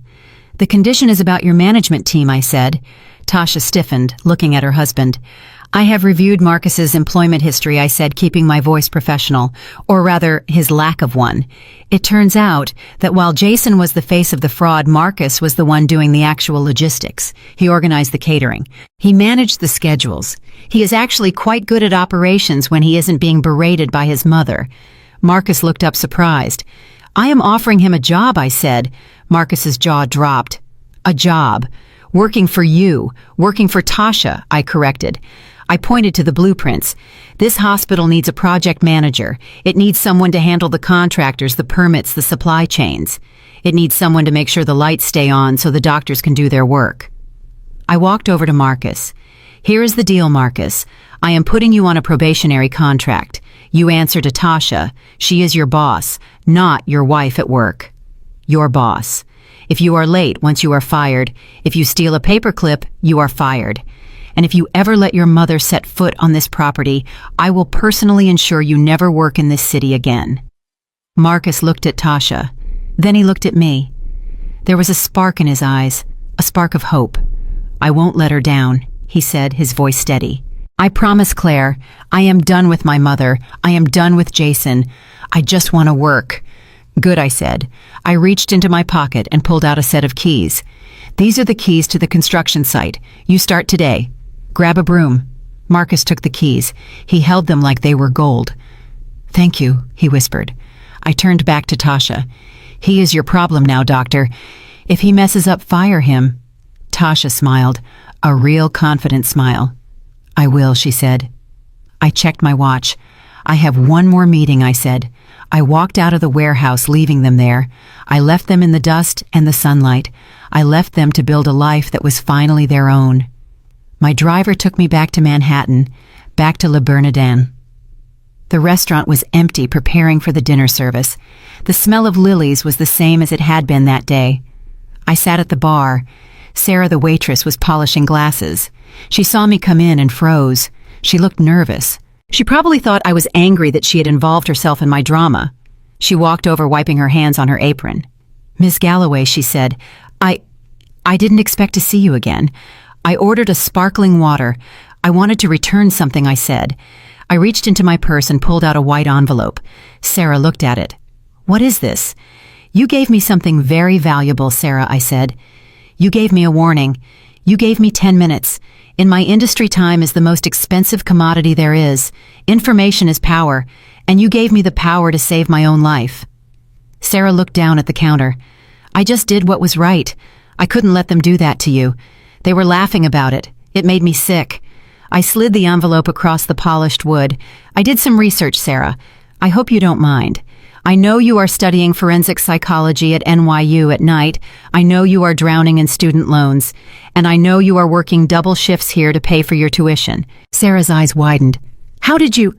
"The condition is about your management team," I said. Tasha stiffened, looking at her husband. "I have reviewed Marcus's employment history," I said, keeping my voice professional, or rather, his lack of one. It turns out that while Jason was the face of the fraud, Marcus was the one doing the actual logistics. He organized the catering. He managed the schedules. He is actually quite good at operations when he isn't being berated by his mother. Marcus looked up surprised. "I am offering him a job," I said. Marcus's jaw dropped. "A job. Working for you. Working for Tasha," I corrected. I pointed to the blueprints. This hospital needs a project manager. It needs someone to handle the contractors, the permits, the supply chains. It needs someone to make sure the lights stay on so the doctors can do their work. I walked over to Marcus. Here is the deal, Marcus. I am putting you on a probationary contract. You answer to Tasha. She is your boss, not your wife at work. Your boss. If you are late, once you are fired. If you steal a paperclip, you are fired. And if you ever let your mother set foot on this property, I will personally ensure you never work in this city again. Marcus looked at Tasha. Then he looked at me. There was a spark in his eyes, a spark of hope. I won't let her down, he said, his voice steady. I promise, Claire, I am done with my mother. I am done with Jason. I just want to work. Good, I said. I reached into my pocket and pulled out a set of keys. These are the keys to the construction site. You start today. Grab a broom. Marcus took the keys. He held them like they were gold. Thank you, he whispered. I turned back to Tasha. He is your problem now, doctor. If he messes up, fire him. Tasha smiled, a real confident smile. I will, she said. I checked my watch. I have one more meeting, I said. I walked out of the warehouse, leaving them there. I left them in the dust and the sunlight. I left them to build a life that was finally their own. My driver took me back to Manhattan, back to Le Bernardin. The restaurant was empty, preparing for the dinner service. The smell of lilies was the same as it had been that day. I sat at the bar. Sarah, the waitress, was polishing glasses. She saw me come in and froze. She looked nervous. She probably thought I was angry that she had involved herself in my drama. She walked over, wiping her hands on her apron. Miss Galloway, she said, I didn't expect to see you again. I ordered a sparkling water. I wanted to return something, I said. I reached into my purse and pulled out a white envelope. Sarah looked at it. What is this? You gave me something very valuable, Sarah, I said. You gave me a warning. You gave me 10 minutes. In my industry, time is the most expensive commodity there is. Information is power, and you gave me the power to save my own life. Sarah looked down at the counter. I just did what was right. I couldn't let them do that to you. They were laughing about it. It made me sick. I slid the envelope across the polished wood. I did some research, Sarah. I hope you don't mind. I know you are studying forensic psychology at NYU at night. I know you are drowning in student loans. And I know you are working double shifts here to pay for your tuition. Sarah's eyes widened. How did you?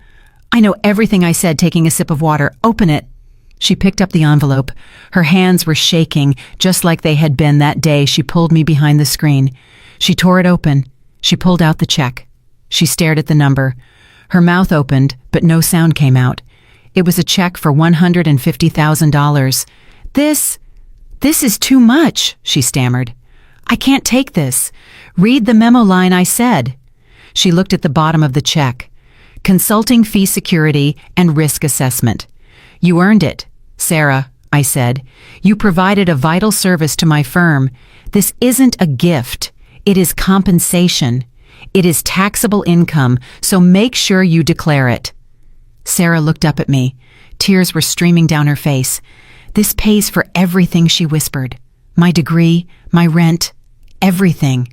I know everything, I said, taking a sip of water. Open it. She picked up the envelope. Her hands were shaking, just like they had been that day she pulled me behind the screen. She tore it open. She pulled out the check. She stared at the number. Her mouth opened, but no sound came out. It was a check for $150,000. This is too much, she stammered. I can't take this. Read the memo line, I said. She looked at the bottom of the check. Consulting fee, security, and risk assessment. You earned it, Sarah, I said. You provided a vital service to my firm. This isn't a gift. It is compensation. It is taxable income, so make sure you declare it. Sarah looked up at me. Tears were streaming down her face. This pays for everything, she whispered. My degree, my rent, everything.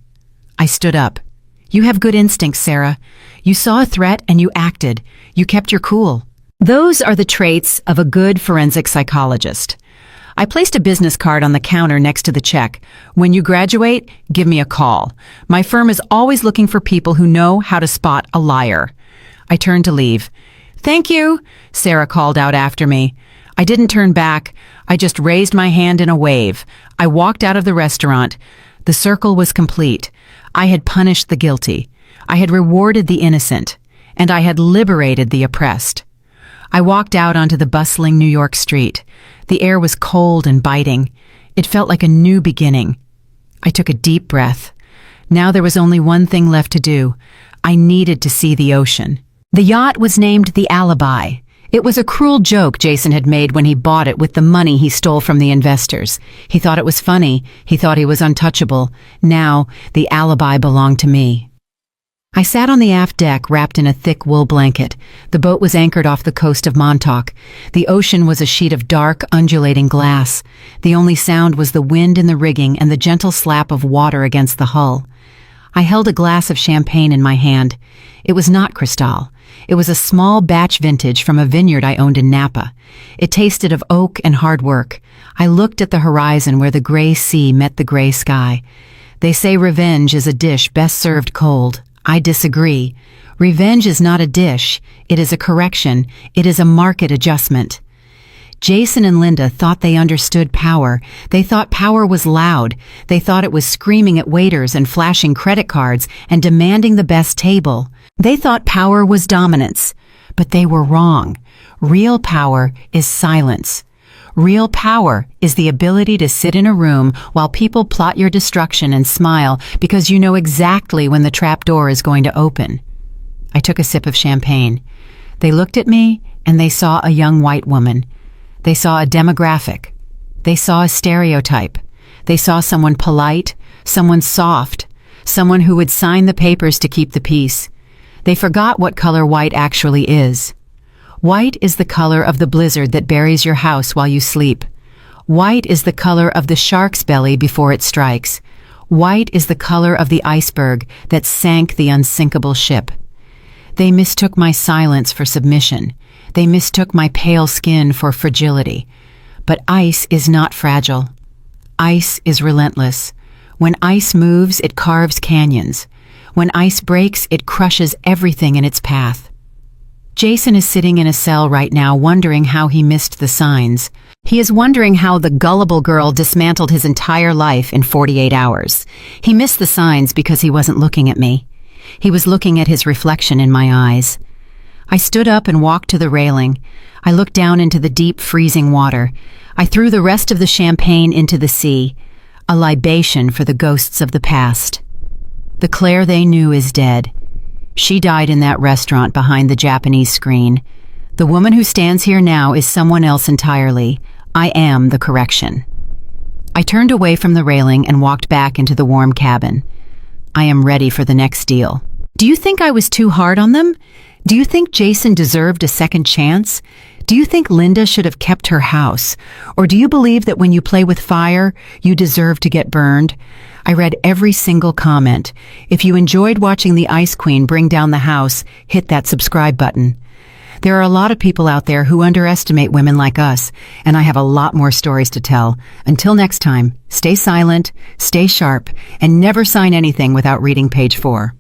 I stood up. You have good instincts, Sarah. You saw a threat and you acted. You kept your cool. Those are the traits of a good forensic psychologist. I placed a business card on the counter next to the check. When you graduate, give me a call. My firm is always looking for people who know how to spot a liar. I turned to leave. Thank you, Sarah called out after me. I didn't turn back. I just raised my hand in a wave. I walked out of the restaurant. The circle was complete. I had punished the guilty. I had rewarded the innocent. And I had liberated the oppressed. I walked out onto the bustling New York street. The air was cold and biting. It felt like a new beginning. I took a deep breath. Now there was only one thing left to do. I needed to see the ocean. The yacht was named the Alibi. It was a cruel joke Jason had made when he bought it with the money he stole from the investors. He thought it was funny. He thought he was untouchable. Now, the Alibi belonged to me. I sat on the aft deck wrapped in a thick wool blanket. The boat was anchored off the coast of Montauk. The ocean was a sheet of dark, undulating glass. The only sound was the wind in the rigging and the gentle slap of water against the hull. I held a glass of champagne in my hand. It was not Cristal. It was a small batch vintage from a vineyard I owned in Napa. It tasted of oak and hard work. I looked at the horizon where the gray sea met the gray sky. They say revenge is a dish best served cold. I disagree. Revenge is not a dish. It is a correction. It is a market adjustment. Jason and Linda thought they understood power. They thought power was loud. They thought it was screaming at waiters and flashing credit cards and demanding the best table. They thought power was dominance. But they were wrong. Real power is silence. Real power is the ability to sit in a room while people plot your destruction and smile because you know exactly when the trap door is going to open. I took a sip of champagne. They looked at me and they saw a young white woman. They saw a demographic. They saw a stereotype. They saw someone polite, someone soft, someone who would sign the papers to keep the peace. They forgot what color white actually is. White is the color of the blizzard that buries your house while you sleep. White is the color of the shark's belly before it strikes. White is the color of the iceberg that sank the unsinkable ship. They mistook my silence for submission. They mistook my pale skin for fragility. But ice is not fragile. Ice is relentless. When ice moves, it carves canyons. When ice breaks, it crushes everything in its path. Jason is sitting in a cell right now wondering how he missed the signs. He is wondering how the gullible girl dismantled his entire life in 48 hours. He missed the signs because he wasn't looking at me. He was looking at his reflection in my eyes. I stood up and walked to the railing. I looked down into the deep, freezing water. I threw the rest of the champagne into the sea, a libation for the ghosts of the past. The Claire they knew is dead. She died in that restaurant behind the Japanese screen. The woman who stands here now is someone else entirely. I am the correction. I turned away from the railing and walked back into the warm cabin. I am ready for the next deal. Do you think I was too hard on them? Do you think Jason deserved a second chance? Do you think Linda should have kept her house? Or do you believe that when you play with fire, you deserve to get burned? I read every single comment. If you enjoyed watching the Ice Queen bring down the house, hit that subscribe button. There are a lot of people out there who underestimate women like us, and I have a lot more stories to tell. Until next time, stay silent, stay sharp, and never sign anything without reading page 4.